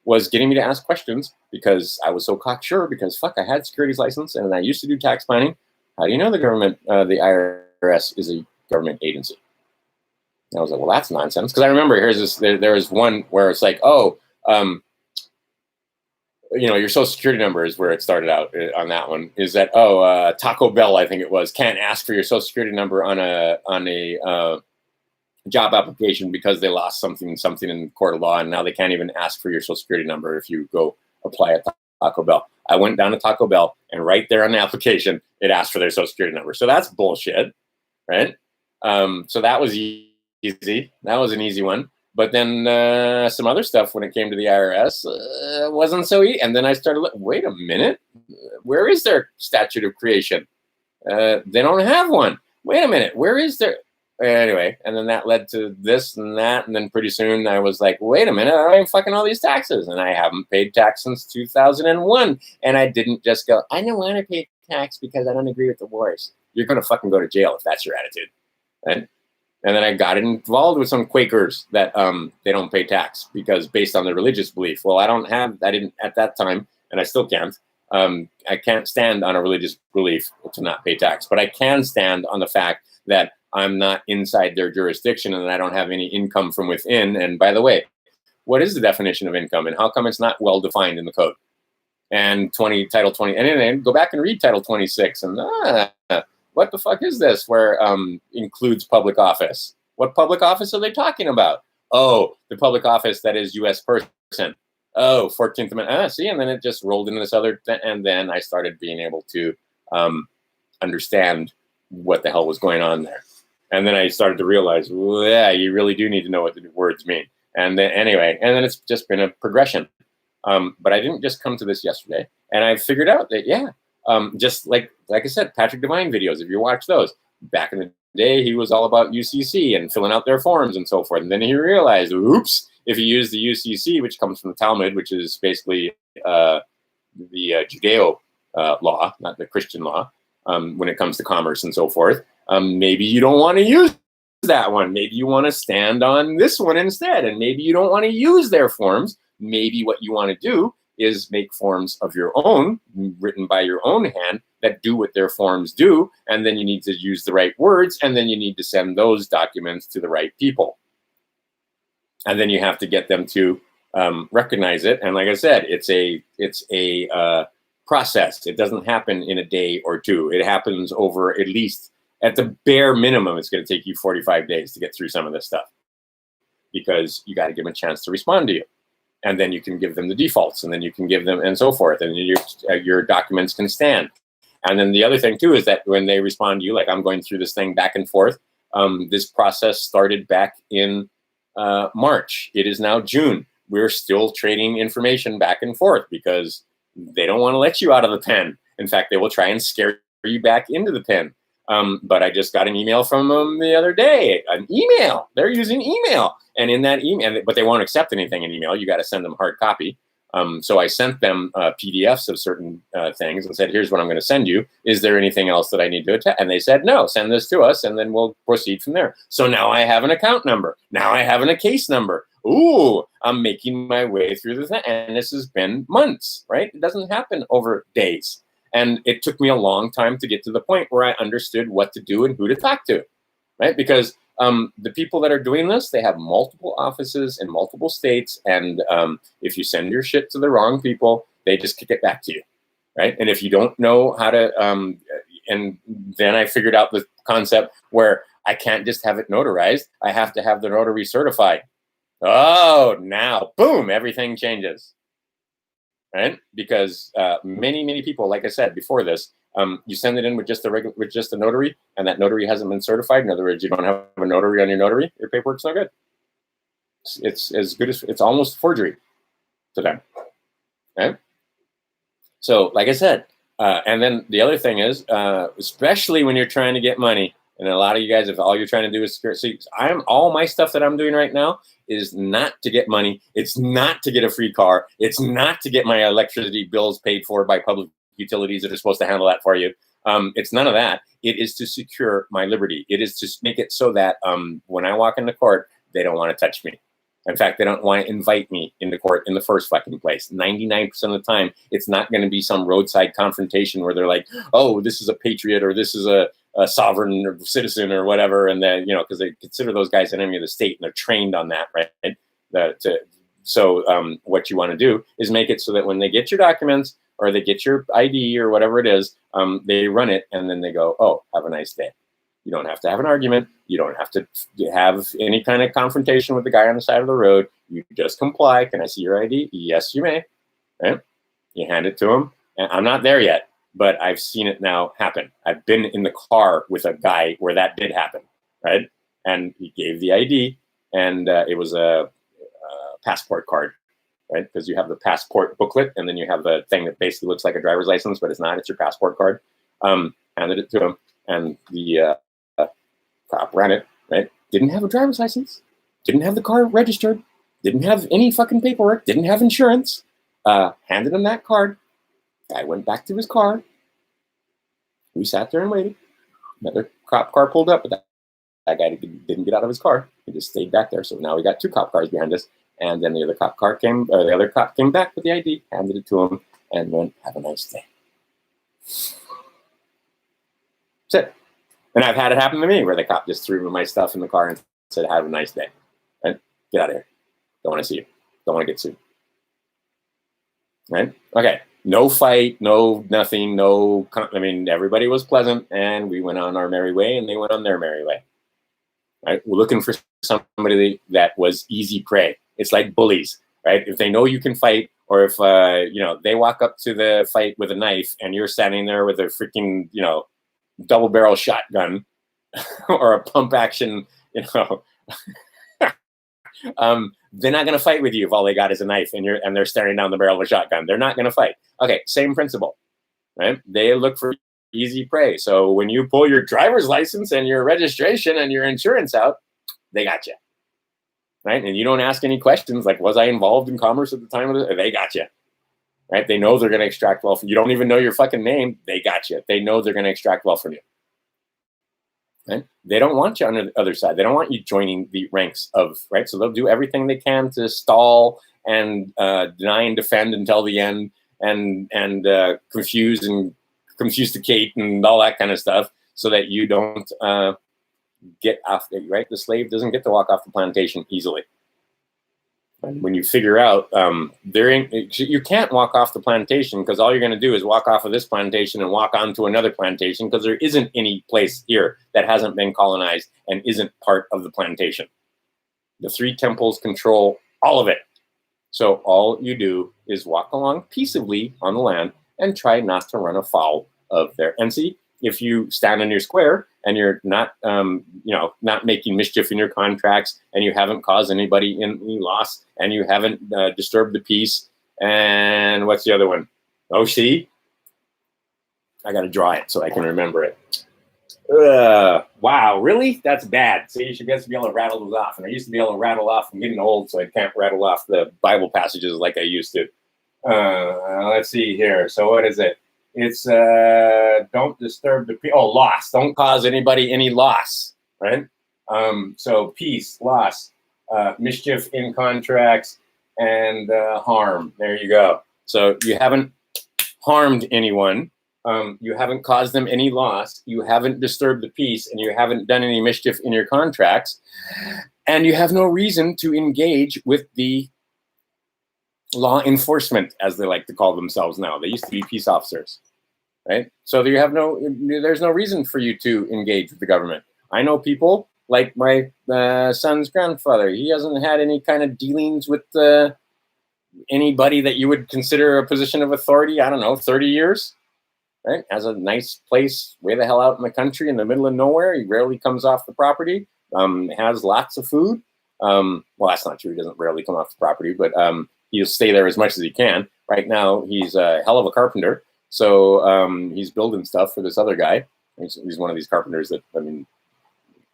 was getting me to ask questions because I was so cocksure because, fuck, I had securities license and I used to do tax planning. How do you know the government, the IRS is a government agency? And I was like, well, that's nonsense. Because I remember there was one where it's like, your social security number is where it started out on that one. Is that, Taco Bell, I think it was, can't ask for your social security number on a job application because they lost something in court of law, and now they can't even ask for your social security number if you go apply at Taco Bell. I went down to Taco Bell, and right there on the application, it asked for their social security number. So that's bullshit, right? So that was easy. That was an easy one. But then some other stuff when it came to the IRS wasn't so easy. And then I started looking, wait a minute, where is their statute of creation? They don't have one. Wait a minute, where is their... Anyway, and then that led to this and that. And then pretty soon I was like, wait a minute, I'm fucking all these taxes. And I haven't paid tax since 2001. And I didn't just go, I don't want to pay tax because I don't agree with the wars. You're going to fucking go to jail if that's your attitude. Right? And then I got involved with some Quakers that they don't pay tax because based on their religious belief. Well, I didn't at that time, and I still can't. I can't stand on a religious belief to not pay tax, but I can stand on the fact that I'm not inside their jurisdiction and I don't have any income from within. And by the way, what is the definition of income and how come it's not well defined in the code? And Title 20, and then go back and read Title 26 and what the fuck is this where includes public office? What public office are they talking about? Oh, the public office that is U.S. person. Oh, 14th Amendment. See, and then it just rolled into this other and then I started being able to understand what the hell was going on there. And then I started to realize, well, yeah, you really do need to know what the words mean. And then anyway, and then it's just been a progression. But I didn't just come to this yesterday. And I figured out that, just like I said, Patrick Devine videos, if you watch those, back in the day, he was all about UCC and filling out their forms and so forth. And then he realized, oops, if you use the UCC, which comes from the Talmud, which is basically the Judeo law, not the Christian law, when it comes to commerce and so forth, maybe you don't want to use that one. Maybe you want to stand on this one instead. And maybe you don't want to use their forms. Maybe what you want to do is make forms of your own, written by your own hand, that do what their forms do. And then you need to use the right words, and then you need to send those documents to the right people. And then you have to get them to recognize it. And like I said, it's a process. It doesn't happen in a day or two. It happens over, at least at the bare minimum, it's going to take you 45 days to get through some of this stuff, because you got to give them a chance to respond to you. And then you can give them the defaults, and then you can give them, and so forth. And your documents can stand. And then the other thing too is that when they respond to you, like I'm going through this thing back and forth, this process started back in March. It is now June. We're still trading information back and forth because they don't want to let you out of the pen. In fact, they will try and scare you back into the pen. But I just got an email from them the other day, an email. They're using email. And in that email, but they won't accept anything in email. You got to send them hard copy. So I sent them PDFs of certain things and said, here's what I'm going to send you. Is there anything else that I need to attach? And they said, no, send this to us, and then we'll proceed from there. So now I have an account number. Now I have a case number. Ooh, I'm making my way through the thing. And this has been months, right? It doesn't happen over days. And it took me a long time to get to the point where I understood what to do and who to talk to, right? Because the people that are doing this, they have multiple offices in multiple states. And if you send your shit to the wrong people, they just kick it back to you, right? And if you don't know how to, and then I figured out the concept where I can't just have it notarized. I have to have the notary certified. Oh, now, boom, everything changes, right? Because many people, like I said before this, you send it in with just a notary, and that notary hasn't been certified. In other words, you don't have a notary on your notary. Your paperwork's no good. It's as good as, it's almost forgery to them, right? So, like I said, and then the other thing is, especially when you're trying to get money, and a lot of you guys, if all you're trying to do is see, all my stuff that I'm doing right now is not to get money. It's not to get a free car. It's not to get my electricity bills paid for by public utilities that are supposed to handle that for you. It's none of that. It is to secure my liberty. It is to make it so that when I walk into court, they don't want to touch me. In fact, they don't want to invite me into court in the first fucking place. 99% of the time, it's not going to be some roadside confrontation where they're like, oh, this is a patriot, or this is a sovereign or citizen or whatever. And then, you know, because they consider those guys an enemy of the state, and they're trained on that, right? So what you want to do is make it so that when they get your documents or they get your ID or whatever it is, they run it, and then they go, oh, have a nice day. You don't have to have an argument. You don't have to have any kind of confrontation with the guy on the side of the road. You just comply. Can I see your ID? Yes, you may. Right? You hand it to him. And I'm not there yet, but I've seen it now happen. I've been in the car with a guy where that did happen, right? And he gave the ID, and it was a passport card, right? Because you have the passport booklet, and then you have the thing that basically looks like a driver's license, but it's not. It's your passport card. Handed it to him, and the cop ran it, right? Didn't have a driver's license, didn't have the car registered, didn't have any fucking paperwork, didn't have insurance. Handed him that card. Guy went back to his car. We sat there and waited. Another cop car pulled up, but that guy didn't get out of his car. He just stayed back there. So now we got two cop cars behind us. And then the other cop came back with the ID, handed it to him, and went, have a nice day. That's it. And I've had it happen to me where the cop just threw my stuff in the car and said, have a nice day. Right? Get out of here. Don't want to see you. Don't want to get sued. Right? Okay. No fight, no nothing, I mean, everybody was pleasant, and we went on our merry way, and they went on their merry way. Right? We're looking for somebody that was easy prey. It's like bullies, right? If they know you can fight, or if, they walk up to the fight with a knife, and you're standing there with a freaking, double barrel shotgun or a pump action, they're not going to fight with you if all they got is a knife and they're staring down the barrel of a shotgun. They're not going to fight. Okay, same principle, right? They look for easy prey. So when you pull your driver's license and your registration and your insurance out, they got you, right? And you don't ask any questions like, was I involved in commerce at the time of it? They got you, right? They know they're going to extract wealth. You don't even know your fucking name. They got you. They know they're going to extract wealth from you. Right? They don't want you on the other side. They don't want you joining the ranks of, right? So they'll do everything they can to stall and deny and defend until the end, and confuse and confusticate and all that kind of stuff, so that you don't get off. Right, the slave doesn't get to walk off the plantation easily. And when you figure out you can't walk off the plantation, because all you're going to do is walk off of this plantation and walk onto another plantation, because there isn't any place here that hasn't been colonized and isn't part of the plantation. The three temples control all of it. So all you do is walk along peaceably on the land and try not to run afoul of their. And see, if you stand on your square and you're not, not making mischief in your contracts, and you haven't caused anybody any loss, and you haven't disturbed the peace, and what's the other one? Oh, see, I got to draw it so I can remember it. Wow, really? That's bad. So you should be able to rattle those off. And I used to be able to rattle off. I'm getting old, so I can't rattle off the Bible passages like I used to. Let's see here. So what is it? It's don't disturb the people. Oh, loss. Don't cause anybody any loss, right? So peace, loss, mischief in contracts, and harm. There you go. So you haven't harmed anyone. You haven't caused them any loss. You haven't disturbed the peace, and you haven't done any mischief in your contracts. And you have no reason to engage with the law enforcement, as they like to call themselves now. They used to be peace officers, right? So there's no reason for you to engage with the government. I know people like my son's grandfather. He hasn't had any kind of dealings with anybody that you would consider a position of authority. I don't know, 30 years, right? Has a nice place way the hell out in the country in the middle of nowhere. He rarely comes off the property. Has lots of food. Well, that's not true. He doesn't rarely come off the property, but he'll stay there as much as he can. Right now, he's a hell of a carpenter. So he's building stuff for this other guy. He's one of these carpenters that, I mean,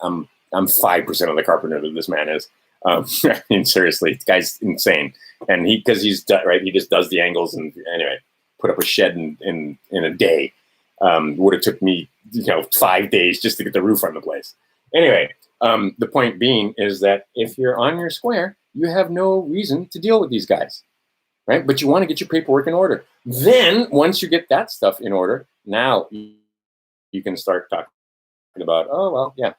I'm 5% of the carpenter that this man is. I mean, seriously, the guy's insane. And because he's right, he just does the angles. And anyway, put up a shed in a day. Would have took me 5 days just to get the roof on the place. Anyway, the point being is that if you're on your square, you have no reason to deal with these guys, right? But you want to get your paperwork in order. Then once you get that stuff in order, now you can start talking about, oh, well, yeah,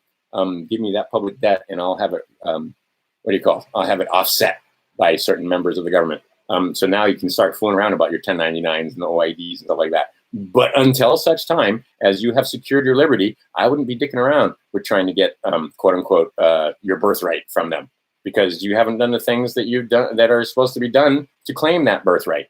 give me that public debt and I'll have it, I'll have it offset by certain members of the government. So now you can start fooling around about your 1099s and the OIDs and stuff like that. But until such time as you have secured your liberty, I wouldn't be dicking around with trying to get, quote unquote, your birthright from them, because you haven't done the things that you've done that are supposed to be done to claim that birthright.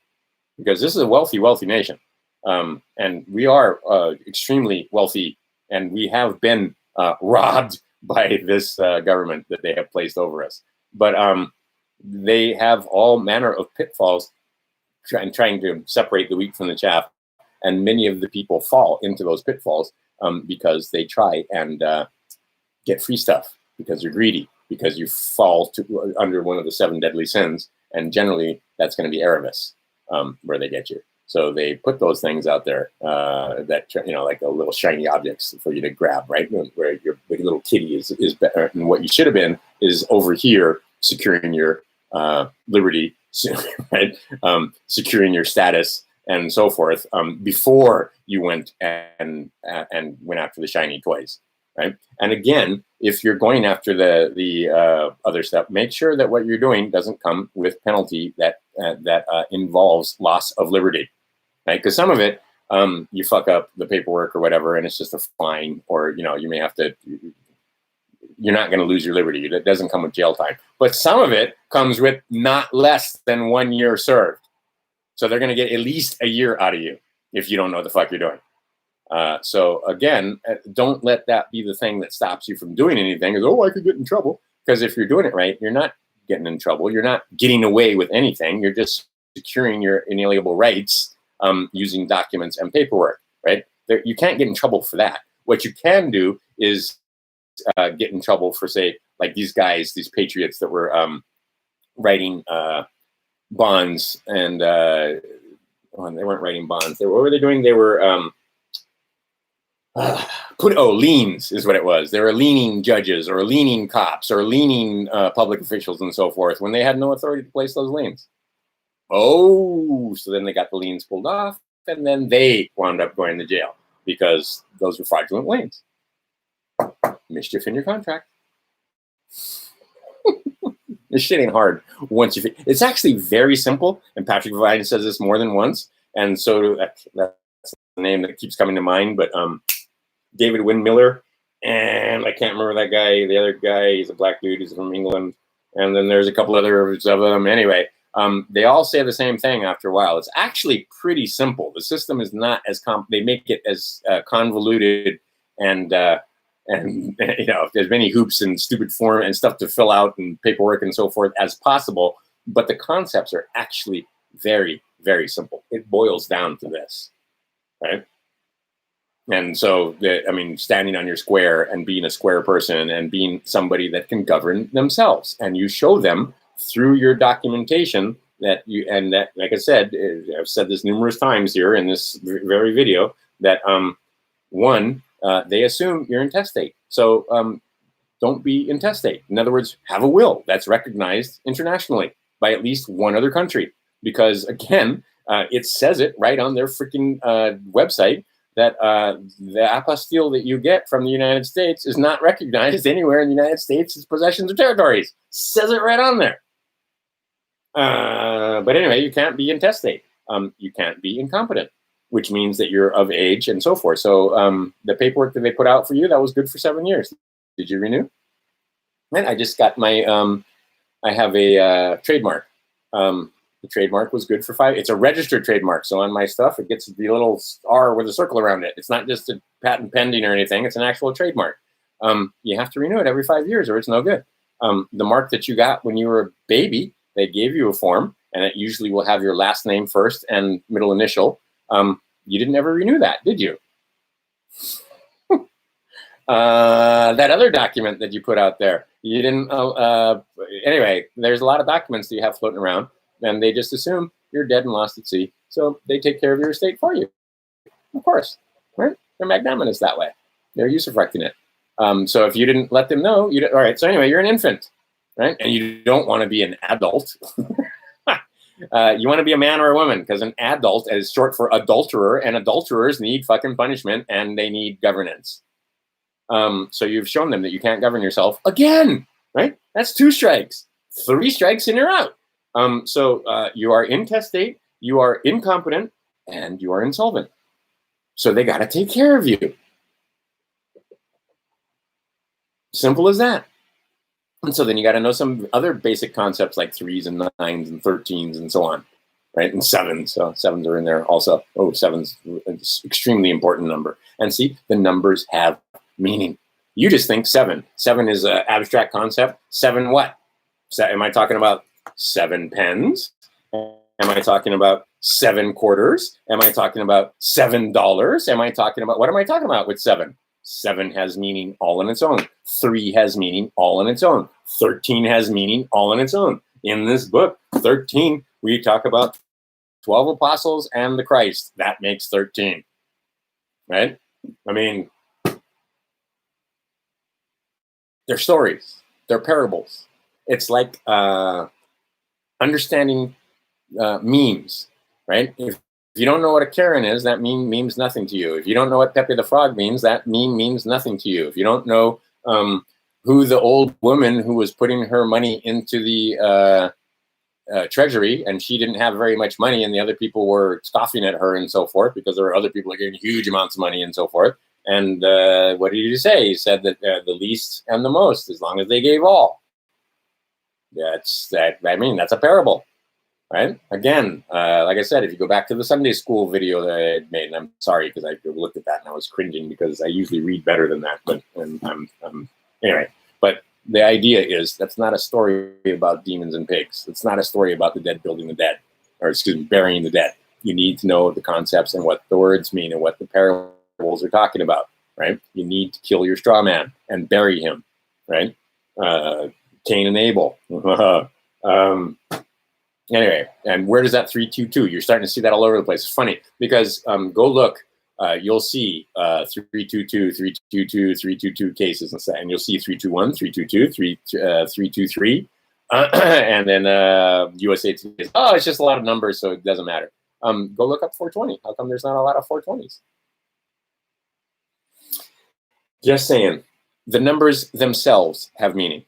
Because this is a wealthy, wealthy nation. And we are extremely wealthy, and we have been robbed by this government that they have placed over us. But they have all manner of pitfalls trying to separate the wheat from the chaff. And many of the people fall into those pitfalls because they try and get free stuff, because you're greedy, because you fall under one of the 7 deadly sins. And generally, that's going to be avarice, where they get you. So they put those things out there that, like a little shiny objects for you to grab, right? Where your little kitty is better. And what you should have been is over here securing your liberty, right? Securing your status and so forth, before you went and went after the shiny toys, right? And again, if you're going after the other stuff, make sure that what you're doing doesn't come with penalty that involves loss of liberty, right? Because some of it, you fuck up the paperwork or whatever, and it's just a fine, or you may have to. You're not going to lose your liberty. It doesn't come with jail time, but some of it comes with not less than 1 year served. So they're going to get at least a year out of you if you don't know what the fuck you're doing. So again, don't let that be the thing that stops you from doing anything. Is, I could get in trouble. Because if you're doing it right, you're not getting in trouble. You're not getting away with anything. You're just securing your inalienable rights using documents and paperwork, right? You can't get in trouble for that. What you can do is get in trouble for, say, like these guys, these patriots that were writing bonds, and they weren't writing bonds. What were they doing? They were Liens is what it was. There were leaning judges or leaning cops or leaning public officials and so forth when they had no authority to place those liens. Oh, so then they got the liens pulled off, and then they wound up going to jail because those were fraudulent liens. Mischief in your contract. This shit ain't hard once you. It's actually very simple, and Patrick Vine says this more than once, and so that's the name that keeps coming to mind. But David Windmiller, and I can't remember that guy. The other guy, he's a black dude. He's from England, and then there's a couple others of them. Anyway, they all say the same thing after a while. It's actually pretty simple. The system is not as they make it as convoluted and you know, there's many hoops and stupid form and stuff to fill out and paperwork and so forth as possible. But the concepts are actually very, very simple. It boils down to this, right? And so, I mean, standing on your square and being a square person and being somebody that can govern themselves, and you show them through your documentation that you, and that, like I said, I've said this numerous times here in this very video, that they assume you're intestate. So don't be intestate. In other words, have a will that's recognized internationally by at least one other country. Because again, it says it right on their freaking website that the apostille that you get from the United States is not recognized anywhere in the United States as possessions or territories. Says it right on there. But anyway, you can't be intestate. You can't be incompetent, which means that you're of age and so forth. So the paperwork that they put out for you, that was good for 7 years. Did you renew? And I just got my, I have a trademark. The trademark was good for 5. It's a registered trademark. So on my stuff, it gets the little R with a circle around it. It's not just a patent pending or anything. It's an actual trademark. You have to renew it every 5 years or it's no good. The mark that you got when you were a baby, they gave you a form, and it usually will have your last name first and middle initial. You didn't ever renew that, did you? That other document that you put out there, you didn't. Anyway, there's a lot of documents that you have floating around, and they just assume you're dead and lost at sea. So they take care of your estate for you. Of course, right? They're magnanimous that way. They're usufructing it. So if you didn't let them know, all right. So anyway, you're an infant, right? And you don't want to be an adult. You want to be a man or a woman, because an adult is short for adulterer, and adulterers need fucking punishment and they need governance. So you've shown them that you can't govern yourself again, right? That's 2 strikes. 3 strikes and you're out. So you are intestate, you are incompetent, and you are insolvent. So they got to take care of you. Simple as that. And so then you got to know some other basic concepts like 3s and 9s and 13s and so on, right? And 7s. So 7s are in there also. Oh, 7's an extremely important number. And see, the numbers have meaning. You just think 7. 7 is an abstract concept. 7 what? Am I talking about 7 pens? Am I talking about 7 quarters? Am I talking about $7? Am I talking about, what am I talking about with 7? 7 has meaning all on its own. 3 has meaning all on its own. 13 has meaning all on its own. In this book, 13, we talk about 12 apostles and the Christ. That makes 13, right? I mean, they're stories. They're parables. It's like understanding memes, right? If you don't know what a Karen is, that meme means nothing to you. If you don't know what Pepe the Frog means, that meme means nothing to you. If you don't know who the old woman who was putting her money into the treasury, and she didn't have very much money, and the other people were scoffing at her and so forth, because there were other people getting huge amounts of money and so forth. And what did he say? He said that the least and the most, as long as they gave all. That's a parable. Right? Again, like I said, if you go back to the Sunday school video that I had made, and I'm sorry because I looked at that and I was cringing because I usually read better than that. But anyway, but the idea is that's not a story about demons and pigs. It's not a story about the dead building the dead, or excuse me, burying the dead. You need to know the concepts and what the words mean and what the parables are talking about. Right? You need to kill your straw man and bury him. Right? Cain and Abel. Anyway, and where does that 322? You're starting to see that all over the place. It's funny because go look you'll see 322, 322, 322 cases, and you'll see 321, 322, 323, and then USA Today. Oh, it's just a lot of numbers, so it doesn't matter. Go look up 420. How come there's not a lot of 420s? Just saying, the numbers themselves have meaning.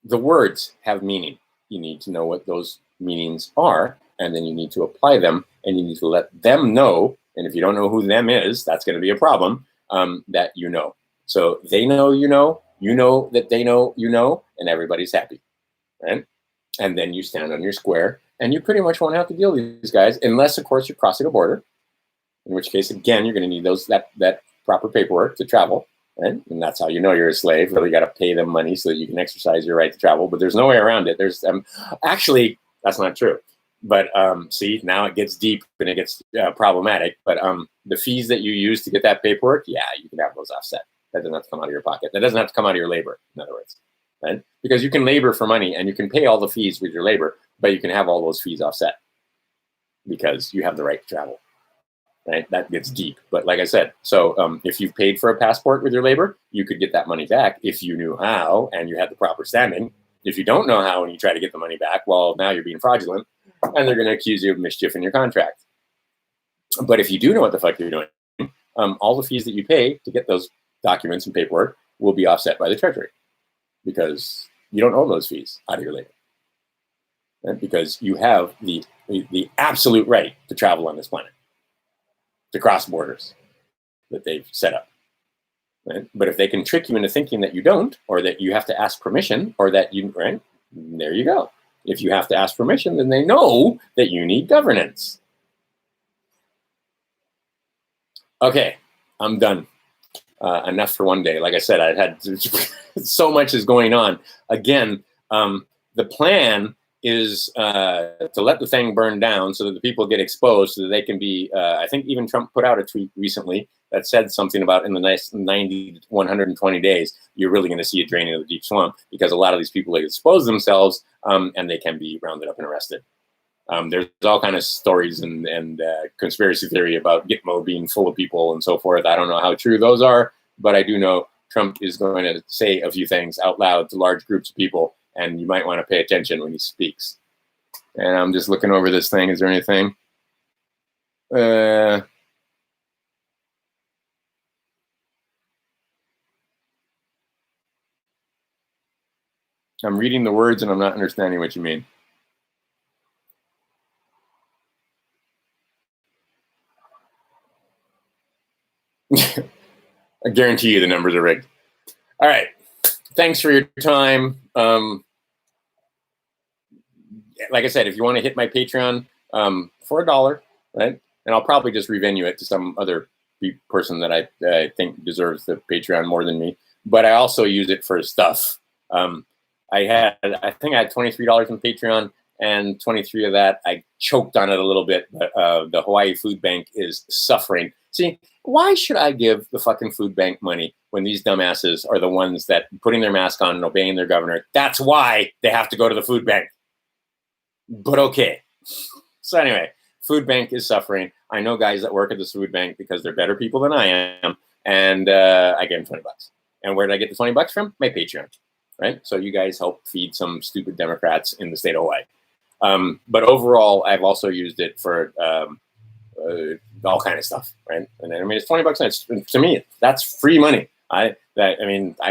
The words have meaning. You need to know what those meanings are, and then you need to apply them, and you need to let them know. And if you don't know who them is, that's going to be a problem, that you know. So they know you know that they know you know, and everybody's happy, right? And then you stand on your square, and you pretty much won't have to deal with these guys, unless, of course, you're crossing a border, in which case, again, you're going to need that proper paperwork to travel. Right? And that's how you know you're a slave. Really got to pay them money so that you can exercise your right to travel. But there's no way around it. There's actually, that's not true. But see, now it gets deep and it gets problematic. But the fees that you use to get that paperwork, yeah, you can have those offset. That doesn't have to come out of your pocket. That doesn't have to come out of your labor, in other words. Right? Because you can labor for money and you can pay all the fees with your labor, but you can have all those fees offset because you have the right to travel. Right? That gets deep. But like I said, so if you've paid for a passport with your labor, you could get that money back if you knew how and you had the proper standing. If you don't know how and you try to get the money back, well, now you're being fraudulent and they're going to accuse you of mischief in your contract. But if you do know what the fuck you're doing, all the fees that you pay to get those documents and paperwork will be offset by the Treasury because you don't owe those fees out of your labor. Right? Because you have the absolute right to travel on this planet, to cross borders that they've set up. Right? But if they can trick you into thinking that you don't, or that you have to ask permission, or that you, right, there you go. If you have to ask permission, then they know that you need governance. Okay, I'm done. Enough for one day. Like I said, I had so much is going on. Again, the plan is to let the thing burn down so that the people get exposed so that they can be, I think even Trump put out a tweet recently that said something about in the next 90 to 120 days, you're really going to see a draining of the deep swamp because a lot of these people expose themselves and they can be rounded up and arrested. There's all kind of stories and conspiracy theory about Gitmo being full of people and so forth. I don't know how true those are, but I do know Trump is going to say a few things out loud to large groups of people, and you might want to pay attention when he speaks. And I'm just looking over this thing. Is there anything? I'm reading the words and I'm not understanding what you mean. I guarantee you the numbers are rigged. All right. Thanks for your time. Like I said, if you want to hit my Patreon for $1, right? And I'll probably just revenue it to some other person that I think deserves the Patreon more than me. But I also use it for stuff. I think I had $23 in Patreon, and 23 of that I choked on it a little bit. But the Hawaii Food Bank is suffering. See, why should I give the fucking food bank money when these dumbasses are the ones that putting their mask on and obeying their governor? That's why they have to go to the food bank. But okay. So anyway, food bank is suffering. I know guys that work at this food bank because they're better people than I am, and I gave them $20. And where did I get the $20 from? My Patreon, right? So you guys help feed some stupid Democrats in the state of Hawaii. But overall, I've also used it for all kind of stuff, right? And I mean, it's $20 and to me, that's free money. I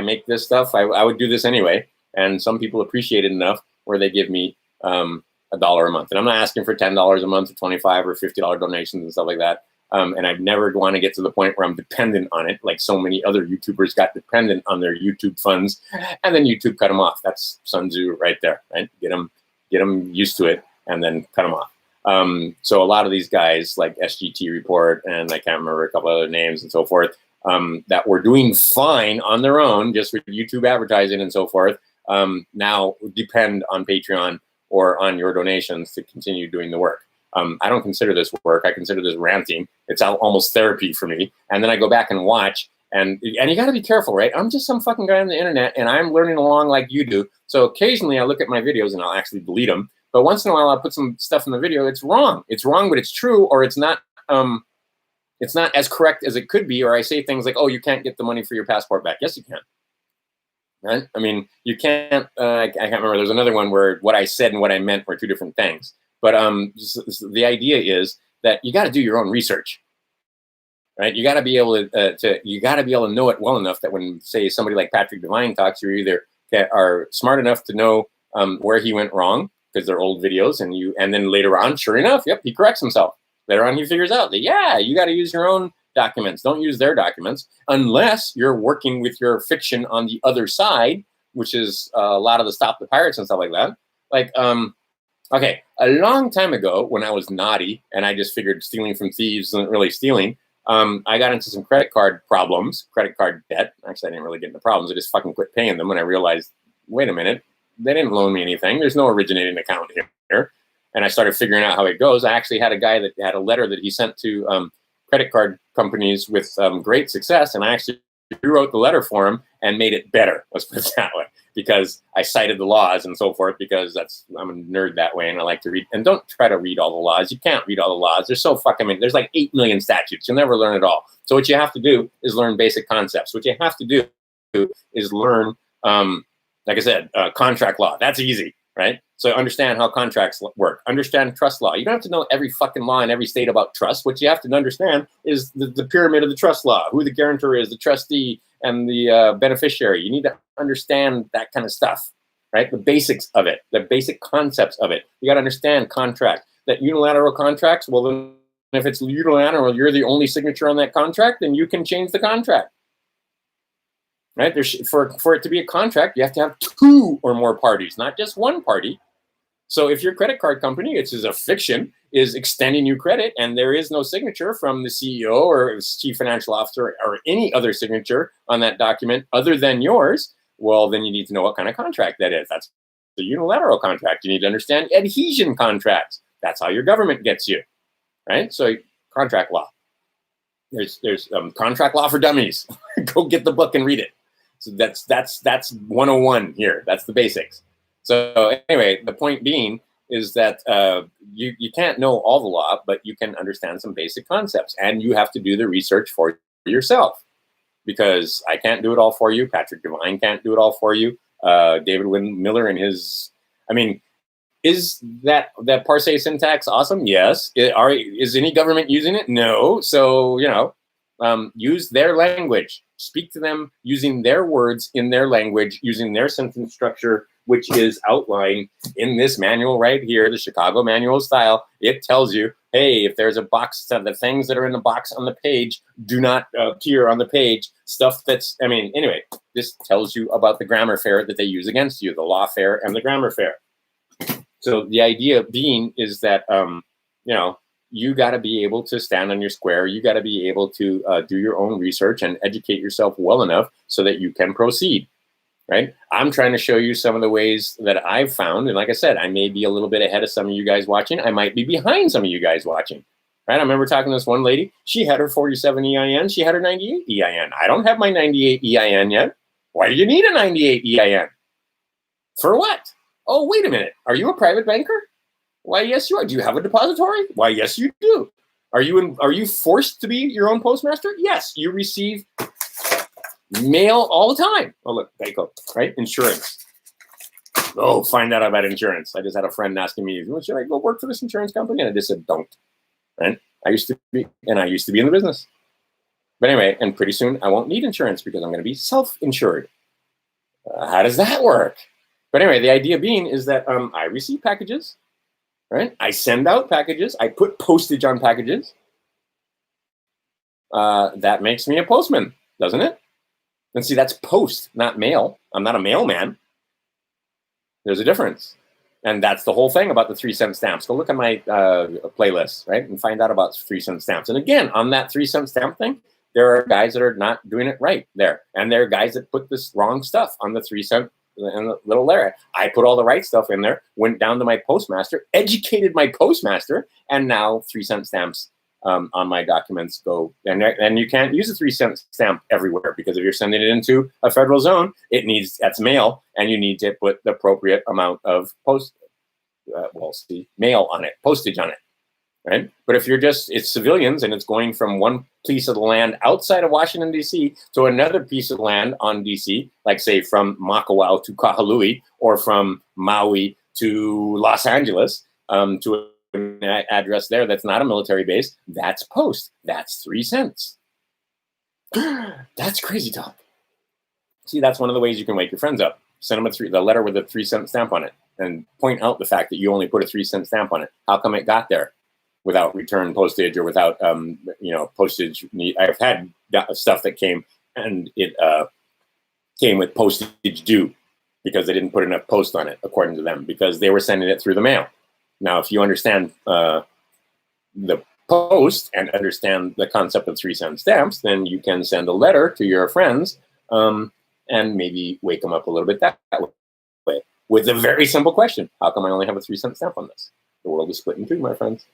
make this stuff. I would do this anyway, and some people appreciate it enough where they give me $1 a month, and I'm not asking for $10 a month or $25 or $50 donations and stuff like that. And I've never want to get to the point where I'm dependent on it, like so many other YouTubers got dependent on their YouTube funds, and then YouTube cut them off. That's Sun Tzu right there, right? Get them used to it, and then cut them off. So a lot of these guys, like SGT Report, and I can't remember a couple other names and so forth, that were doing fine on their own, just with YouTube advertising and so forth, now depend on Patreon or on your donations to continue doing the work. I don't consider this work. I consider this ranting. It's almost therapy for me. And then I go back and watch, and you got to be careful, right? I'm just some fucking guy on the internet, and I'm learning along like you do. So occasionally I look at my videos and I'll actually delete them. But once in a while I'll put some stuff in the video. It's wrong. It's wrong, but it's true, or it's not It's not as correct as it could be, or I say things like, oh, you can't get the money for your passport back. Yes, you can. Right? I mean, you can't, I can't remember. There's another one where what I said and what I meant were two different things. But the idea is that you got to do your own research, right? You got to be able you got to be able to know it well enough that when, say, somebody like Patrick Devine talks, you either are smart enough to know where he went wrong because they're old videos, and then later on, sure enough, yep, he corrects himself. Later on, he figures out that, yeah, you got to use your own documents. Don't use their documents unless you're working with your fiction on the other side, which is a lot of the Stop the Pirates and stuff like that. Like, okay, a long time ago when I was naughty and I just figured stealing from thieves isn't really stealing, I got into some credit card problems, credit card debt. Actually, I didn't really get into problems. I just fucking quit paying them when I realized, wait a minute, they didn't loan me anything. There's no originating account here. And I started figuring out how it goes. I actually had a guy that had a letter that he sent to credit card companies with great success. And I actually rewrote the letter for him and made it better. Let's put it that way. Because I cited the laws and so forth, because I'm a nerd that way and I like to read. And don't try to read all the laws. You can't read all the laws. There's so fucking many. There's like 8 million statutes. You'll never learn it all. So what you have to do is learn basic concepts. What you have to do is learn, like I said, contract law. That's easy, right? So understand how contracts work. Understand trust law. You don't have to know every fucking law in every state about trust. What you have to understand is the pyramid of the trust law, who the guarantor is, the trustee, and the beneficiary. You need to understand that kind of stuff, right? The basics of it, the basic concepts of it. You got to understand contract. That unilateral contracts, well, then if it's unilateral, you're the only signature on that contract, then you can change the contract. Right? For it to be a contract, you have to have 2 or more parties, not just one party. So if your credit card company, it's a fiction, is extending you credit and there is no signature from the CEO or chief financial officer or any other signature on that document other than yours, well, then you need to know what kind of contract that is. That's the unilateral contract. You need to understand adhesion contracts. That's how your government gets you, right? So contract law. There's contract law for dummies. Go get the book and read it. So that's 101 here. That's the basics. So anyway, the point being is that you can't know all the law, but you can understand some basic concepts, and you have to do the research for yourself, because I can't do it all for you. Patrick Devine can't do it all for you. David Wynn Miller and his, I mean, is that Parsec syntax awesome? Yes. Is any government using it? No. So, use their language. Speak to them using their words in their language, using their sentence structure, which is outlined in this manual right here, the Chicago manual style. It tells you, hey, if there's a box, the things that are in the box on the page do not appear on the page. Stuff that's, anyway, this tells you about the grammar fare that they use against you, the lawfare and the grammar fare. So the idea being is that, you got to be able to stand on your square. You got to be able to do your own research and educate yourself well enough so that you can proceed, right? I'm trying to show you some of the ways that I've found. And like I said, I may be a little bit ahead of some of you guys watching. I might be behind some of you guys watching, right? I remember talking to this one lady. She had her 47 EIN. She had her 98 EIN. I don't have my 98 EIN yet. Why do you need a 98 EIN? For what? Oh, wait a minute. Are you a private banker? Why, yes, you are. Do you have a depository? Why, yes, you do. Are you forced to be your own postmaster? Yes, you receive mail all the time. Oh, look, Geico, right? Insurance. Oh, find out about insurance. I just had a friend asking me, should I go work for this insurance company? And I just said, don't. Right? I used to be in the business. But anyway, and pretty soon I won't need insurance because I'm going to be self-insured. How does that work? But anyway, the idea being is that I receive packages. Right? I send out packages. I put postage on packages. That makes me a postman, doesn't it? And see, that's post, not mail. I'm not a mailman. There's a difference. And that's the whole thing about the 3-cent stamps. Go look at my playlist, right? And find out about 3-cent stamps. And again, on that 3-cent stamp thing, there are guys that are not doing it right there. And there are guys that put this wrong stuff on the 3-cent and the little letter. I put all the right stuff in there, went down to my postmaster, educated my postmaster, and now 3-cent stamps on my documents go. And you can't use a 3-cent stamp everywhere, because if you're sending it into a federal zone, that's mail, and you need to put the appropriate amount of mail on it, postage on it. right? But if you're just, it's civilians and it's going from one piece of the land outside of Washington, D.C. to another piece of land on D.C., like say from Makawao to Kahului or from Maui to Los Angeles, to an address there that's not a military base, that's post. That's 3 cents. That's crazy talk. See, that's one of the ways you can wake your friends up. Send them the letter with a 3 cent stamp on it and point out the fact that you only put a 3 cent stamp on it. How come it got there without return postage or without, postage? I've had stuff that came and it came with postage due because they didn't put enough post on it, according to them, because they were sending it through the mail. Now, if you understand the post and understand the concept of 3 cent stamps, then you can send a letter to your friends and maybe wake them up a little bit that way with a very simple question. How come I only have a 3 cent stamp on this? The world is split in two, my friends.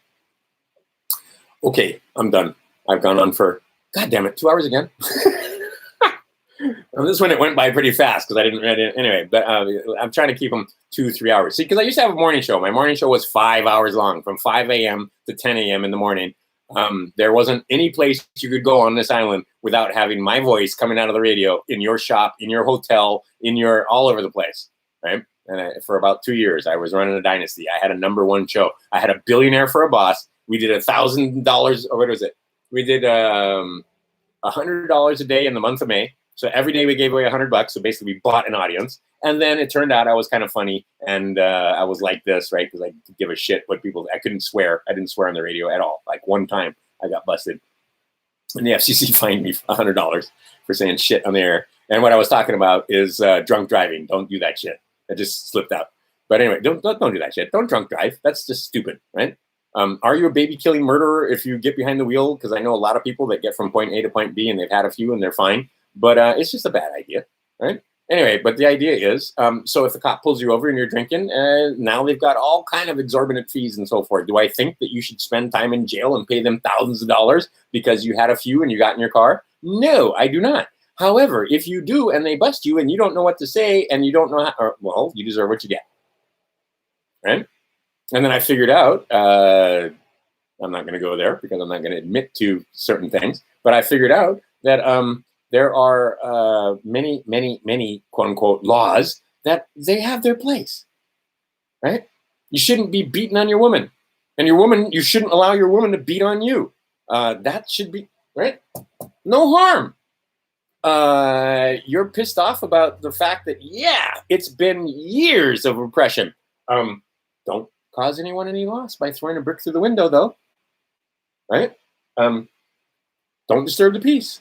Okay, I'm done. I've gone on for, God damn it, 2 hours again. This one, it went by pretty fast because I didn't read it anyway, but I'm trying to keep them 2-3 hours. See, because I used to have a morning show. My morning show was 5 hours long, from 5 a.m. to 10 a.m. in the morning. There wasn't any place you could go on this island without having my voice coming out of the radio in your shop, in your hotel, all over the place, right? And for about 2 years, I was running a dynasty. I had a #1 show. I had a billionaire for a boss. We did $1,000, or what was it? We did $100 a day in the month of May. So every day we gave away $100. So basically we bought an audience. And then it turned out I was kind of funny. And I was like this, right? Because I could give a shit what I couldn't swear. I didn't swear on the radio at all. Like one time I got busted. And the FCC fined me $100 for saying shit on the air. And what I was talking about is drunk driving. Don't do that shit. I just slipped out. But anyway, don't do that shit. Don't drunk drive. That's just stupid, right? Are you a baby killing murderer if you get behind the wheel? Because I know a lot of people that get from point A to point B and they've had a few and they're fine. But it's just a bad idea, right? Anyway, but the idea is, so if the cop pulls you over and you're drinking, now they've got all kind of exorbitant fees and so forth. Do I think that you should spend time in jail and pay them thousands of dollars because you had a few and you got in your car? No, I do not. However, if you do and they bust you and you don't know what to say and you don't know how, well, you deserve what you get, right? And then I figured out, I'm not going to go there because I'm not going to admit to certain things, but I figured out that there are many, many, many quote unquote laws that they have their place, right? You shouldn't be beating on your woman, and you shouldn't allow your woman to beat on you. That should be, right? No harm. You're pissed off about the fact that, yeah, it's been years of repression. Don't cause anyone any loss by throwing a brick through the window, though, right? Don't disturb the peace.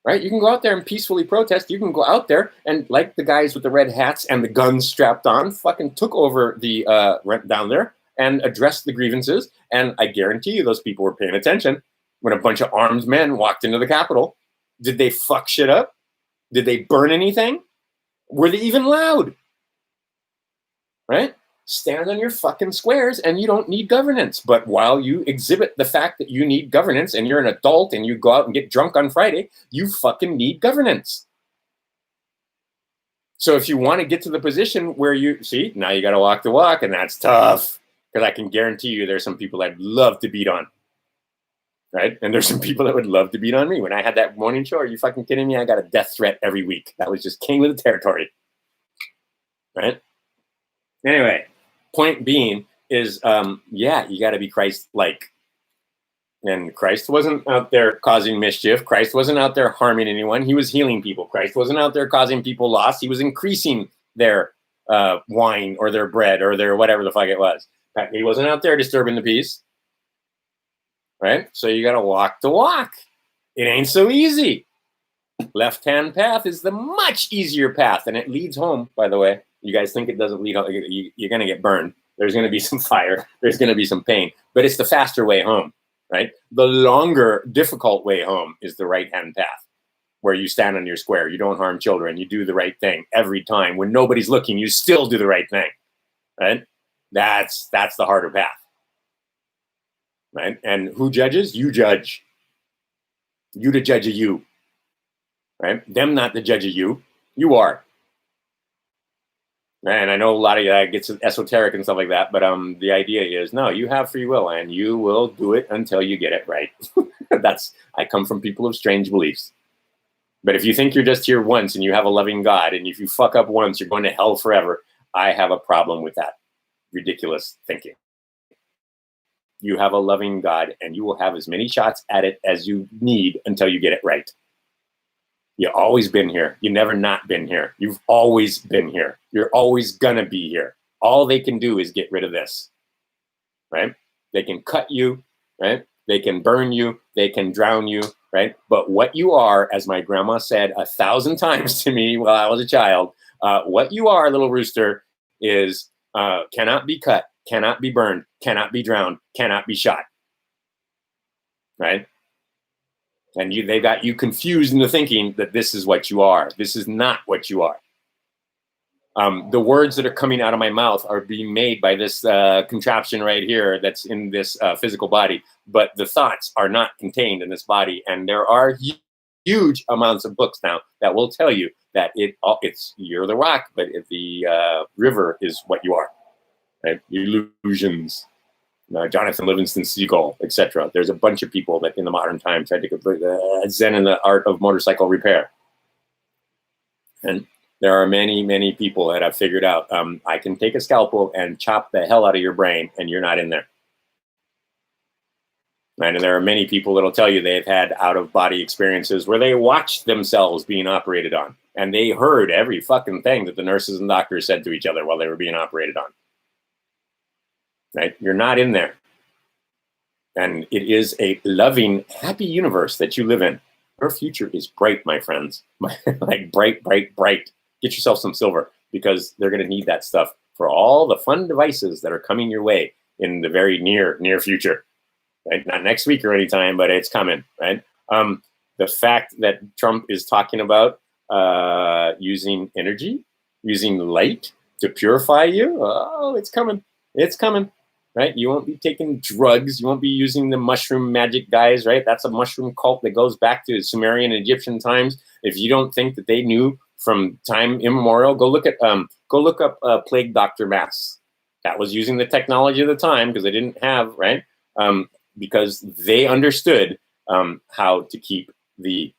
Right? You can go out there and peacefully protest. You can go out there and, like the guys with the red hats and the guns strapped on, fucking took over the rent down there and addressed the grievances. And I guarantee you those people were paying attention when a bunch of armed men walked into the Capitol. Did they fuck shit up? Did they burn anything? Were they even loud? Right? Stand on your fucking squares and you don't need governance. But while you exhibit the fact that you need governance and you're an adult and you go out and get drunk on Friday, you fucking need governance. So if you want to get to the position where now you got to walk the walk, and that's tough because I can guarantee you there's some people I'd love to beat on. Right? And there's some people that would love to beat on me. When I had that morning show, are you fucking kidding me? I got a death threat every week. That was just king of the territory. Right? Anyway. Point being is, you got to be Christ-like. And Christ wasn't out there causing mischief. Christ wasn't out there harming anyone. He was healing people. Christ wasn't out there causing people loss. He was increasing their wine or their bread or their whatever the fuck it was. He wasn't out there disturbing the peace. Right? So you got to walk the walk. It ain't so easy. Left-hand path is the much easier path, and it leads home, by the way. You guys think it doesn't lead home. You're going to get burned. There's going to be some fire. There's going to be some pain. But it's the faster way home, right? The longer, difficult way home is the right-hand path, where you stand on your square. You don't harm children. You do the right thing every time. When nobody's looking, you still do the right thing, right? That's the harder path, right? And who judges? You judge. You the judge of you, right? Them not the judge of you. You are. And I know a lot of that gets esoteric and stuff like that, but the idea is no, you have free will, and you will do it until you get it right. I come from people of strange beliefs. But if you think you're just here once and you have a loving God, and if you fuck up once, you're going to hell forever, I have a problem with that ridiculous thinking. You have a loving God, and you will have as many shots at it as you need until you get it right. You've always been here. You've never not been here. You've always been here. You're always gonna be here. All they can do is get rid of this, right? They can cut you, right? They can burn you. They can drown you, right? But what you are, as my grandma said 1,000 times to me while I was a child, what you are, little rooster, is cannot be cut, cannot be burned, cannot be drowned, cannot be shot, right? And they got you confused into thinking that this is what you are. This is not what you are. The words that are coming out of my mouth are being made by this contraption right here that's in this physical body, but the thoughts are not contained in this body. And there are huge amounts of books now that will tell you that you're the rock, but the river is what you are. Right? Illusions. Jonathan Livingston Seagull, etc. There's a bunch of people that in the modern time tried to complete Zen in the art of motorcycle repair. And there are many, many people that have figured out, I can take a scalpel and chop the hell out of your brain and you're not in there. Right? And there are many people that'll tell you they've had out-of-body experiences where they watched themselves being operated on. And they heard every fucking thing that the nurses and doctors said to each other while they were being operated on. Right? You're not in there. And it is a loving, happy universe that you live in. Your future is bright, my friends. Like bright, bright, bright. Get yourself some silver because they're going to need that stuff for all the fun devices that are coming your way in the very near future. Right? Not next week or anytime, but it's coming. Right? The fact that Trump is talking about using energy, using light to purify you, oh, it's coming. It's coming. Right? You won't be taking drugs. You won't be using the mushroom magic guys, right? That's a mushroom cult that goes back to Sumerian and Egyptian times. If you don't think that they knew from time immemorial, go look up plague doctor masks. That was using the technology of the time because they didn't have, right? Because they understood how to keep the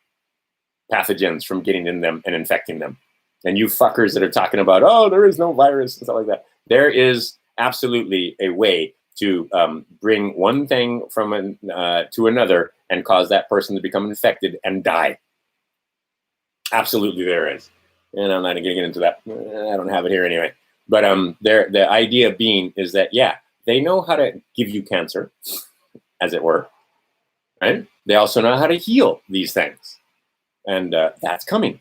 pathogens from getting in them and infecting them. And you fuckers that are talking about, oh, there is no virus and stuff like that. There is absolutely a way to bring one thing from to another and cause that person to become infected and die. Absolutely there is. And I'm not going to get into that. I don't have it here anyway. But the idea being is that, yeah, they know how to give you cancer, as it were. Right? They also know how to heal these things. And that's coming.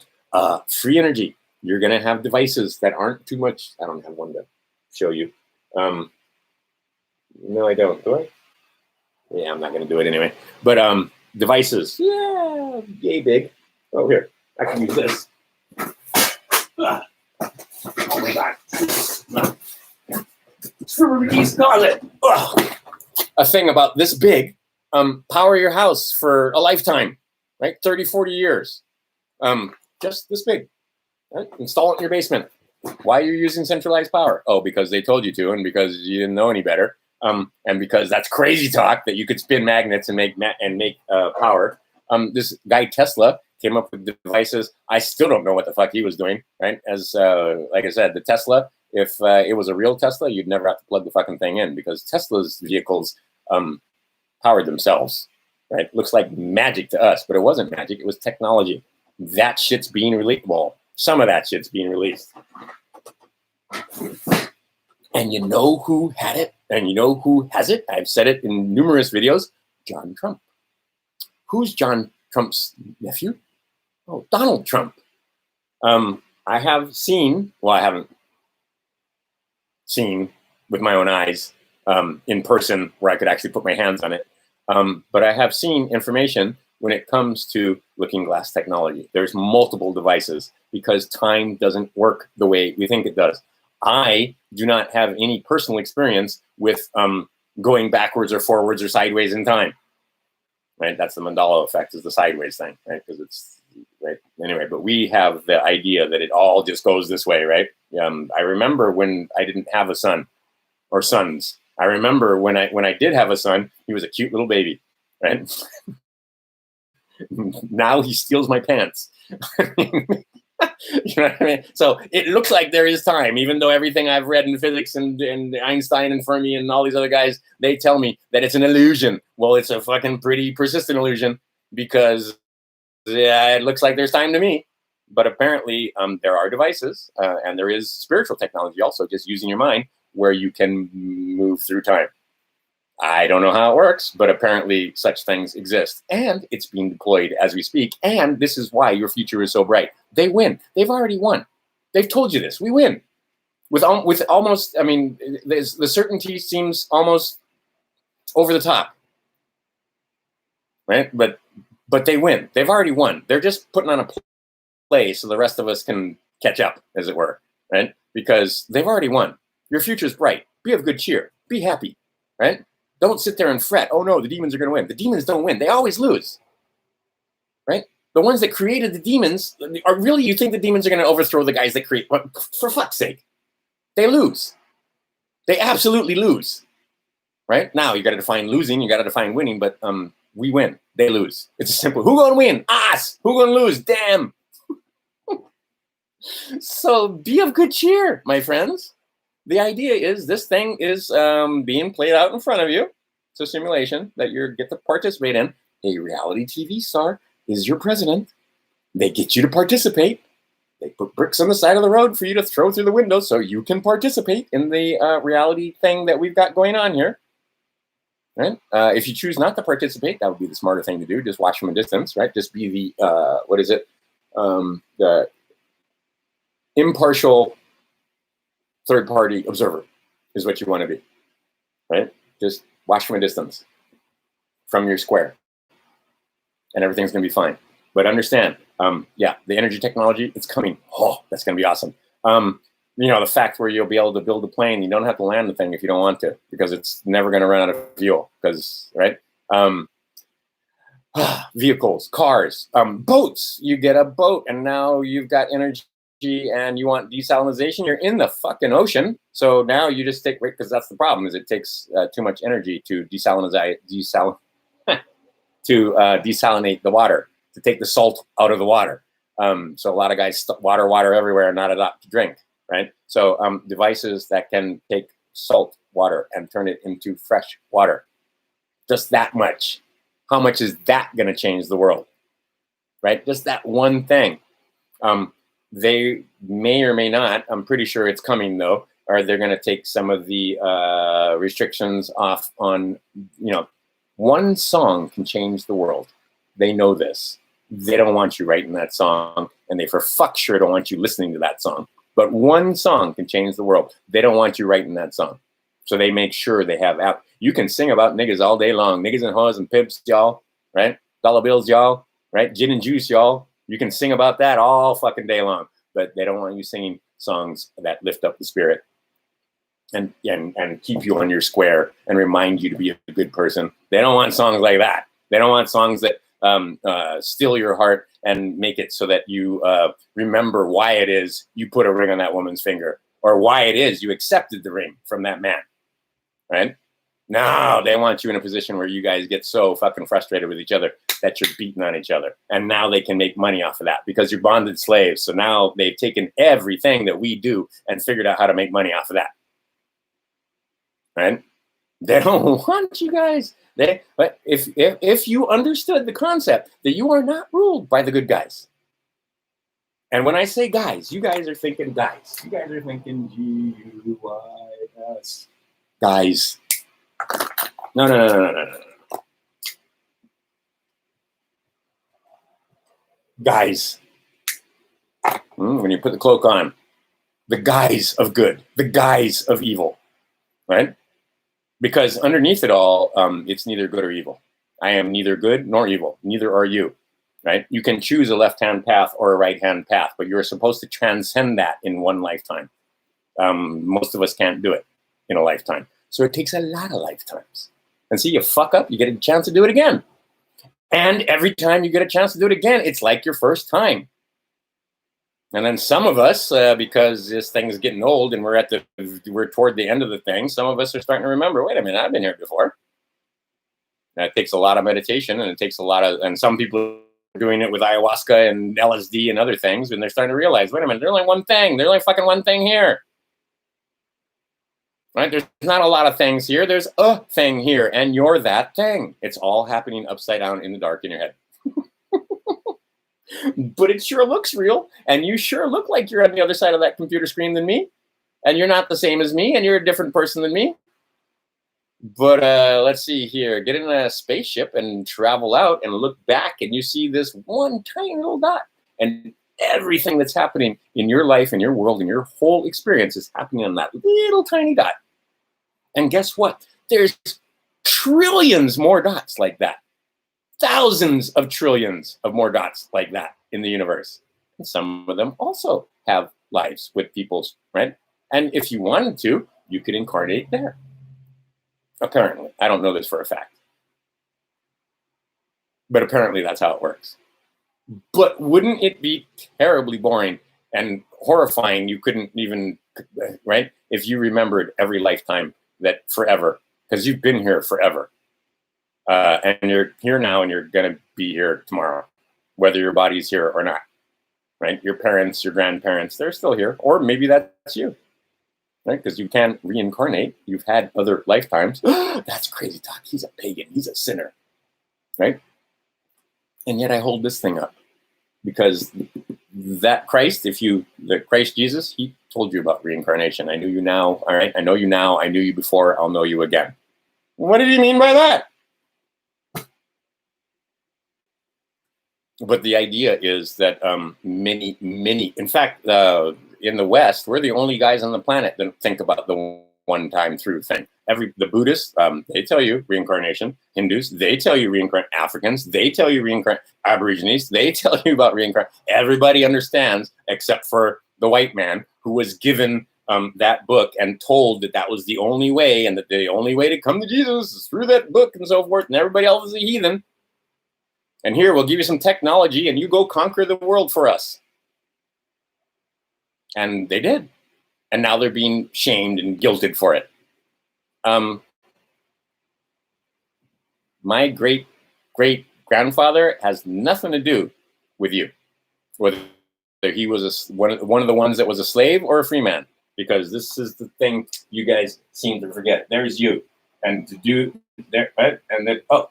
Free energy. You're going to have devices that aren't too much. I don't have one to show you. No, I don't. Do I? Yeah, I'm not going to do it anyway. But devices. Yeah, yay big. Oh, here. I can use this. Oh, my God. It's for Ruby's Scarlet. A thing about this big. Power your house for a lifetime. Right? 30, 40 years. Just this big. Right? Install it in your basement. Why you're using centralized power? Oh, because they told you to, and because you didn't know any better, and because that's crazy talk that you could spin magnets and make power. This guy Tesla came up with devices. I still don't know what the fuck he was doing. Right? As like I said, the Tesla. If it was a real Tesla, you'd never have to plug the fucking thing in because Tesla's vehicles powered themselves. Right? Looks like magic to us, but it wasn't magic. It was technology. That shit's being released. Well, some of that shit's being released. And you know who had it? And you know who has it? I've said it in numerous videos. John Trump. Who's John Trump's nephew? Oh, Donald Trump. I have seen, well, I haven't seen with my own eyes in person where I could actually put my hands on it. But I have seen information when it comes to looking glass technology. There's multiple devices because time doesn't work the way we think it does. I do not have any personal experience with going backwards or forwards or sideways in time. Right? That's the Mandela effect, is the sideways thing, right? Because it's right anyway. But we have the idea that it all just goes this way, right? I remember when I didn't have a son or sons. I remember when I did have a son, he was a cute little baby, right? Now he steals my pants. You know what I mean? So it looks like there is time, even though everything I've read in physics and Einstein and Fermi and all these other guys, they tell me that it's an illusion. Well, it's a fucking pretty persistent illusion, because it looks like there's time to me. But apparently there are devices and there is spiritual technology also, just using your mind, where you can move through time. I don't know how it works, but apparently such things exist. And it's being deployed as we speak. And this is why your future is so bright. They win. They've already won. They've told you this. We win. With almost, I mean, the certainty seems almost over the top. Right? But they win. They've already won. They're just putting on a play so the rest of us can catch up, as it were. Right? Because they've already won. Your future's bright. Be of good cheer. Be happy. Right? Don't sit there and fret. Oh no, the demons are going to win. The demons don't win. They always lose. Right? The ones that created the demons are really, you think the demons are going to overthrow the guys that create? For fuck's sake. They lose. They absolutely lose. Right? Now you got to define losing, you got to define winning, but we win. They lose. It's simple. Who going to win? Us. Who going to lose? Damn. So be of good cheer, my friends. The idea is this thing is being played out in front of you. It's a simulation that you get to participate in. A reality TV star is your president. They get you to participate. They put bricks on the side of the road for you to throw through the window so you can participate in the reality thing that we've got going on here. Right? If you choose not to participate, that would be the smarter thing to do. Just watch from a distance, right? Just be the, the impartial third-party observer is what you want to be, right? Just watch from a distance, from your square, and everything's going to be fine. But understand, the energy technology, it's coming. Oh, that's going to be awesome. The fact where you'll be able to build a plane, you don't have to land the thing if you don't want to, because it's never going to run out of fuel, because, right? Vehicles, cars, boats. You get a boat, and now you've got energy, and you want desalination, you're in the fucking ocean. So now you just take, because that's the problem, is it takes too much energy to desalinate the water, to take the salt out of the water. So a lot of guys water everywhere and not enough to drink, right? So devices that can take salt water and turn it into fresh water, just that much. How much is that going to change the world, right? Just that one thing. They may or may not, I'm pretty sure it's coming though, or they're going to take some of the restrictions off on, one song can change the world. They know this. They don't want you writing that song, and they for fuck sure don't want you listening to that song. But one song can change the world. They don't want you writing that song. So they make sure they have out. You can sing about niggas all day long. Niggas and hoes and pimps, y'all, right? Dollar bills, y'all, right? Gin and juice, y'all. You can sing about that all fucking day long, but they don't want you singing songs that lift up the spirit and keep you on your square and remind you to be a good person. They don't want songs like that. They don't want songs that still your heart and make it so that you remember why it is you put a ring on that woman's finger, or why it is you accepted the ring from that man, right? No, they want you in a position where you guys get so fucking frustrated with each other that you're beating on each other. And now they can make money off of that because you're bonded slaves. So now they've taken everything that we do and figured out how to make money off of that. Right? They don't want you guys. But if you understood the concept that you are not ruled by the good guys. And when I say guys, you guys are thinking guys. You guys are thinking G-U-Y-S. Guys. No. Guys. When you put the cloak on, the guise of good, the guise of evil, right? Because underneath it all, it's neither good or evil. I am neither good nor evil. Neither are you, right? You can choose a left-hand path or a right-hand path, but you're supposed to transcend that in one lifetime. Most of us can't do it in a lifetime. So it takes a lot of lifetimes. And see, you fuck up, you get a chance to do it again. And every time you get a chance to do it again, it's like your first time. And then some of us, because this thing is getting old and we're toward the end of the thing, some of us are starting to remember, wait a minute, I've been here before. That takes a lot of meditation, and it takes a lot of, and some people are doing it with ayahuasca and LSD and other things, and they're starting to realize, wait a minute, there's only one thing. There's only fucking one thing here. Right? There's not a lot of things here. There's a thing here, and you're that thing. It's all happening upside down in the dark in your head. But it sure looks real, and you sure look like you're on the other side of that computer screen than me, and you're not the same as me, and you're a different person than me. But let's see here. Get in a spaceship and travel out and look back, and you see this one tiny little dot, and everything that's happening in your life, in your world, in your whole experience is happening on that little tiny dot. And guess what? There's trillions more dots like that. Thousands of trillions of more dots like that in the universe. And some of them also have lives with people's, right? And if you wanted to, you could incarnate there. Apparently. I don't know this for a fact. But apparently that's how it works. But wouldn't it be terribly boring and horrifying? You couldn't even, right? If you remembered every lifetime that forever, because you've been here forever. And you're here now, and you're going to be here tomorrow, whether your body's here or not, right? Your parents, your grandparents, they're still here, or maybe that's you, right? Because you can reincarnate. You've had other lifetimes. That's crazy talk. He's a pagan. He's a sinner, right? And yet I hold this thing up because that Christ, the Christ Jesus, he told you about reincarnation. I knew you now. All right. I know you now. I knew you before. I'll know you again. What did he mean by that? But the idea is that many, in fact, in the West, we're the only guys on the planet that think about the one time through thing. The Buddhists, they tell you reincarnation. Hindus, they tell you reincarnate. Africans, they tell you reincarnate. Aborigines, they tell you about reincarnation. Everybody understands except for the white man who was given that book and told that that was the only way, and that the only way to come to Jesus is through that book and so forth, and everybody else is a heathen. And here, we'll give you some technology, and you go conquer the world for us. And they did. And now they're being shamed and guilted for it. My great-great-grandfather has nothing to do with you, whether he was one of the ones that was a slave or a free man, because this is the thing you guys seem to forget. There's you. And to do there, right? And then, oh.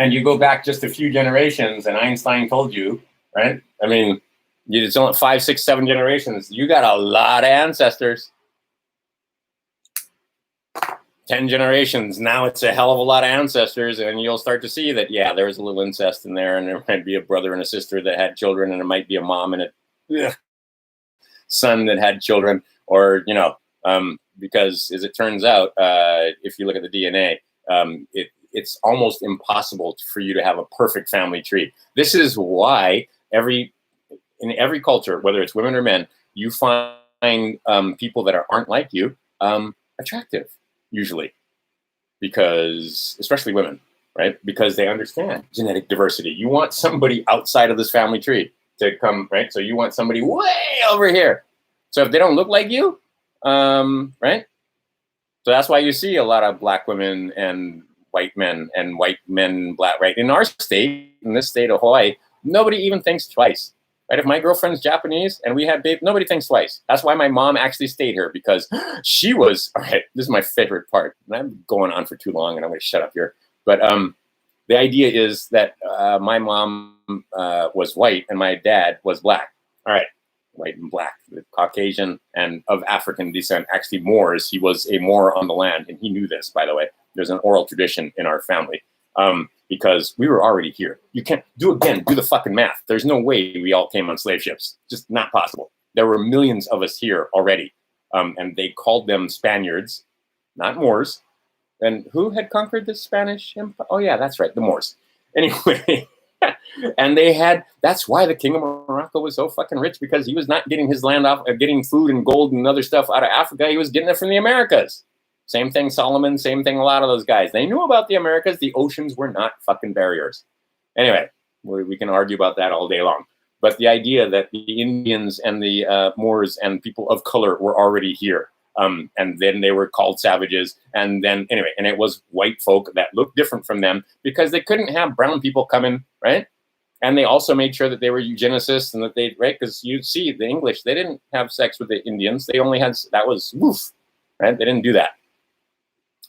And you go back just a few generations, and Einstein told you, right? I mean, it's only 5, 6, 7 generations. You got a lot of ancestors. 10 generations. Now it's a hell of a lot of ancestors, and you'll start to see that, yeah, there's a little incest in there, and there might be a brother and a sister that had children, and there might be a mom and a son that had children, or, because as it turns out, if you look at the DNA, it's almost impossible for you to have a perfect family tree. This is why in every culture, whether it's women or men, you find people that aren't like you attractive, usually, because, especially women, right? Because they understand genetic diversity. You want somebody outside of this family tree to come, right? So you want somebody way over here. So if they don't look like you, right? So that's why you see a lot of black women and white men, black, right? In our state, in this state of Hawaii, nobody even thinks twice, right? If my girlfriend's Japanese and we had babe, nobody thinks twice. That's why my mom actually stayed here, because she was, all right, this is my favorite part. And I'm going on for too long, and I'm going to shut up here. But the idea is that my mom was white and my dad was black. All right, white and black, Caucasian and of African descent, actually Moors. He was a Moor on the land, and he knew this, by the way. There's an oral tradition in our family because we were already here. You can't do the fucking math. There's no way we all came on slave ships. Just not possible. There were millions of us here already. And they called them Spaniards, not Moors. And who had conquered the Spanish Empire? Oh, yeah, that's right, the Moors. Anyway, and that's why the king of Morocco was so fucking rich, because he was not getting his land off, getting food and gold and other stuff out of Africa. He was getting it from the Americas. Same thing, Solomon, same thing, a lot of those guys. They knew about the Americas. The oceans were not fucking barriers. Anyway, we can argue about that all day long. but the idea that the Indians and the Moors and people of color were already here. And then they were called savages. And then, anyway, and it was white folk that looked different from them because they couldn't have brown people come in, right? And they also made sure that they were eugenicists and that they, right? Because you see, the English, they didn't have sex with the Indians. They only had, that was woof, right? They didn't do that.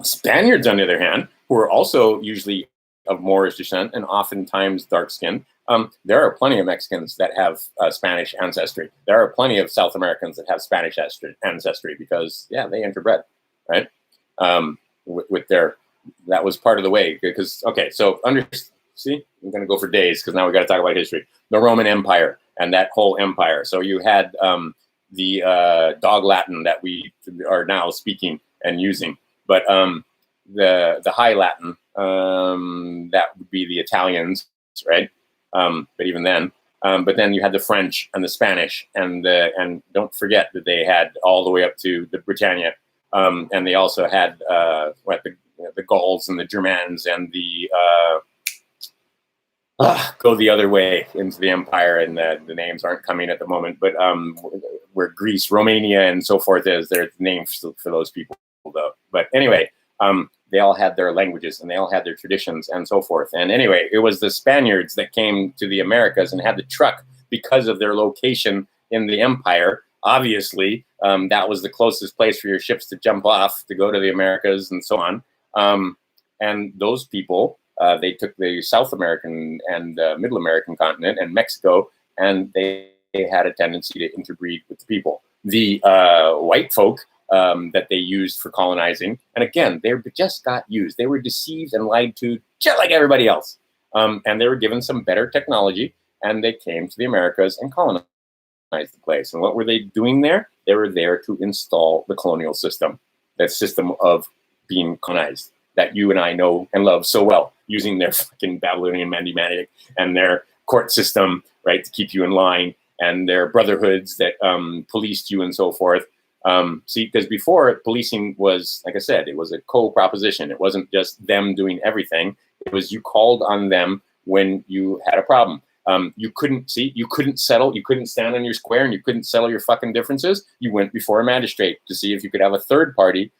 Spaniards, on the other hand, who were also usually of Moorish descent and oftentimes dark skinned. There are plenty of Mexicans that have Spanish ancestry. There are plenty of South Americans that have Spanish ancestry because, yeah, they interbred, right? With their, that was part of the way. Because, okay, so see, I'm going to go for days because now we got to talk about history. The Roman Empire and that whole empire. So you had the Dog Latin that we are now speaking and using, but the High Latin, that would be the Italians, right? But even then, but then you had the French and the Spanish, and don't forget that they had all the way up to the Britannia, and they also had the Gauls and the Germans and the go the other way into the empire, and the names aren't coming at the moment, but where Greece, Romania, and so forth is, there's names for those people though. But anyway, they all had their languages and they all had their traditions and so forth. And anyway, it was the Spaniards that came to the Americas and had the truck because of their location in the empire. Obviously, that was the closest place for your ships to jump off to go to the Americas and so on. And those people, they took the South American and Middle American continent and Mexico, and they had a tendency to interbreed with the people. The white folk that they used for colonizing. And again, they just got used. They were deceived and lied to just like everybody else. And they were given some better technology, and they came to the Americas and colonized the place. And what were they doing there? They were there to install the colonial system, that system of being colonized that you and I know and love so well, using their fucking Babylonian Manimatic and their court system, right, to keep you in line, and their brotherhoods that policed you and so forth. See, because before, policing was, like I said, it was a co-proposition. It wasn't just them doing everything. It was you called on them when you had a problem. You couldn't settle, you couldn't stand on your square, and you couldn't settle your fucking differences. You went before a magistrate to see if you could have a third party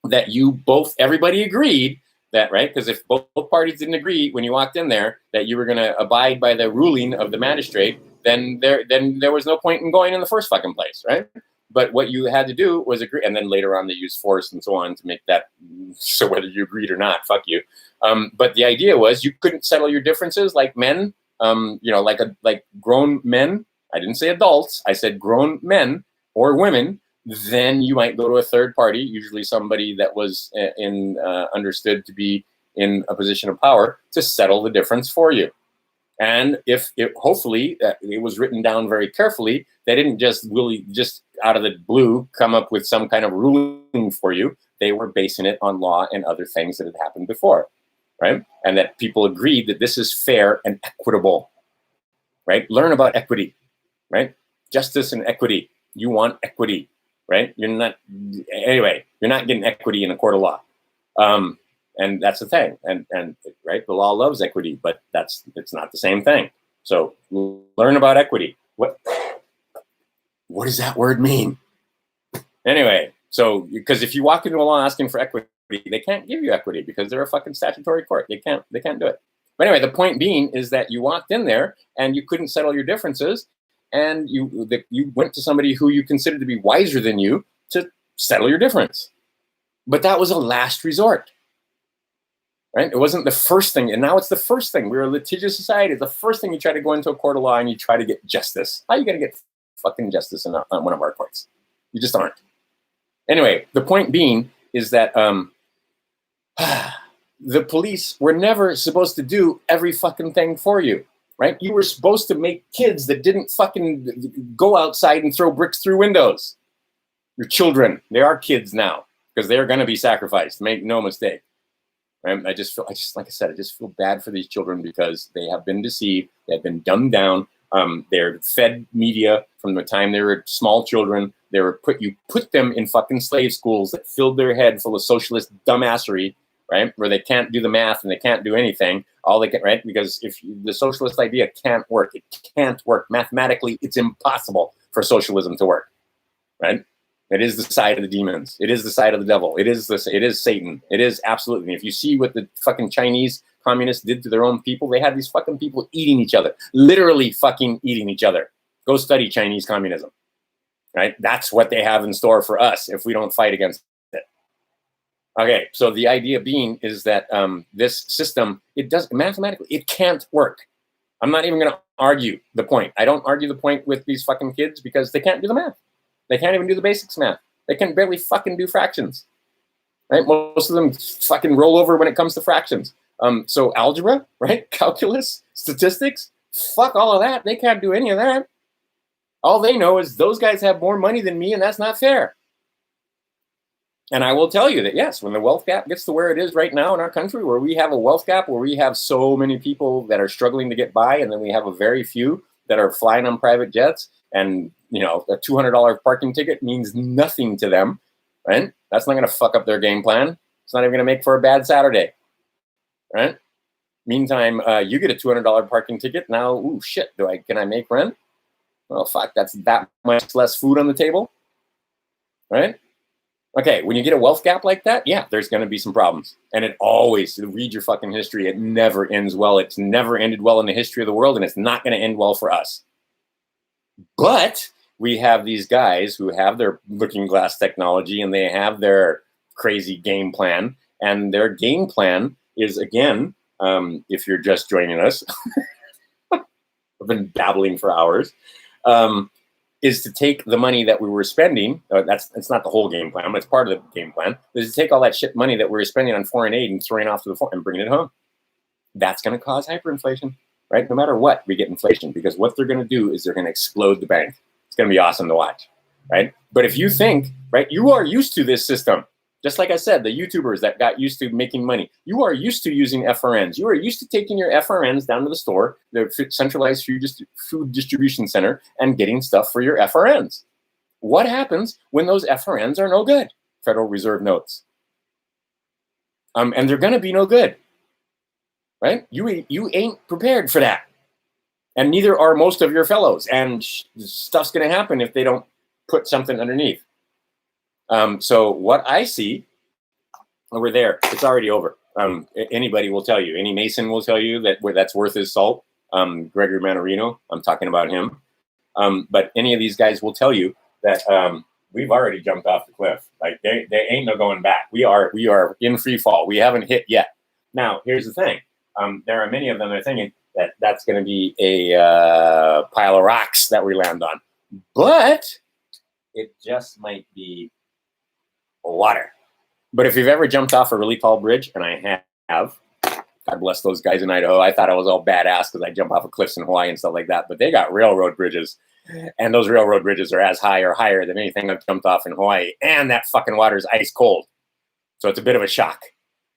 that everybody agreed that, right? Because if both parties didn't agree when you walked in there that you were going to abide by the ruling of the magistrate, then there was no point in going in the first fucking place, right? But what you had to do was agree, and then later on they used force and so on to make that so whether you agreed or not, fuck you. But the idea was you couldn't settle your differences like men, like grown men. I didn't say adults. I said grown men or women. Then you might go to a third party, usually somebody that was understood to be in a position of power, to settle the difference for you. And hopefully it was written down very carefully. They didn't just out of the blue come up with some kind of ruling for you. They were basing it on law and other things that had happened before, right? And that people agreed that this is fair and equitable, right? Learn about equity, right? Justice and equity. You want equity, right? You're not getting equity in a court of law. And that's the thing. And right, the law loves equity, but it's not the same thing. So learn about equity. What does that word mean? Anyway, so because if you walk into a law asking for equity, they can't give you equity because they're a fucking statutory court. They can't do it. But anyway, the point being is that you walked in there and you couldn't settle your differences, and you went to somebody who you considered to be wiser than you to settle your difference. But that was a last resort. Right? It wasn't the first thing, and now it's the first thing. We're a litigious society. It's the first thing you try to go into a court of law and you try to get justice. How are you going to get fucking justice in one of our courts? You just aren't. Anyway, the point being is that the police were never supposed to do every fucking thing for you, right? You were supposed to make kids that didn't fucking go outside and throw bricks through windows. Your children, they are kids now because they're going to be sacrificed. Make no mistake. Right? I just feel bad for these children because they have been deceived. They have been dumbed down. They're fed media from the time they were small children. You put them in fucking slave schools that filled their head full of socialist dumbassery, right? Where they can't do the math and they can't do anything. All they can, right? Because if the socialist idea can't work, it can't work. Mathematically, it's impossible for socialism to work, right? It is the side of the demons. It is the side of the devil. It is this. It is Satan. It is absolutely. If you see what the fucking Chinese communists did to their own people, they had these fucking people eating each other, literally fucking eating each other. Go study Chinese communism, right? That's what they have in store for us if we don't fight against it. Okay, so the idea being is that this system, it does mathematically, it can't work. I'm not even going to argue the point. I don't argue the point with these fucking kids because they can't do the math. They can't even do the basics math. They can barely fucking do fractions, right? Most of them fucking roll over when it comes to fractions. So algebra, right? Calculus, statistics, fuck all of that. They can't do any of that. All they know is those guys have more money than me, and that's not fair. And I will tell you that, yes, when the wealth gap gets to where it is right now in our country, where we have a wealth gap, where we have so many people that are struggling to get by, and then we have a very few that are flying on private jets, and a $200 parking ticket means nothing to them, right? That's not going to fuck up their game plan. It's not even going to make for a bad Saturday, right? Meantime, you get a $200 parking ticket. Now, ooh, shit, can I make rent? Well, fuck, that's that much less food on the table, right? Okay, when you get a wealth gap like that, yeah, there's going to be some problems. And it always, read your fucking history, it never ends well. It's never ended well in the history of the world, and it's not going to end well for us. But we have these guys who have their looking glass technology, and they have their crazy game plan. And their game plan is, again, if you're just joining us, I've been babbling for hours, is to take the money that we were spending. It's not the whole game plan, but it's part of the game plan. Is to take all that shit money that we were spending on foreign aid and throwing it off to the and bringing it home. That's going to cause hyperinflation, right? No matter what, we get inflation, because what they're going to do is they're going to explode the bank. It's going to be awesome to watch, right? But if you think, right, you are used to this system. Just like I said, the YouTubers that got used to making money, you are used to using FRNs. You are used to taking your FRNs down to the store, the centralized food distribution center, and getting stuff for your FRNs. What happens when those FRNs are no good? Federal Reserve notes. And they're going to be no good, right? You ain't prepared for that. And neither are most of your fellows. And stuff's going to happen if they don't put something underneath. So what I see over there, it's already over. Anybody will tell you, any Mason will tell you that that's worth his salt. Gregory Mannarino, I'm talking about him. But any of these guys will tell you that we've already jumped off the cliff. Like they ain't no going back. We are in free fall. We haven't hit yet. Now, here's the thing. There are many of them that are thinking that that's going to be a pile of rocks that we land on. But it just might be water. But if you've ever jumped off a really tall bridge, and I have, God bless those guys in Idaho. I thought I was all badass because I jump off of cliffs in Hawaii and stuff like that. But they got railroad bridges, and those railroad bridges are as high or higher than anything I've jumped off in Hawaii. And that fucking water is ice cold, so it's a bit of a shock.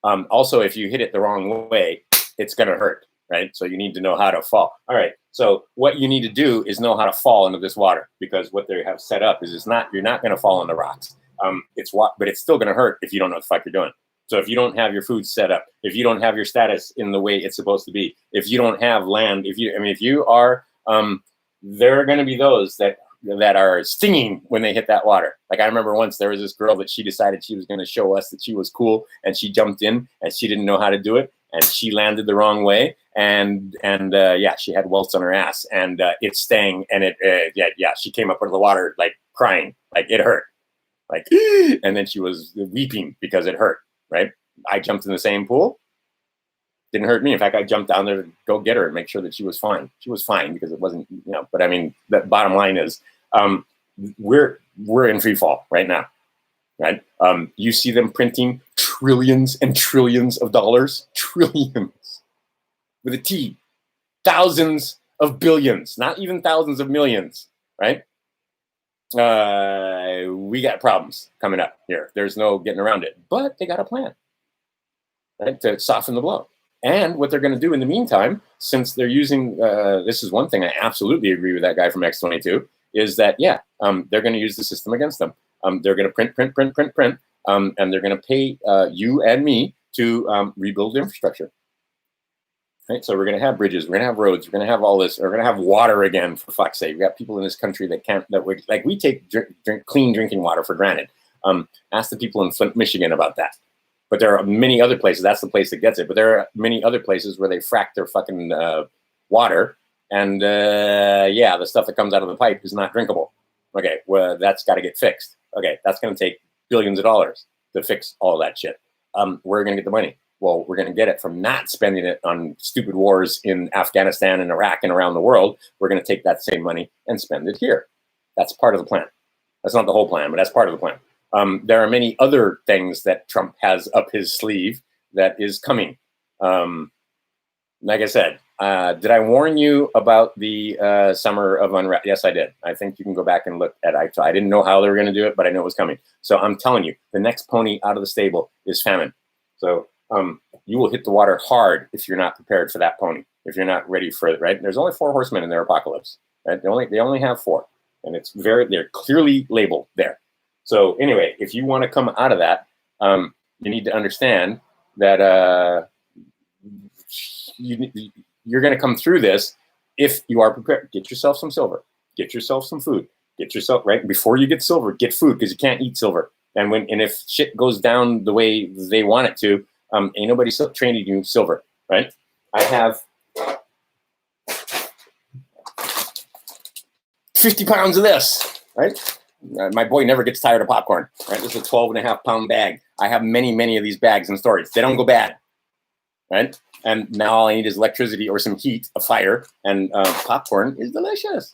Also, if you hit it the wrong way, it's gonna hurt, right? So you need to know how to fall. All right. So what you need to do is know how to fall into this water, because what they have set up is you're not gonna fall on the rocks. But it's still going to hurt if you don't know what the fuck you're doing. So if you don't have your food set up, if you don't have your status in the way it's supposed to be, if you don't have land, if you are, there are going to be those that are stinging when they hit that water. Like I remember once there was this girl that she decided she was going to show us that she was cool, and she jumped in and she didn't know how to do it, and she landed the wrong way, and she had welts on her ass, and it stung, and she came up out of the water like crying, like it hurt. Like, and then she was weeping because it hurt, right? I jumped in the same pool. Didn't hurt me. In fact, I jumped down there to go get her and make sure that she was fine. She was fine because it wasn't, but I mean, the bottom line is we're in free fall right now, right? You see them printing trillions and trillions of dollars, trillions with a T, thousands of billions, not even thousands of millions, right? We got problems coming up here. There's no getting around it, but they got a plan, right, to soften the blow. And what they're going to do in the meantime, since they're using, this is one thing I absolutely agree with that guy from X22, is that, they're going to use the system against them. They're going to print, and they're going to pay you and me to rebuild infrastructure. Right? So we're going to have bridges, we're going to have roads, we're going to have all this, we're going to have water again, for fuck's sake. We've got people in this country that can't, that would, like, we take clean drinking water for granted. Ask the people in Flint, Michigan about that. But there are many other places, that's the place that gets it, but there are many other places where they frack their fucking water, and yeah, the stuff that comes out of the pipe is not drinkable. Okay, well, that's got to get fixed. Okay, that's going to take billions of dollars to fix all that shit. Where are we going to get the money? Well, we're going to get it from not spending it on stupid wars in Afghanistan and Iraq and around the world. We're going to take that same money and spend it here. That's part of the plan. That's not the whole plan, but that's part of the plan. There are many other things that Trump has up his sleeve that is coming. Like I said, did I warn you about the summer of unrest? Yes, I did. I think you can go back and look at it. I didn't know how they were going to do it, but I know it was coming. So I'm telling you, the next pony out of the stable is famine. So you will hit the water hard if you're not prepared for that pony, if you're not ready for it, right? There's only 4 horsemen in their apocalypse, right? They only have 4, and they're clearly labeled there. So anyway, if you want to come out of that, you need to understand that you're going to come through this if you are prepared. Get yourself some silver, get yourself some food, get yourself, right? Before you get silver, get food, because you can't eat silver. And if shit goes down the way they want it to, ain't nobody training you silver, right? I have 50 pounds of this, right? My boy never gets tired of popcorn, right? This is a 12.5-pound bag. I have many, many of these bags in storage. They don't go bad, right? And now all I need is electricity or some heat, a fire, and popcorn is delicious.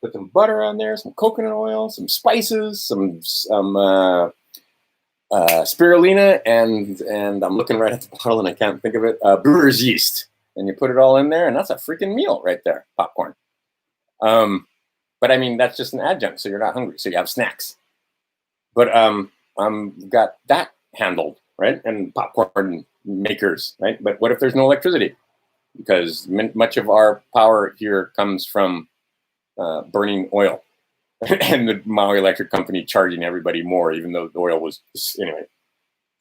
Put some butter on there, some coconut oil, some spices, some spirulina, and I'm looking right at the bottle and I can't think of it, brewer's yeast. And you put it all in there, and that's a freaking meal right there, popcorn. But I mean, that's just an adjunct, so you're not hungry, so you have snacks. But got that handled, right? And popcorn makers, right? But what if there's no electricity? Because much of our power here comes from burning oil. And the Maui Electric Company charging everybody more, even though the oil was, anyway,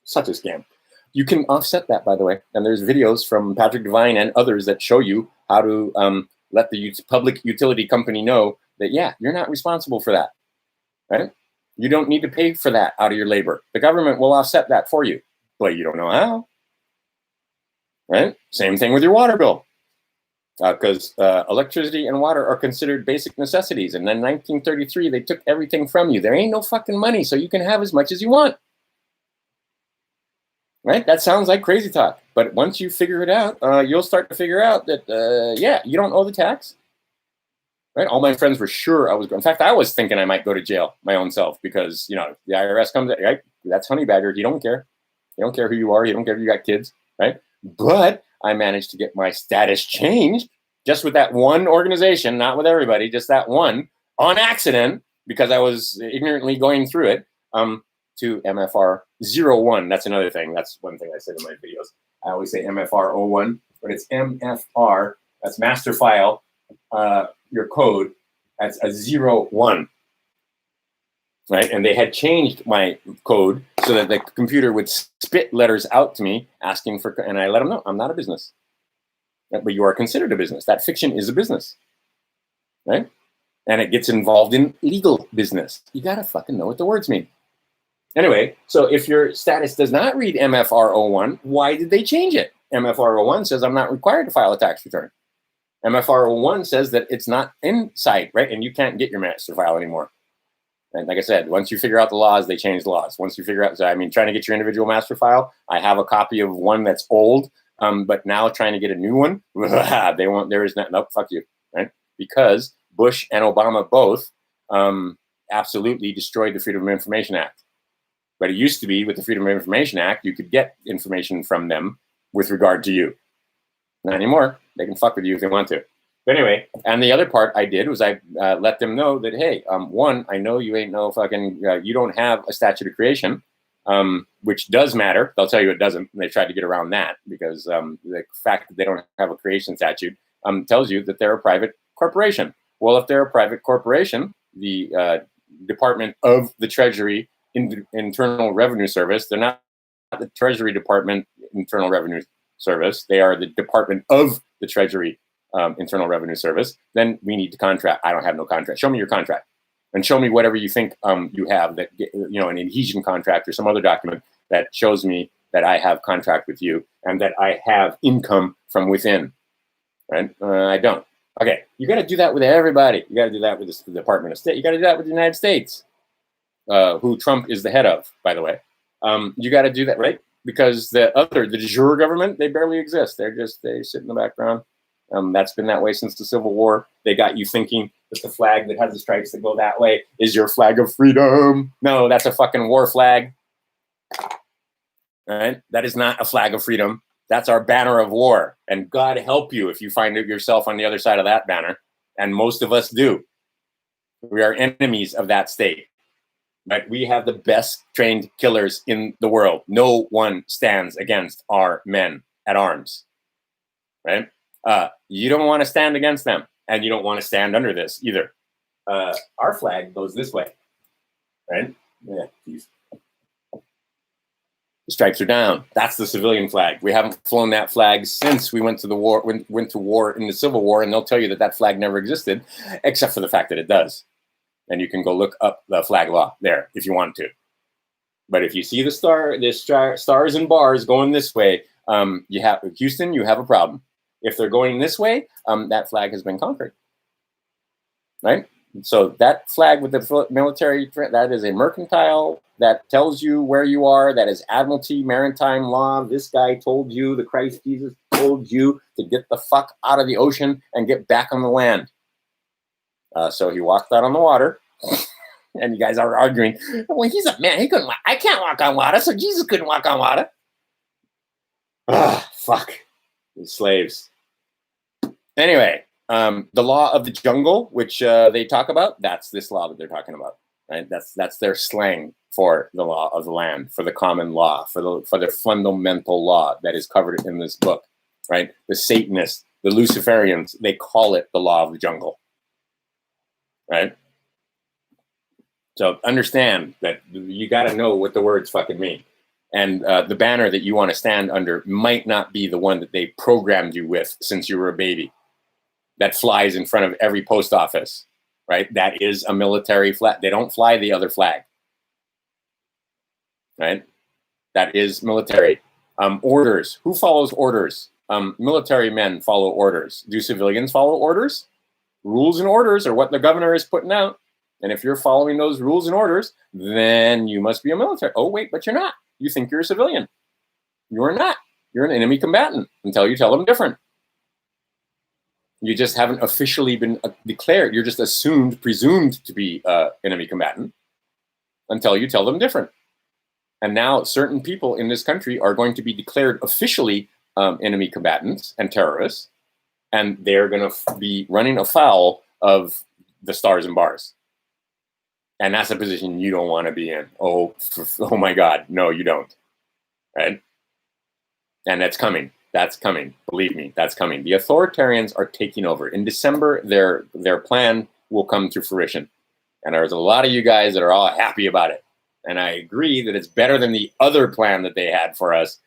such a scam. You can offset that, by the way. And there's videos from Patrick Devine and others that show you how to let the public utility company know that, yeah, you're not responsible for that, right? You don't need to pay for that out of your labor. The government will offset that for you, but you don't know how, right? Same thing with your water bill. Because electricity and water are considered basic necessities. And then 1933, they took everything from you. There ain't no fucking money, so you can have as much as you want. Right? That sounds like crazy talk. But once you figure it out, you'll start to figure out that, yeah, you don't owe the tax. Right? All my friends were sure I was going. In fact, I was thinking I might go to jail my own self because, you know, the IRS comes, right? That's honey badger. You don't care. You don't care who you are. You don't care if you got kids, right? But I managed to get my status changed just with that one organization, not with everybody, just that one, on accident, because I was ignorantly going through it, to MFR 01. That's another thing. That's one thing I said in my videos. I always say MFR 01, but it's MFR, that's master file, your code, that's a 01. Right? And they had changed my code so that the computer would spit letters out to me asking for, and I let them know, I'm not a business. But you are considered a business. That fiction is a business. Right? And it gets involved in legal business. You got to fucking know what the words mean. Anyway, so if your status does not read MFR 01, why did they change it? MFR 01 says I'm not required to file a tax return. MFR 01 says that it's not in sight, right? And you can't get your master file anymore. And like I said, once you figure out the laws, they change the laws. Once you figure out, so I mean, trying to get your individual master file, I have a copy of one that's old, but now trying to get a new one, they won't, there is not, nope, fuck you, right? Because Bush and Obama both absolutely destroyed the Freedom of Information Act. But it used to be with the Freedom of Information Act, you could get information from them with regard to you. Not anymore. They can fuck with you if they want to. But anyway, and the other part I did was I let them know that, hey, one, I know you ain't no fucking, you don't have a statute of creation, which does matter. They'll tell you it doesn't. And they tried to get around that because the fact that they don't have a creation statute tells you that they're a private corporation. Well, if they're a private corporation, the Department of the Treasury, Internal Revenue Service, they're not the Treasury Department Internal Revenue Service. They are the Department of the Treasury Internal Revenue Service. Then we need to contract. I don't have no contract. Show me your contract, and show me whatever you think you have, that, you know, an adhesion contract or some other document that shows me that I have contract with you and that I have income from within. Right? I don't. Okay, you got to do that with everybody. You got to do that with the Department of State. You got to do that with the United States, who Trump is the head of, by the way. You got to do that, right? Because the de jure government, they barely exist. They sit in the background. That's been that way since the Civil War. They got you thinking that the flag that has the stripes that go that way is your flag of freedom. No, that's a fucking war flag. All right? That is not a flag of freedom. That's our banner of war. And God help you if you find yourself on the other side of that banner. And most of us do. We are enemies of that state. But we have the best trained killers in the world. No one stands against our men at arms. Right? You don't want to stand against them. And you don't want to stand under this either. Our flag goes this way. Right? Yeah, geez. The stripes are down. That's the civilian flag. We haven't flown that flag since we went to the war. Went to war in the Civil War, and they'll tell you that that flag never existed, except for the fact that it does. And you can go look up the flag law there if you want to. But if you see the stars and bars going this way, you have Houston. You have a problem. If they're going this way, that flag has been conquered. Right. So that flag with the military, that is a mercantile that tells you where you are. That is admiralty, maritime law. This guy told you, the Christ Jesus told you to get the fuck out of the ocean and get back on the land. So he walked out on the water, and you guys are arguing, well, he's a man. He couldn't. I can't walk on water, so Jesus couldn't walk on water. Ah, fuck. These slaves. Anyway. The law of the jungle, which they talk about, that's this law that they're talking about, right? That's their slang for the law of the land, for the common law, for the fundamental law that is covered in this book, right? The Satanists, the Luciferians, they call it the law of the jungle, right? So understand that you got to know what the words fucking mean. And the banner that you want to stand under might not be the one that they programmed you with since you were a baby. That flies in front of every post office, right? That is a military flag. They don't fly the other flag, right? That is military. Orders. Who follows orders? Military men follow orders. Do civilians follow orders? Rules and orders are what the governor is putting out. And if you're following those rules and orders, then you must be a military. Oh, wait, but you're not. You think you're a civilian. You're not. You're an enemy combatant until you tell them different. You just haven't officially been declared. You're just presumed to be enemy combatant until you tell them different. And now certain people in this country are going to be declared officially enemy combatants and terrorists, and they're going to be running afoul of the stars and bars. And that's a position you don't want to be in. Oh my God, no, you don't. Right? And that's coming. That's coming. Believe me, that's coming. The authoritarians are taking over. In December, their plan will come to fruition. And there's a lot of you guys that are all happy about it. And I agree that it's better than the other plan that they had for us.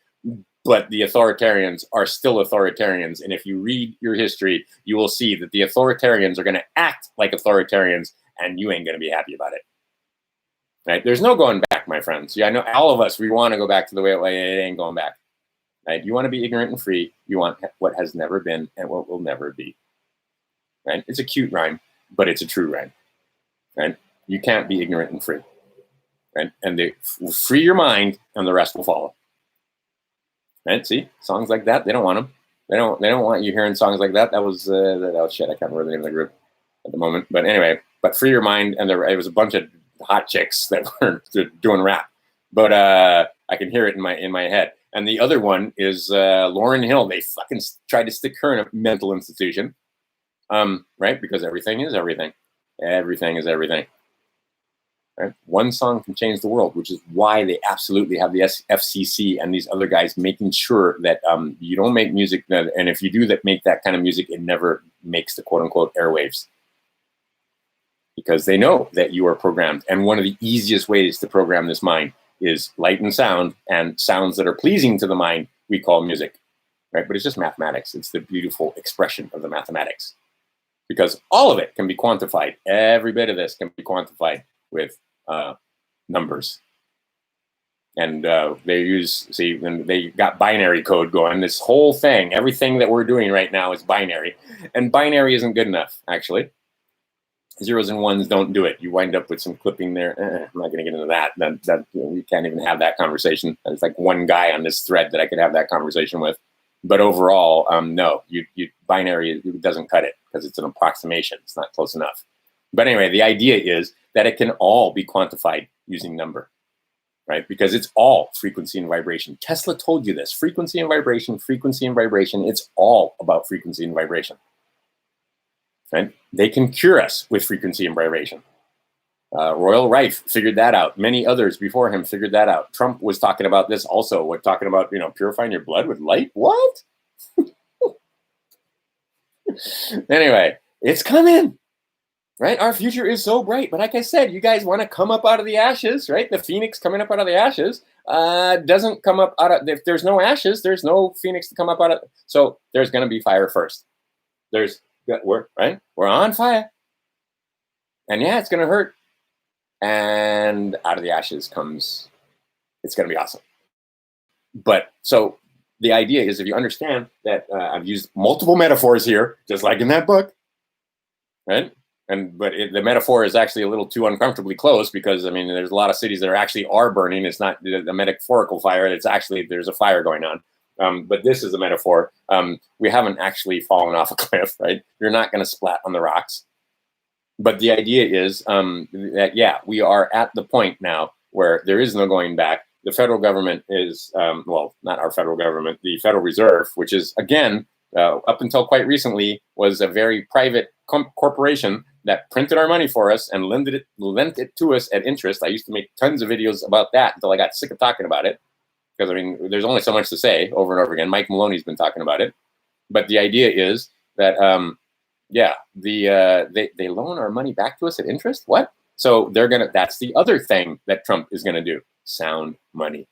But the authoritarians are still authoritarians. And if you read your history, you will see that the authoritarians are going to act like authoritarians, and you ain't going to be happy about it. Right? There's no going back, my friends. Yeah, I know all of us, we want to go back to the way it ain't going back. Right? You want to be ignorant and free. You want what has never been and what will never be. Right? It's a cute rhyme, but it's a true rhyme. Right? You can't be ignorant and free. Right? And they free your mind, and the rest will follow. Right? See, songs like that, they don't want them. They don't want you hearing songs like that. That was shit. I can't remember the name of the group at the moment. But anyway, but free your mind, and it was a bunch of hot chicks that were doing rap. But I can hear it in my head. And the other one is Lauryn Hill. They fucking tried to stick her in a mental institution, right? Because everything is everything. Everything is everything. Right? One song can change the world, which is why they absolutely have the FCC and these other guys making sure that you don't make music. And if you do make that kind of music, it never makes the quote unquote airwaves. Because they know that you are programmed. And one of the easiest ways to program this mind is light and sound, and sounds that are pleasing to the mind we call music, right? But it's just mathematics. It's the beautiful expression of the mathematics, because all of it can be quantified. Every bit of this can be quantified with numbers. And when they got binary code going, this whole thing, everything that we're doing right now is binary. And binary isn't good enough, actually. Zeros and ones don't do it. You wind up with some clipping there. I'm not going to get into that. We can't even have that conversation. There's like one guy on this thread that I could have that conversation with. But overall, no, binary doesn't cut it, because it's an approximation. It's not close enough. But anyway, the idea is that it can all be quantified using number, right? Because it's all frequency and vibration. Tesla told you this: frequency and vibration, frequency and vibration. It's all about frequency and vibration. Right? They can cure us with frequency and vibration. Royal Rife figured that out. Many others before him figured that out. Trump was talking about this also. We're talking about, purifying your blood with light. What? Anyway, it's coming, right? Our future is so bright. But like I said, you guys want to come up out of the ashes, right? The phoenix coming up out of the ashes doesn't come up out of, if there's no ashes, there's no phoenix to come up out of. So there's going to be fire first. We're on fire, and yeah, it's gonna hurt, and out of the ashes comes, it's gonna be awesome. But so the idea is, if you understand that, I've used multiple metaphors here, just like in that book, right? But the metaphor is actually a little too uncomfortably close, because there's a lot of cities that are burning. It's not the metaphorical fire. It's actually, there's a fire going on. But this is a metaphor. We haven't actually fallen off a cliff, right? You're not going to splat on the rocks. But the idea is that, yeah, we are at the point now where there is no going back. The federal government is, not our federal government, the Federal Reserve, which is, again, up until quite recently, was a very private corporation that printed our money for us and lent it to us at interest. I used to make tons of videos about that until I got sick of talking about it. Because, there's only so much to say over and over again. Mike Maloney's been talking about it. But the idea is that, they loan our money back to us at interest? What? So that's the other thing that Trump is going to do. Sound money.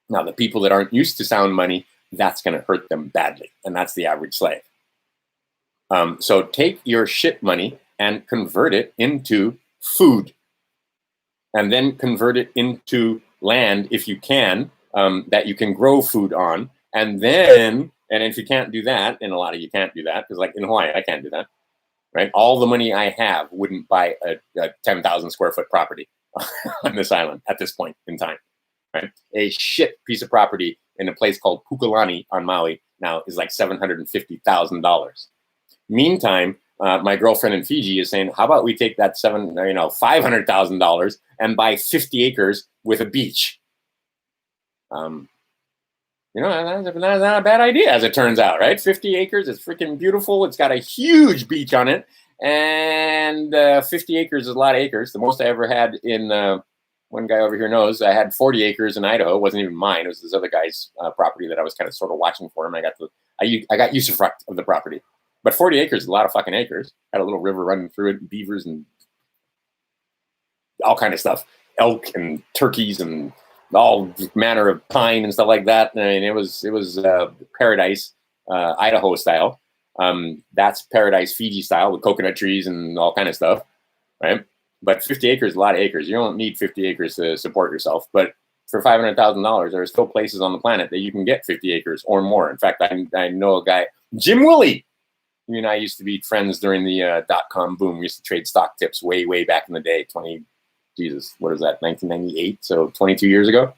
Now, the people that aren't used to sound money, that's going to hurt them badly. And that's the average slave. So take your shit money and convert it into food. And then convert it into land, if you can, that you can grow food on. And if you can't do that, and a lot of you can't do that, because like in Hawaii, I can't do that, right? All the money I have wouldn't buy a 10,000 square foot property on this island at this point in time, right? A shit piece of property in a place called Pukalani on Maui now is like $750,000. Meantime, my girlfriend in Fiji is saying, how about we take that $500,000 and buy 50 acres with a beach? That's not a bad idea, as it turns out, right? 50 acres is freaking beautiful. It's got a huge beach on it. And 50 acres is a lot of acres. The most I ever had in, one guy over here knows, I had 40 acres in Idaho. It wasn't even mine. It was this other guy's property that I was kind of sort of watching for him. I got usufruct of the property. But 40 acres is a lot of fucking acres. Had a little river running through it, beavers and all kind of stuff. Elk and turkeys and all manner of pine and stuff like that. It was paradise, Idaho style. That's paradise Fiji style with coconut trees and all kind of stuff, right? But 50 acres is a lot of acres. You don't need 50 acres to support yourself. But for $500,000, there are still places on the planet that you can get 50 acres or more. In fact, I know a guy, Jim Willie. You and I used to be friends during the .com boom. We used to trade stock tips way, way back in the day. 1998? So 22 years ago.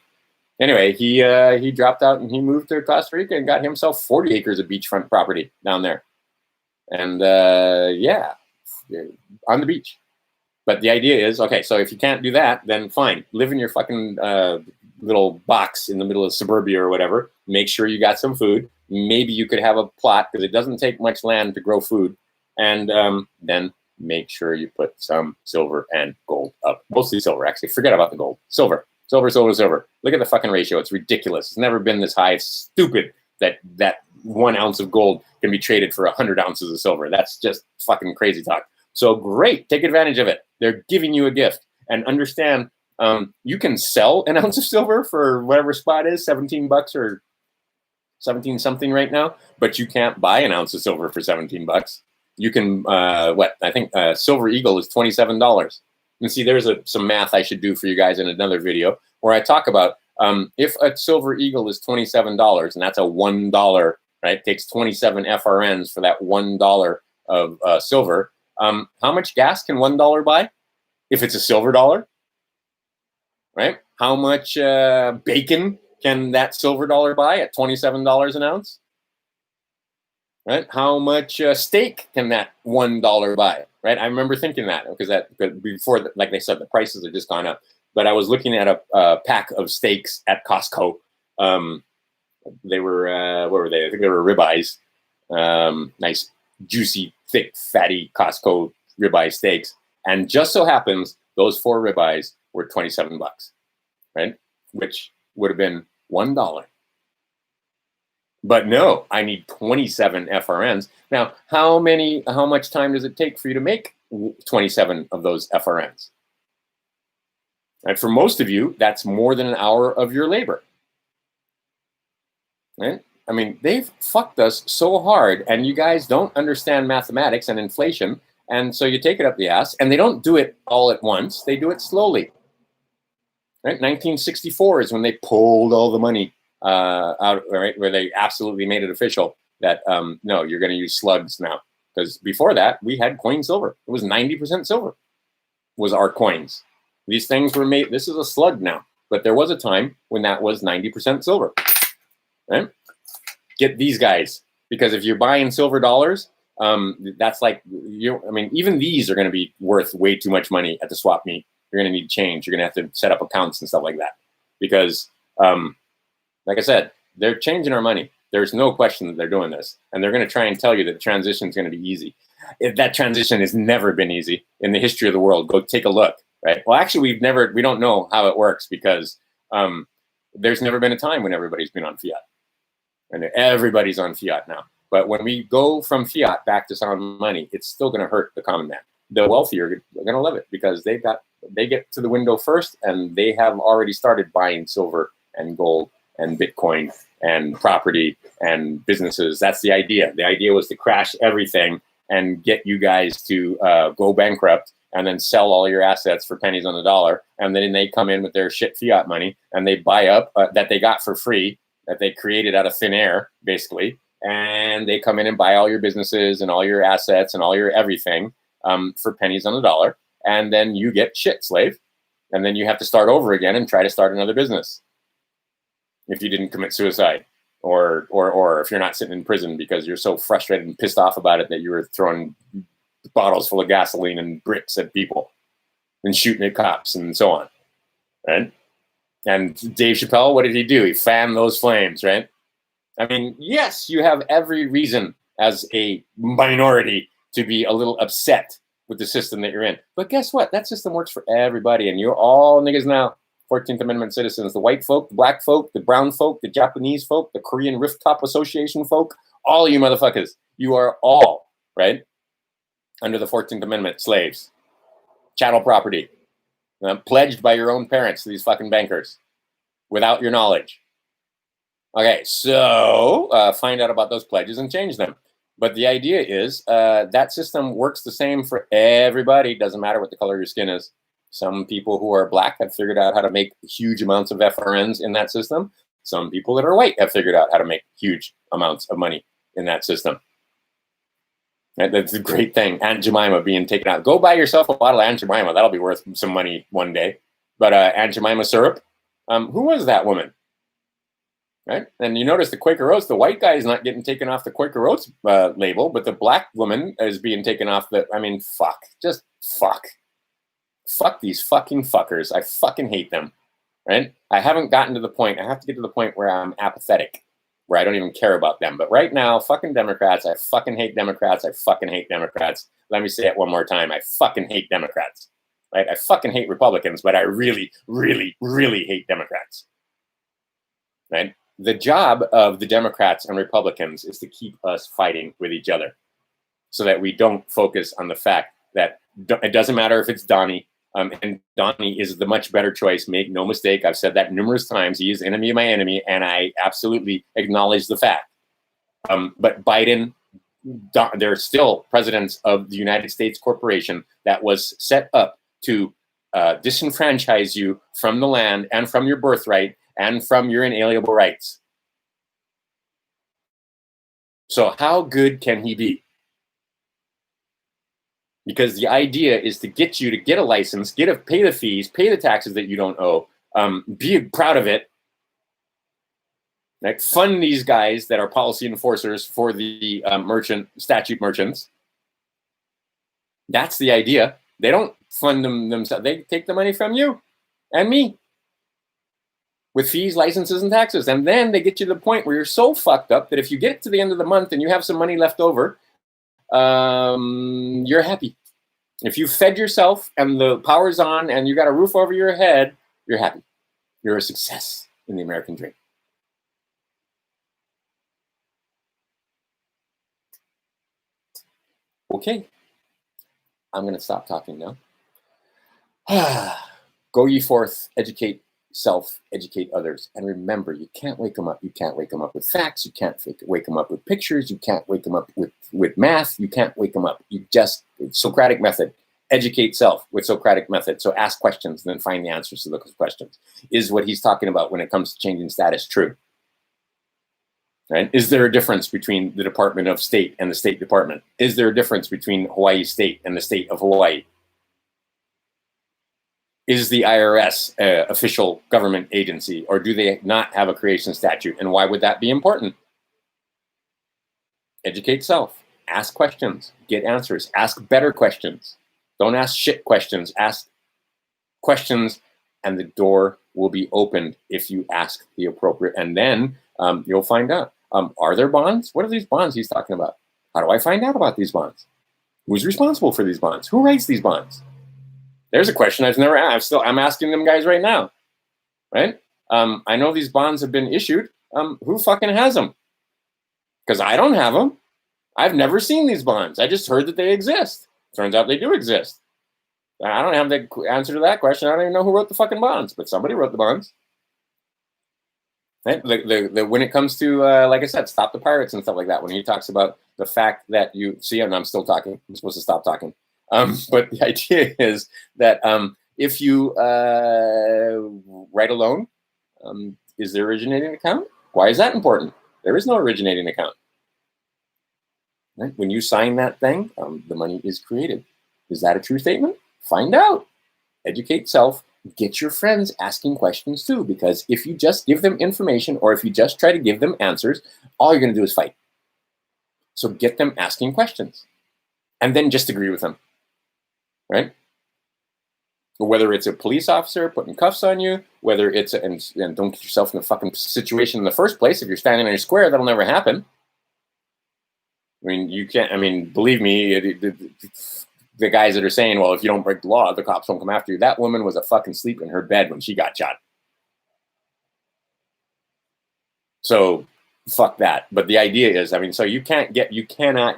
Anyway, he dropped out and he moved to Costa Rica and got himself 40 acres of beachfront property down there. And on the beach. But the idea is, okay, so if you can't do that, then fine. Live in your fucking little box in the middle of suburbia or whatever. Make sure you got some food. Maybe you could have a plot, because it doesn't take much land to grow food. And then make sure you put some silver and gold up. Mostly silver, actually. Forget about the gold. Silver. Silver, silver, silver. Look at the fucking ratio. It's ridiculous. It's never been this high. It's stupid that 1 ounce of gold can be traded for 100 ounces of silver. That's just fucking crazy talk. So great. Take advantage of it. They're giving you a gift. And understand You can sell an ounce of silver for whatever spot is, 17 bucks or 17 something right now, but you can't buy an ounce of silver for 17 bucks. You can, I think Silver Eagle is $27. And see, there's some math I should do for you guys in another video where I talk about if a Silver Eagle is $27, and that's a $1, right? It takes 27 FRNs for that $1 of silver. How much gas can $1 buy if it's a silver dollar, right? How much bacon can that silver dollar buy at $27 an ounce? Right? How much steak can that $1 buy? Right? I remember thinking that because before, like they said, the prices have just gone up. But I was looking at a pack of steaks at Costco. They were what were they? I think they were ribeyes. Nice, juicy, thick, fatty Costco ribeye steaks. And just so happens those 4 ribeyes were 27 bucks, right? Which would have been $1. But no, I need 27 FRNs. Now, how much time does it take for you to make 27 of those FRNs? And for most of you, that's more than an hour of your labor. Right? I mean, they've fucked us so hard, and you guys don't understand mathematics and inflation, and so you take it up the ass, and they don't do it all at once. They do it slowly. Right? 1964 is when they pulled all the money out, right, where they absolutely made it official that no, you're going to use slugs now. Because before that, we had coin silver. It was 90% silver was our coins. These things were made, this is a slug now, but there was a time when that was 90% silver. Right? Get these guys, because if you're buying silver dollars, that's like, I mean, even these are going to be worth way too much money at the swap meet. You're going to need change. You're going to have to set up accounts and stuff like that. Because, like I said, they're changing our money. There's no question that they're doing this. And they're going to try and tell you that the transition is going to be easy. That transition has never been easy in the history of the world. Go take a look, right? Well, actually, we don't know how it works because there's never been a time when everybody's been on fiat. And everybody's on fiat now. But when we go from fiat back to sound money, it's still going to hurt the common man. The wealthy are going to love it because they get to the window first, and they have already started buying silver and gold and Bitcoin and property and businesses. That's the idea. The idea was to crash everything and get you guys to go bankrupt and then sell all your assets for pennies on the dollar. And then they come in with their shit fiat money and they buy up that they got for free, that they created out of thin air, basically. And they come in and buy all your businesses and all your assets and all your everything for pennies on the dollar. And then you get shit, slave. And then you have to start over again and try to start another business if you didn't commit suicide, or if you're not sitting in prison because you're so frustrated and pissed off about it that you were throwing bottles full of gasoline and bricks at people and shooting at cops and so on, right? And Dave Chappelle, what did he do? He fanned those flames, right? I mean, yes, you have every reason as a minority to be a little upset with the system that you're in. But guess what? That system works for everybody, and you're all niggas now. 14th Amendment citizens, the white folk, the black folk, the brown folk, the Japanese folk, the Korean Rooftop Association folk, all you motherfuckers, you are all, right, under the 14th Amendment, slaves, chattel property, pledged by your own parents to these fucking bankers without your knowledge. Okay, so find out about those pledges and change them. But the idea is that system works the same for everybody. Doesn't matter what the color of your skin is. Some people who are black have figured out how to make huge amounts of FRNs in that system. Some people that are white have figured out how to make huge amounts of money in that system. And that's a great thing. Aunt Jemima being taken out. Go buy yourself a bottle of Aunt Jemima. That'll be worth some money one day. But Aunt Jemima syrup, who was that woman? Right? And you notice the Quaker Oats, the white guy is not getting taken off the Quaker Oats label, but the black woman is being taken off the, I mean, fuck. Just fuck. Fuck these fucking fuckers. I fucking hate them, right? I haven't gotten to the point. I have to get to the point where I'm apathetic, where I don't even care about them. But right now, fucking Democrats. I fucking hate Democrats. I fucking hate Democrats. Let me say it one more time. I fucking hate Democrats, right? I fucking hate Republicans, but I really, really, really hate Democrats, right? The job of the Democrats and Republicans is to keep us fighting with each other so that we don't focus on the fact that it doesn't matter if it's Donnie, And Donnie is the much better choice. Make no mistake. I've said that numerous times. He is enemy of my enemy, and I absolutely acknowledge the fact. But Biden, they're still presidents of the United States corporation that was set up to disenfranchise you from the land and from your birthright and from your inalienable rights. So how good can he be? Because the idea is to get you to get a license, pay the fees, pay the taxes that you don't owe, be proud of it, like fund these guys that are policy enforcers for the statute merchants. That's the idea. They don't fund them themselves. They take the money from you and me with fees, licenses, and taxes. And then they get you to the point where you're so fucked up that if you get to the end of the month and you have some money left over, you're happy. If you fed yourself and the power's on and you got a roof over your head, you're happy. You're a success in the American dream. Okay. I'm going to stop talking now. Go ye forth, educate self, educate others. And remember, you can't wake them up. You can't wake them up with facts. You can't wake them up with pictures. You can't wake them up with math. You can't wake them up. You just, Socratic method. Educate self with Socratic method. So ask questions and then find the answers to those questions. Is what he's talking about when it comes to changing status true? Right? Is there a difference between the Department of State and the State Department? Is there a difference between Hawaii State and the state of Hawaii? Is the IRS an official government agency, or do they not have a creation statute? And why would that be important? Educate self. Ask questions. Get answers. Ask better questions. Don't ask shit questions. Ask questions, and the door will be opened if you ask the appropriate. And then you'll find out. Are there bonds? What are these bonds he's talking about? How do I find out about these bonds? Who's responsible for these bonds? Who writes these bonds? There's a question I've never asked. I'm asking them guys right now, right? I know these bonds have been issued. Who fucking has them? Because I don't have them. I've never seen these bonds. I just heard that they exist. Turns out they do exist. I don't have the answer to that question. I don't even know who wrote the fucking bonds, but somebody wrote the bonds. Right? When it comes to, like I said, stop the pirates and stuff like that, when he talks about the fact that you see, and I'm still talking, I'm supposed to stop talking. But the idea is that if you write a loan, is there originating account? Why is that important? There is no originating account. Right? When you sign that thing, the money is created. Is that a true statement? Find out. Educate self. Get your friends asking questions too, because if you just give them information or if you just try to give them answers, all you're going to do is fight. So get them asking questions and then just agree with them, right? Whether it's a police officer putting cuffs on you, whether it's, and don't get yourself in a fucking situation in the first place. If you're standing on your square, that'll never happen. I mean, you can't, I mean, believe me, the guys that are saying, well, if you don't break the law, the cops won't come after you. That woman was a fucking sleep in her bed when she got shot. So fuck that. But the idea is, I mean, so you cannot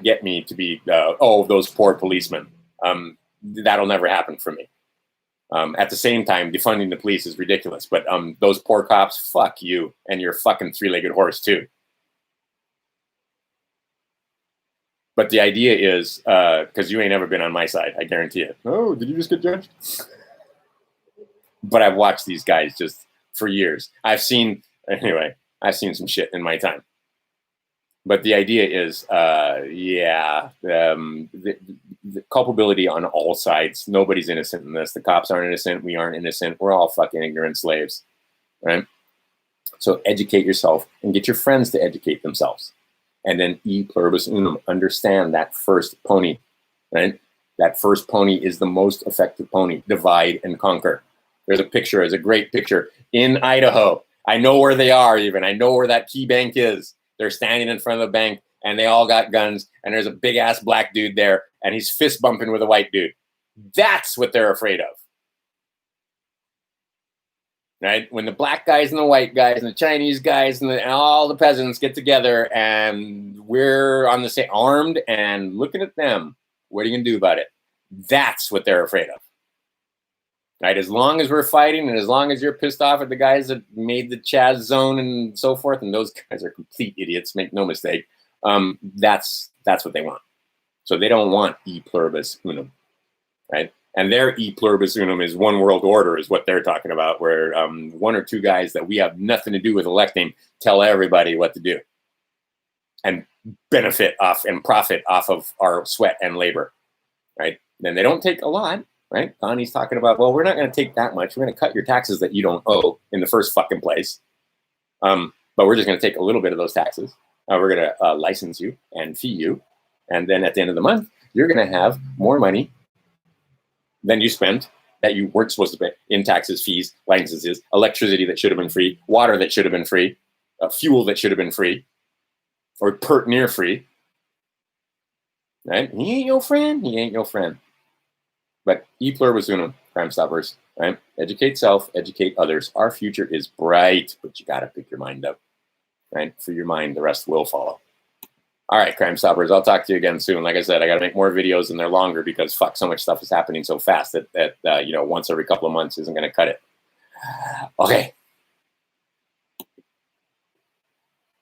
get me to be, oh, those poor policemen. That'll never happen for me. At the same time, defunding the police is ridiculous. But those poor cops, fuck you and your fucking three-legged horse too. But the idea is, because you ain't ever been on my side, I guarantee it. Oh, did you just get judged? But I've watched these guys just for years. I've seen some shit in my time. But the idea is, the culpability on all sides. Nobody's innocent in this. The cops aren't innocent. We aren't innocent. We're all fucking ignorant slaves, right? So educate yourself and get your friends to educate themselves. And then e pluribus unum, understand that first pony, right? That first pony is the most effective pony. Divide and conquer. There's a picture, there's a great picture in Idaho. I know where they are even. I know where that key bank is. They're standing in front of the bank and they all got guns and there's a big ass black dude there and he's fist bumping with a white dude. That's what they're afraid of. Right? When the black guys and the white guys and the Chinese guys and all the peasants get together and we're on the same armed and looking at them, what are you going to do about it? That's what they're afraid of. right? As long as we're fighting and as long as you're pissed off at the guys that made the Chaz zone and so forth, and those guys are complete idiots, make no mistake, that's what they want. So they don't want e pluribus unum, right? And their e pluribus unum is one world order is what they're talking about, where one or two guys that we have nothing to do with electing tell everybody what to do and benefit off and profit off of our sweat and labor, right? Then they don't take a lot, right? Donnie's talking about, well, we're not going to take that much. We're going to cut your taxes that you don't owe in the first fucking place. But we're just going to take a little bit of those taxes. We're going to license you and fee you. And then at the end of the month, you're going to have more money than you spent that you weren't supposed to pay in taxes, fees, licenses, electricity that should have been free, water that should have been free, fuel that should have been free, or pert near free. Right? He ain't your friend. He ain't your friend. But e pluribus unum, Crime Stoppers, right? Educate self, educate others. Our future is bright, but you got to pick your mind up, right? For your mind, the rest will follow. All right, Crime Stoppers, I'll talk to you again soon. Like I said, I got to make more videos and they're longer because fuck, so much stuff is happening so fast that once every couple of months isn't going to cut it. Okay.